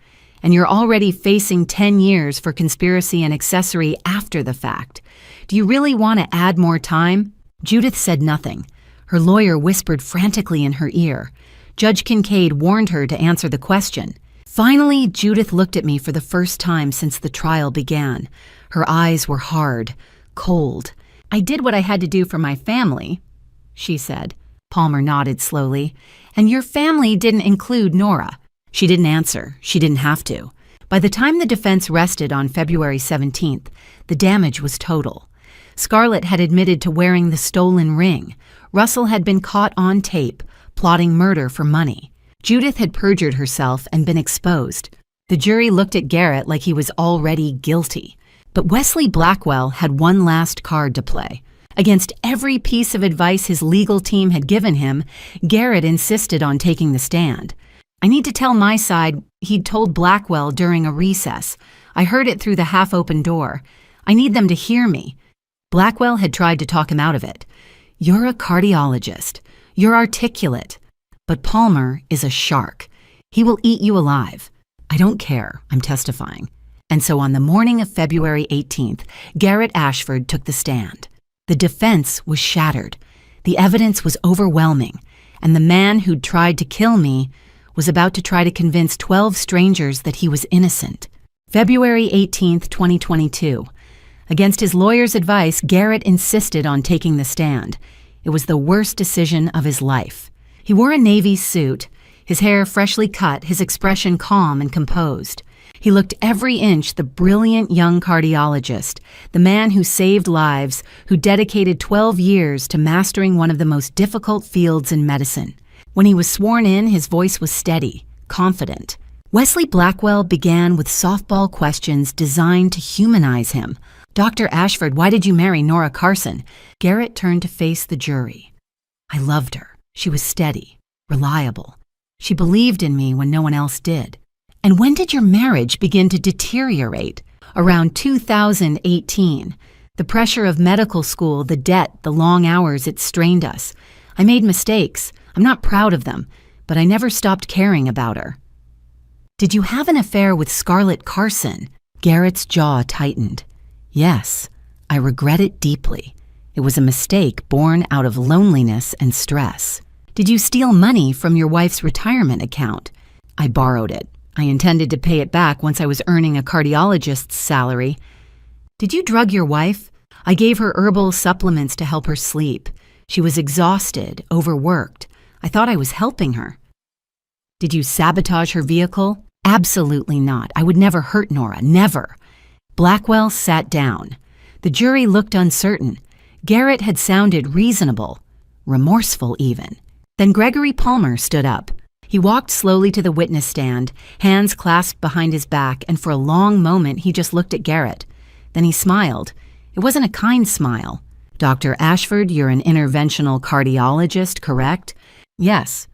and you're already facing 10 years for conspiracy and accessory after the fact. Do you really want to add more time? Judith said nothing. Her lawyer whispered frantically in her ear. Judge Kincaid warned her to answer the question. Finally, Judith looked at me for the first time since the trial began. Her eyes were hard, cold. I did what I had to do for my family, she said. Palmer nodded slowly. And your family didn't include Nora. She didn't answer. She didn't have to. By the time the defense rested on February 17th, the damage was total. Scarlett had admitted to wearing the stolen ring. Russell had been caught on tape, plotting murder for money. Judith had perjured herself and been exposed. The jury looked at Garrett like he was already guilty. But Wesley Blackwell had one last card to play. Against every piece of advice his legal team had given him, Garrett insisted on taking the stand. I need to tell my side, he'd told Blackwell during a recess. I heard it through the half-open door. I need them to hear me. Blackwell had tried to talk him out of it. You're a cardiologist. You're articulate. But Palmer is a shark. He will eat you alive. I don't care. I'm testifying. And so on the morning of February 18th, Garrett Ashford took the stand. The defense was shattered. The evidence was overwhelming, and the man who'd tried to kill me was about to try to convince 12 strangers that he was innocent. February 18th, 2022. Against his lawyer's advice, Garrett insisted on taking the stand. It was the worst decision of his life. He wore a navy suit, his hair freshly cut, his expression calm and composed. He looked every inch the brilliant young cardiologist, the man who saved lives, who dedicated 12 years to mastering one of the most difficult fields in medicine. When he was sworn in, his voice was steady, confident. Wesley Blackwell began with softball questions designed to humanize him. Dr. Ashford, why did you marry Nora Carson? Garrett turned to face the jury. I loved her. She was steady, reliable. She believed in me when no one else did. And when did your marriage begin to deteriorate? Around 2018. The pressure of medical school, the debt, the long hours, it strained us. I made mistakes. I'm not proud of them, but I never stopped caring about her. Did you have an affair with Scarlett Carson? Garrett's jaw tightened. Yes, I regret it deeply. It was a mistake born out of loneliness and stress. Did you steal money from your wife's retirement account? I borrowed it. I intended to pay it back once I was earning a cardiologist's salary. Did you drug your wife? I gave her herbal supplements to help her sleep. She was exhausted, overworked. I thought I was helping her. Did you sabotage her vehicle? Absolutely not. I would never hurt Nora, never. Blackwell sat down. The jury looked uncertain. Garrett had sounded reasonable, remorseful even. Then Gregory Palmer stood up. He walked slowly to the witness stand, hands clasped behind his back, and for a long moment he just looked at Garrett. Then he smiled. It wasn't a kind smile. "Dr. Ashford, you're an interventional cardiologist, correct?" "Yes."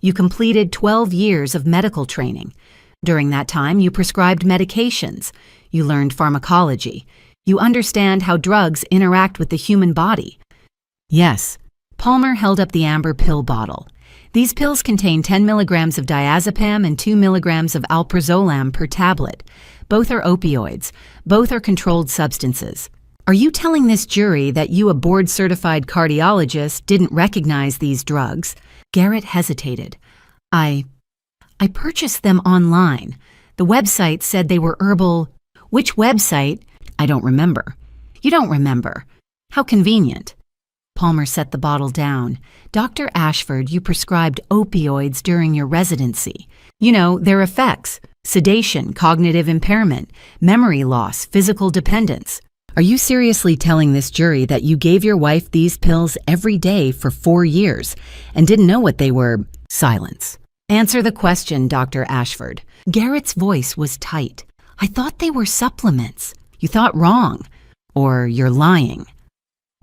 "You completed 12 years of medical training. During that time, you prescribed medications. You learned pharmacology. You understand how drugs interact with the human body." "Yes." Palmer held up the amber pill bottle. "These pills contain 10 milligrams of diazepam and 2 milligrams of alprazolam per tablet. Both are opioids. Both are controlled substances. Are you telling this jury that you, a board-certified cardiologist, didn't recognize these drugs?" Garrett hesitated. I purchased them online. The website said they were herbal." "Which website?" "I don't remember." "You don't remember? How convenient." Palmer set the bottle down. "Dr. Ashford, you prescribed opioids during your residency. You know, their effects: sedation, cognitive impairment, memory loss, physical dependence. Are you seriously telling this jury that you gave your wife these pills every day for 4 years and didn't know what they were?" Silence. "Answer the question, Dr. Ashford." Garrett's voice was tight. "I thought they were supplements." "You thought wrong. Or you're lying."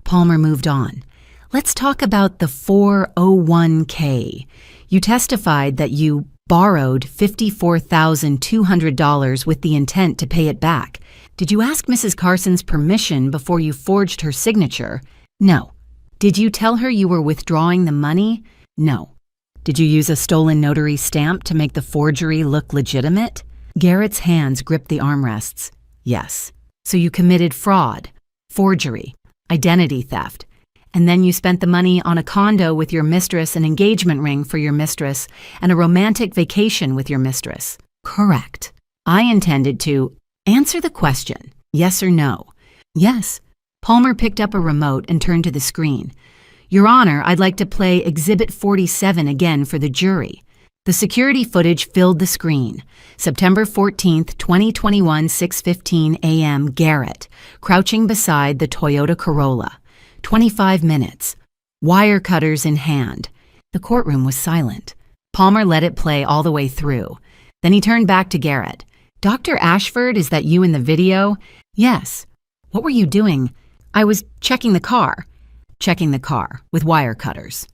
Palmer moved on. "Let's talk about the 401k. You testified that you borrowed $54,200 with the intent to pay it back. Did you ask Mrs. Carson's permission before you forged her signature?" "No." "Did you tell her you were withdrawing the money?" "No." "Did you use a stolen notary stamp to make the forgery look legitimate?" Garrett's hands gripped the armrests. "Yes." "So you committed fraud, forgery, identity theft, and then you spent the money on a condo with your mistress, an engagement ring for your mistress, and a romantic vacation with your mistress." "Correct." "I intended to—" "Answer the question, yes or no." "Yes." Palmer picked up a remote and turned to the screen. "Your Honor, I'd like to play Exhibit 47 again for the jury." The security footage filled the screen. September 14th, 2021, 6:15 a.m. Garrett, crouching beside the Toyota Corolla. 25 minutes. Wire cutters in hand. The courtroom was silent. Palmer let it play all the way through. Then he turned back to Garrett. "Dr. Ashford, is that you in the video?" "Yes." "What were you doing?" "I was checking the car." "Checking the car with wire cutters."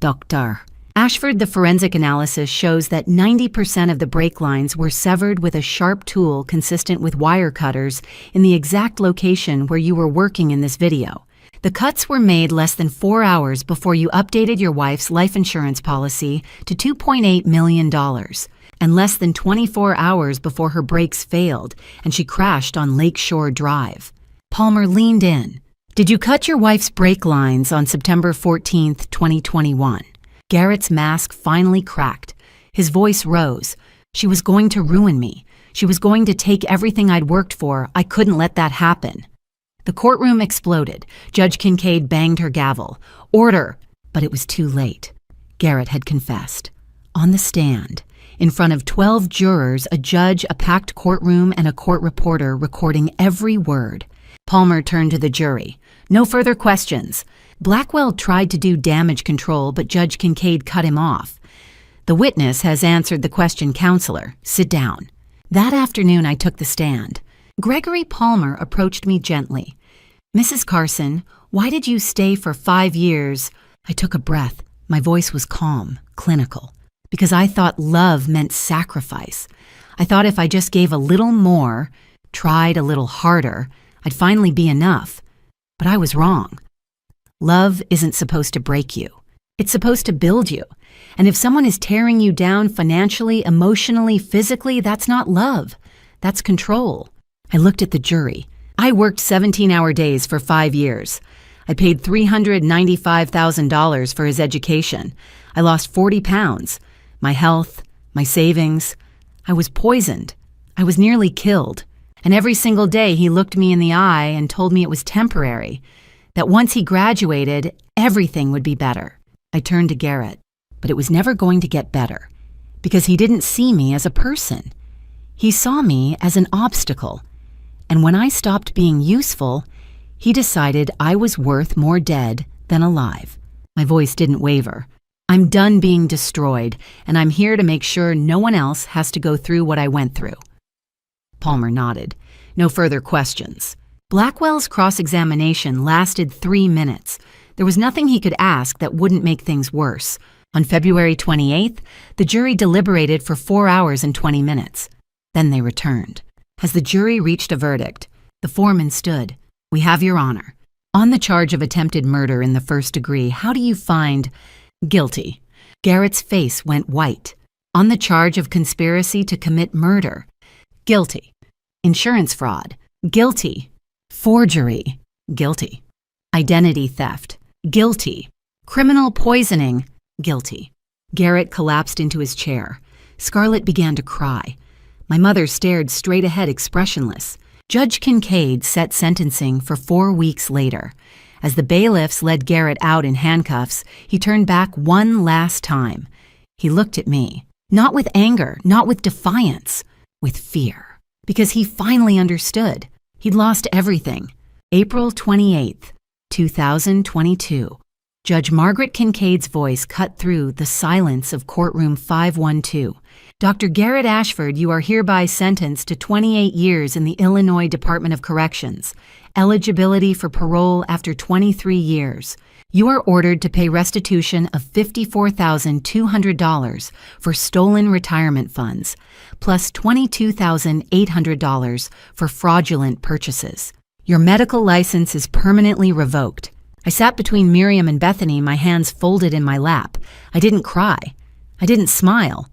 Dr. Ashford, the forensic analysis shows that 90% of the brake lines were severed with a sharp tool consistent with wire cutters in the exact location where you were working in this video. The cuts were made less than 4 hours before you updated your wife's life insurance policy to $2.8 million, and less than 24 hours before her brakes failed and she crashed on Lakeshore Drive. Palmer leaned in. "Did you cut your wife's brake lines on September 14th, 2021? Garrett's mask finally cracked. His voice rose. "She was going to ruin me. She was going to take everything I'd worked for. I couldn't let that happen." The courtroom exploded. Judge Kincaid banged her gavel. "Order!" But it was too late. Garrett had confessed. On the stand, in front of 12 jurors, a judge, a packed courtroom, and a court reporter recording every word. Palmer turned to the jury. "No further questions." Blackwell tried to do damage control, but Judge Kincaid cut him off. "The witness has answered the question, Counselor. Sit down." That afternoon, I took the stand. Gregory Palmer approached me gently. "Mrs. Carson, why did you stay for 5 years?" I took a breath. My voice was calm, clinical. "Because I thought love meant sacrifice. I thought if I just gave a little more, tried a little harder, I'd finally be enough. But I was wrong. Love isn't supposed to break you. It's supposed to build you. And if someone is tearing you down financially, emotionally, physically, that's not love. That's control." I looked at the jury. I worked 17-hour days for 5 years. I paid $395,000 for his education. I lost 40 pounds. My health, my savings. I was poisoned. I was nearly killed. And every single day he looked me in the eye and told me it was temporary, that once he graduated, everything would be better. I turned to Garrett, but it was never going to get better, because he didn't see me as a person. He saw me as an obstacle, and when I stopped being useful, He decided I was worth more dead than alive. My voice didn't waver. I'm done being destroyed, and I'm here to make sure no one else has to go through what I went through. Palmer nodded. No further questions. Blackwell's cross-examination lasted 3 minutes. There was nothing he could ask that wouldn't make things worse. On February 28th, the jury deliberated for 4 hours and 20 minutes. Then they returned. As the jury reached a verdict, the foreman stood. "We have your honor. On the charge of attempted murder in the first degree, how do you find guilty?" Garrett's face went white. "On the charge of conspiracy to commit murder, guilty. Insurance fraud, guilty. Forgery, guilty. Identity theft, guilty. Criminal poisoning, guilty." Garrett collapsed into his chair. Scarlett began to cry. My mother stared straight ahead, expressionless. Judge Kincaid set sentencing for 4 weeks later. As the bailiffs led Garrett out in handcuffs, he turned back one last time. He looked at me, not with anger, not with defiance, with fear, because he finally understood. He'd lost everything. April 28th, 2022. Judge Margaret Kincaid's voice cut through the silence of courtroom 512. "Dr. Garrett Ashford, you are hereby sentenced to 28 years in the Illinois Department of Corrections. Eligibility for parole after 23 years. You are ordered to pay restitution of $54,200 for stolen retirement funds, plus $22,800 for fraudulent purchases. Your medical license is permanently revoked." I sat between Miriam and Bethany, my hands folded in my lap. I didn't cry. I didn't smile.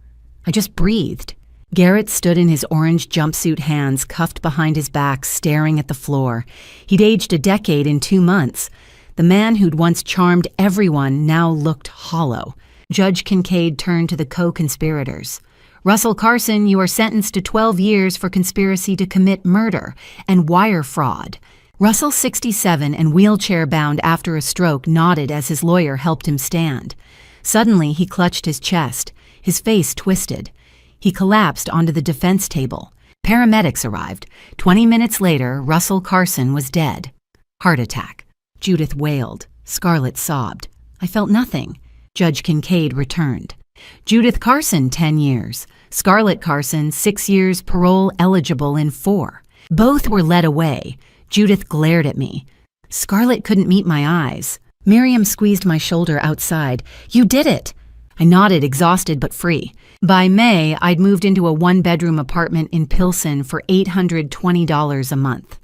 I just breathed. Garrett stood in his orange jumpsuit, hands cuffed behind his back, staring at the floor. He'd aged a decade in 2 months. The man who'd once charmed everyone now looked hollow. Judge Kincaid turned to the co-conspirators. "Russell Carson, you are sentenced to 12 years for conspiracy to commit murder and wire fraud." Russell, 67 and wheelchair-bound after a stroke, nodded as his lawyer helped him stand. Suddenly, he clutched his chest. His face twisted. He collapsed onto the defense table. Paramedics arrived. 20 minutes later, Russell Carson was dead. Heart attack. Judith wailed. Scarlett sobbed. I felt nothing. Judge Kincaid returned. "Judith Carson, 10 years. Scarlett Carson, 6 years, parole eligible in 4. Both were led away. Judith glared at me. Scarlett couldn't meet my eyes. Miriam squeezed my shoulder outside. "You did it!" I nodded, exhausted but free. By May, I'd moved into a 1-bedroom apartment in Pilsen for $820 a month.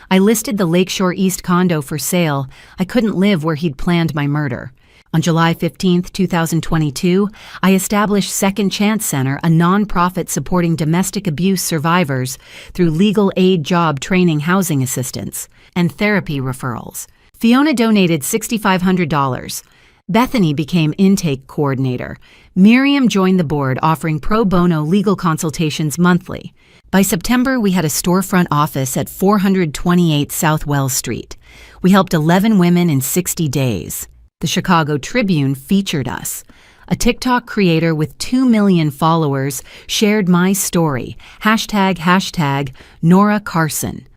I listed the Lakeshore East condo for sale. I couldn't live where he'd planned my murder. On July 15, 2022, I established Second Chance Center, a nonprofit supporting domestic abuse survivors through legal aid, job training, housing assistance, and therapy referrals. Fiona donated $6,500. Bethany became intake coordinator. Miriam joined the board, offering pro bono legal consultations monthly. By September, we had a storefront office at 428 South Wells Street. We helped 11 women in 60 days. The Chicago Tribune featured us. A TikTok creator with 2 million followers shared my story. #, Nora Carson.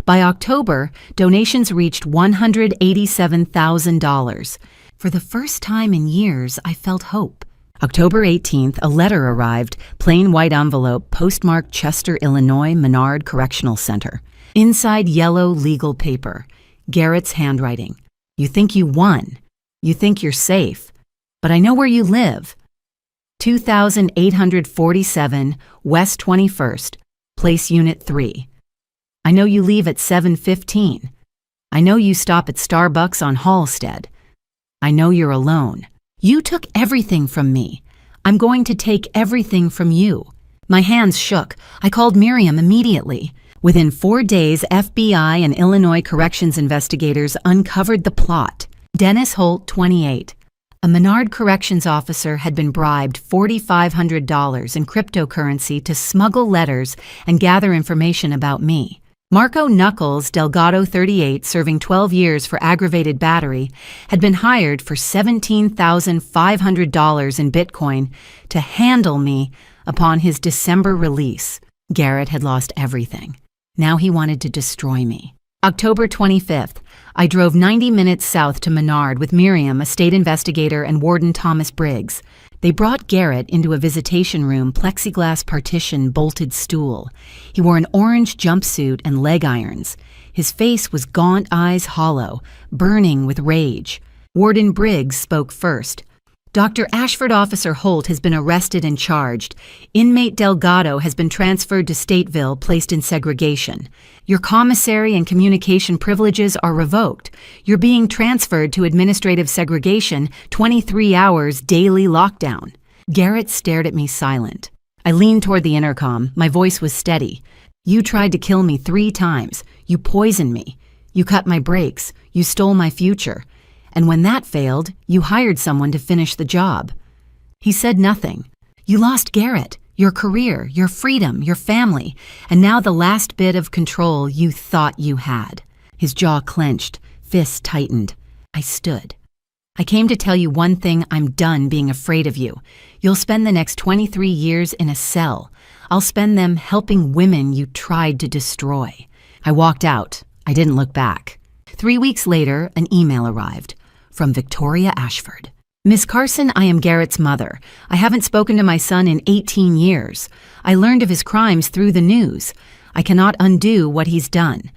By October, donations reached $187,000. For the first time in years, I felt hope. October 18th, a letter arrived, plain white envelope, postmarked Chester, Illinois, Menard Correctional Center. Inside, yellow legal paper. Garrett's handwriting. "You think you won. You think you're safe. But I know where you live. 2847 West 21st, Place Unit 3. I know you leave at 7:15. I know you stop at Starbucks on Halstead. I know you're alone. You took everything from me. I'm going to take everything from you." My hands shook. I called Miriam immediately. Within 4 days, FBI and Illinois corrections investigators uncovered the plot. Dennis Holt, 28. A Menard corrections officer had been bribed $4,500 in cryptocurrency to smuggle letters and gather information about me. Marco Knuckles, Delgado, 38, serving 12 years for aggravated battery, had been hired for $17,500 in Bitcoin to handle me upon his December release. Garrett had lost everything. Now he wanted to destroy me. October 25th. I drove 90 minutes south to Menard with Miriam, a state investigator, and Warden Thomas Briggs. They brought Garrett into a visitation room, plexiglass partition, bolted stool. He wore an orange jumpsuit and leg irons. His face was gaunt, eyes hollow, burning with rage. Warden Briggs spoke first. Dr. Ashford Officer Holt has been arrested and charged. Inmate Delgado has been transferred to Stateville, placed in segregation. Your commissary and communication privileges are revoked. You're being transferred to administrative segregation, 23 hours daily lockdown. Garrett stared at me silent. I leaned toward the intercom. My voice was steady. You tried to kill me 3 times. You poisoned me. You cut my brakes. You stole my future. And when that failed, you hired someone to finish the job. He said nothing. You lost Garrett, your career, your freedom, your family, and now the last bit of control you thought you had. His jaw clenched, fists tightened. I stood. I came to tell you one thing. I'm done being afraid of you. You'll spend the next 23 years in a cell. I'll spend them helping women you tried to destroy. I walked out. I didn't look back. 3 weeks later, an email arrived. From Victoria Ashford. Miss Carson, I am Garrett's mother. I haven't spoken to my son in 18 years. I learned of his crimes through the news. I cannot undo what he's done,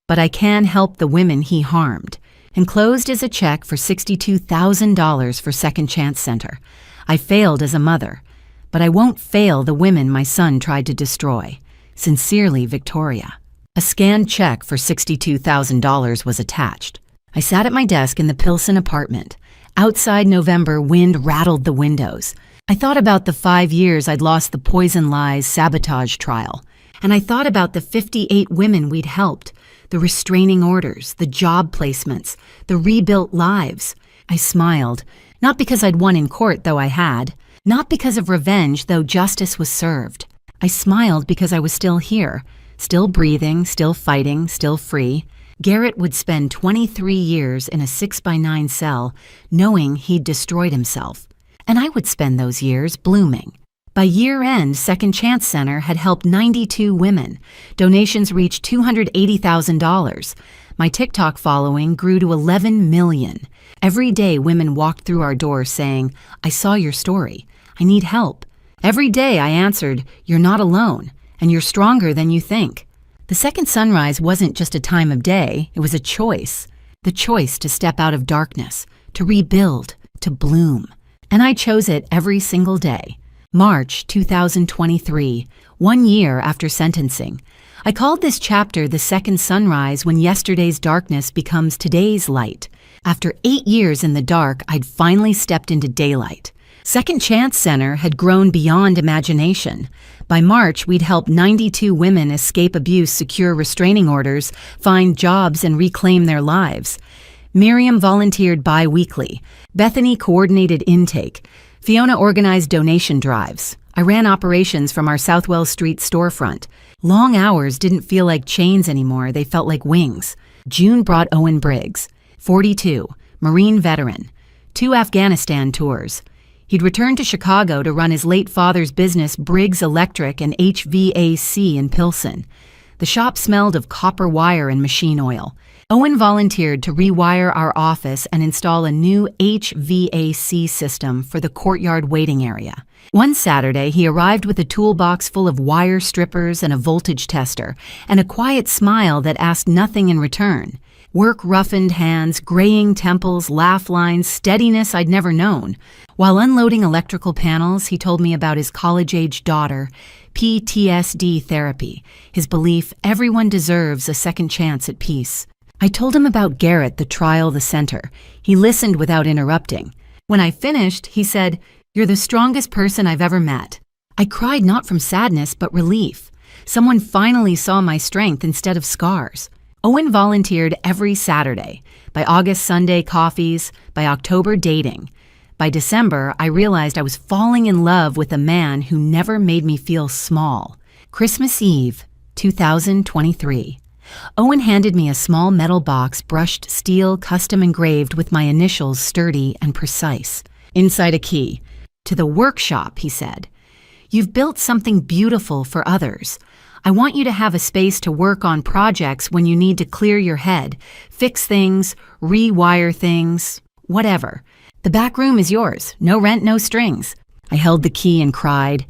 but I can help the women he harmed. Enclosed is a check for $62,000 for Second Chance Center. I failed as a mother, but I won't fail the women my son tried to destroy. Sincerely, Victoria. A scanned check for $62,000 was attached. I sat at my desk in the Pilsen apartment. Outside, November wind rattled the windows. I thought about the 5 years I'd lost the poison lies sabotage trial. And I thought about the 58 women we'd helped, the restraining orders, the job placements, the rebuilt lives. I smiled, not because I'd won in court, though I had, not because of revenge, though justice was served. I smiled because I was still here, still breathing, still fighting, still free. Garrett would spend 23 years in a 6x9 cell, knowing he'd destroyed himself. And I would spend those years blooming. By year-end, Second Chance Center had helped 92 women. Donations reached $280,000. My TikTok following grew to 11 million. Every day, women walked through our doors saying, I saw your story. I need help. Every day I answered, you're not alone, and you're stronger than you think. The second sunrise wasn't just a time of day, it was a choice. The choice to step out of darkness, to rebuild, to bloom. And I chose it every single day. March 2023, 1 year after sentencing. I called this chapter the second sunrise when yesterday's darkness becomes today's light. After 8 years in the dark, I'd finally stepped into daylight. Second Chance Center had grown beyond imagination. By March, we'd helped 92 women escape abuse, secure restraining orders, find jobs, and reclaim their lives. Miriam volunteered bi-weekly. Bethany coordinated intake. Fiona organized donation drives. I ran operations from our Southwell Street storefront. Long hours didn't feel like chains anymore, they felt like wings. June brought Owen Briggs, 42, Marine veteran, 2 Afghanistan tours. He'd returned to Chicago to run his late father's business, Briggs Electric and HVAC in Pilsen. The shop smelled of copper wire and machine oil. Owen volunteered to rewire our office and install a new HVAC system for the courtyard waiting area. One Saturday, he arrived with a toolbox full of wire strippers and a voltage tester, and a quiet smile that asked nothing in return. Work-roughened hands, graying temples, laugh lines, steadiness I'd never known. While unloading electrical panels, he told me about his college-age daughter, PTSD therapy, his belief everyone deserves a second chance at peace. I told him about Garrett, the trial, the center. He listened without interrupting. When I finished, he said, "You're the strongest person I've ever met." I cried not from sadness, but relief. Someone finally saw my strength instead of scars. Owen volunteered every Saturday. By August, Sunday coffees. By October, dating. By December, I realized I was falling in love with a man who never made me feel small. Christmas Eve, 2023. Owen handed me a small metal box, brushed steel, custom engraved with my initials, sturdy and precise. Inside a key. "To the workshop," he said. "You've built something beautiful for others. I want you to have a space to work on projects when you need to clear your head, fix things, rewire things, whatever. The back room is yours. No rent, no strings. I held the key and cried.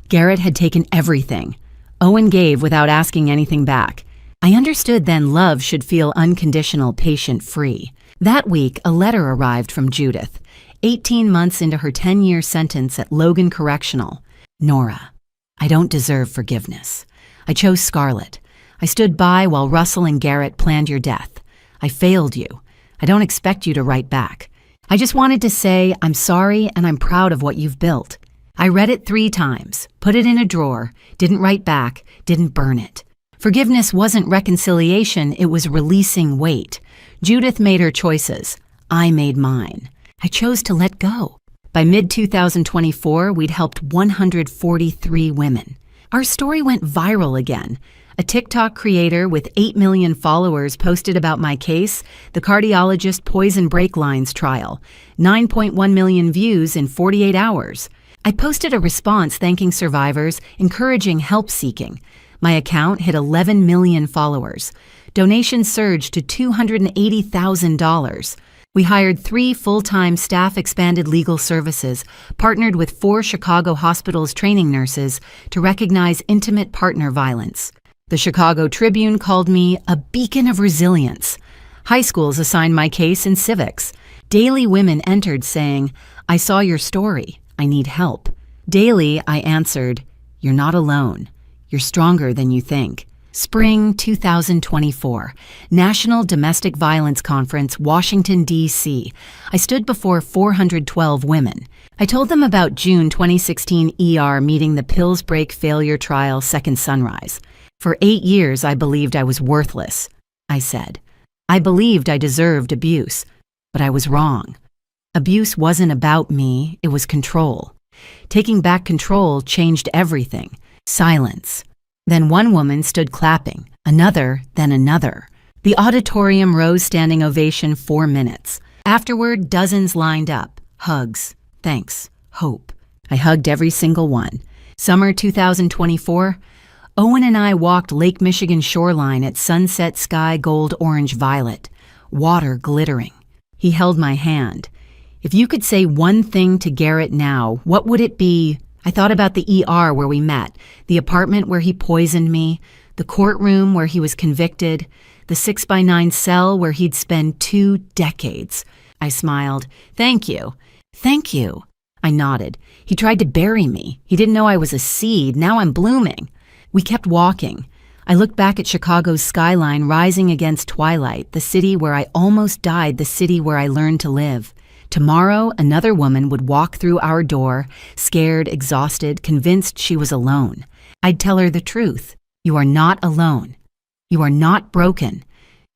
Garrett had taken everything. Owen gave without asking anything back. I understood then love should feel unconditional, patient-free. That week, a letter arrived from Judith, 18 months into her 10-year sentence at Logan Correctional. Nora, I don't deserve forgiveness. I chose Scarlett. I stood by while Russell and Garrett planned your death. I failed you. I don't expect you to write back. I just wanted to say I'm sorry and I'm proud of what you've built. I read it 3 times, put it in a drawer, didn't write back, didn't burn it. Forgiveness wasn't reconciliation, it was releasing weight. Judith made her choices. I made mine. I chose to let go. By mid-2024, we'd helped 143 women. Our story went viral again. A TikTok creator with 8 million followers posted about my case, the cardiologist poison brake lines trial. 9.1 million views in 48 hours. I posted a response thanking survivors, encouraging help-seeking. My account hit 11 million followers. Donations surged to $280,000. We hired 3 full-time staff, expanded legal services, partnered with 4 Chicago hospitals training nurses to recognize intimate partner violence. The Chicago Tribune called me a beacon of resilience. High schools assigned my case in civics. Daily women entered saying, I saw your story. I need help. Daily, I answered, you're not alone. You're stronger than you think. Spring 2024, National Domestic Violence Conference, Washington, D.C. I stood before 412 women. I told them about June 2016 ER meeting, the pills break failure trial, second sunrise. For 8 years, I believed I was worthless. I said, I believed I deserved abuse, but I was wrong. Abuse wasn't about me, it was control. Taking back control changed everything. Silence. Then one woman stood clapping, another, then another. The auditorium rose, standing ovation, 4 minutes. Afterward, dozens lined up. Hugs, thanks, hope. I hugged every single one. Summer 2024, Owen and I walked Lake Michigan shoreline at sunset, sky gold, orange, violet, water glittering. He held my hand. If you could say one thing to Garrett now, what would it be? I thought about the ER where we met, the apartment where he poisoned me, the courtroom where he was convicted, the 6x9 cell where he'd spend 2 decades. I smiled. Thank you. Thank you. I nodded. He tried to bury me. He didn't know I was a seed. Now I'm blooming. We kept walking. I looked back at Chicago's skyline rising against twilight, the city where I almost died, the city where I learned to live. Tomorrow, another woman would walk through our door, scared, exhausted, convinced she was alone. I'd tell her the truth. You are not alone. You are not broken.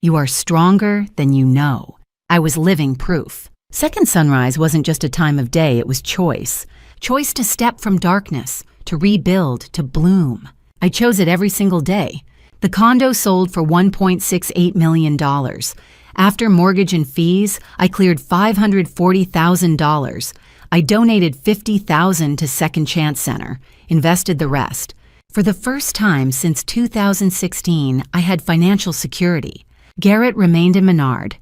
You are stronger than you know. I was living proof. Second sunrise wasn't just a time of day, it was choice. Choice to step from darkness, to rebuild, to bloom. I chose it every single day. The condo sold for $1.68 million. After mortgage and fees, I cleared $540,000. I donated $50,000 to Second Chance Center, invested the rest. For the first time since 2016, I had financial security. Garrett remained in Menard,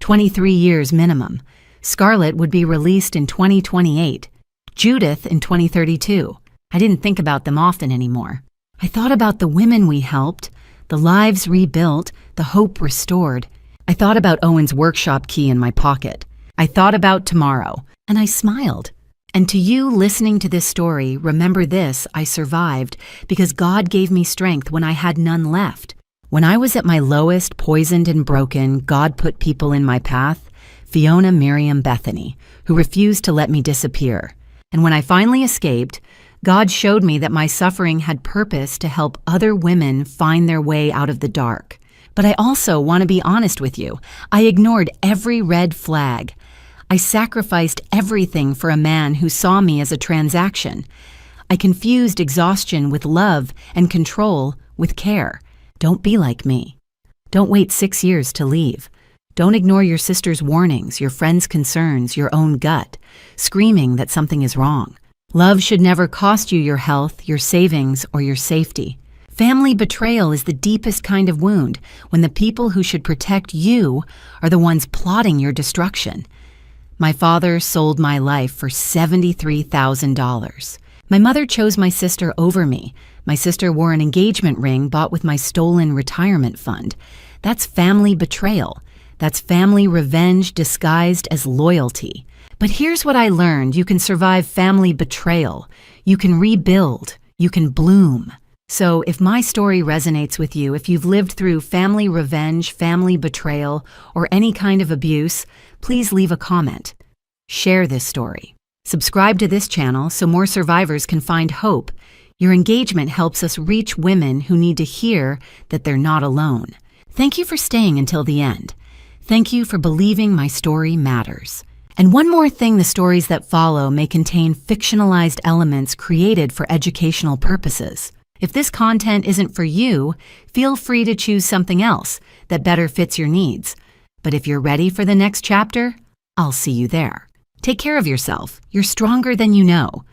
23 years minimum. Scarlett would be released in 2028. Judith in 2032. I didn't think about them often anymore. I thought about the women we helped, the lives rebuilt, the hope restored. I thought about Owen's workshop key in my pocket. I thought about tomorrow, and I smiled. And to you listening to this story, remember this: I survived because God gave me strength when I had none left. When I was at my lowest, poisoned and broken, God put people in my path: Fiona, Miriam, Bethany, who refused to let me disappear. And when I finally escaped, God showed me that my suffering had purpose to help other women find their way out of the dark. But I also want to be honest with you. I ignored every red flag. I sacrificed everything for a man who saw me as a transaction. I confused exhaustion with love and control with care. Don't be like me. Don't wait 6 years to leave. Don't ignore your sister's warnings, your friend's concerns, your own gut, screaming that something is wrong. Love should never cost you your health, your savings, or your safety. Family betrayal is the deepest kind of wound, when the people who should protect you are the ones plotting your destruction. My father sold my life for $73,000. My mother chose my sister over me. My sister wore an engagement ring bought with my stolen retirement fund. That's family betrayal. That's family revenge disguised as loyalty. But here's what I learned: you can survive family betrayal. You can rebuild. You can bloom. So if my story resonates with you, if you've lived through family revenge, family betrayal, or any kind of abuse, please leave a comment. Share this story. Subscribe to this channel so more survivors can find hope. Your engagement helps us reach women who need to hear that they're not alone. Thank you for staying until the end. Thank you for believing my story matters. And one more thing: the stories that follow may contain fictionalized elements created for educational purposes. If this content isn't for you, feel free to choose something else that better fits your needs. But if you're ready for the next chapter, I'll see you there. Take care of yourself. You're stronger than you know.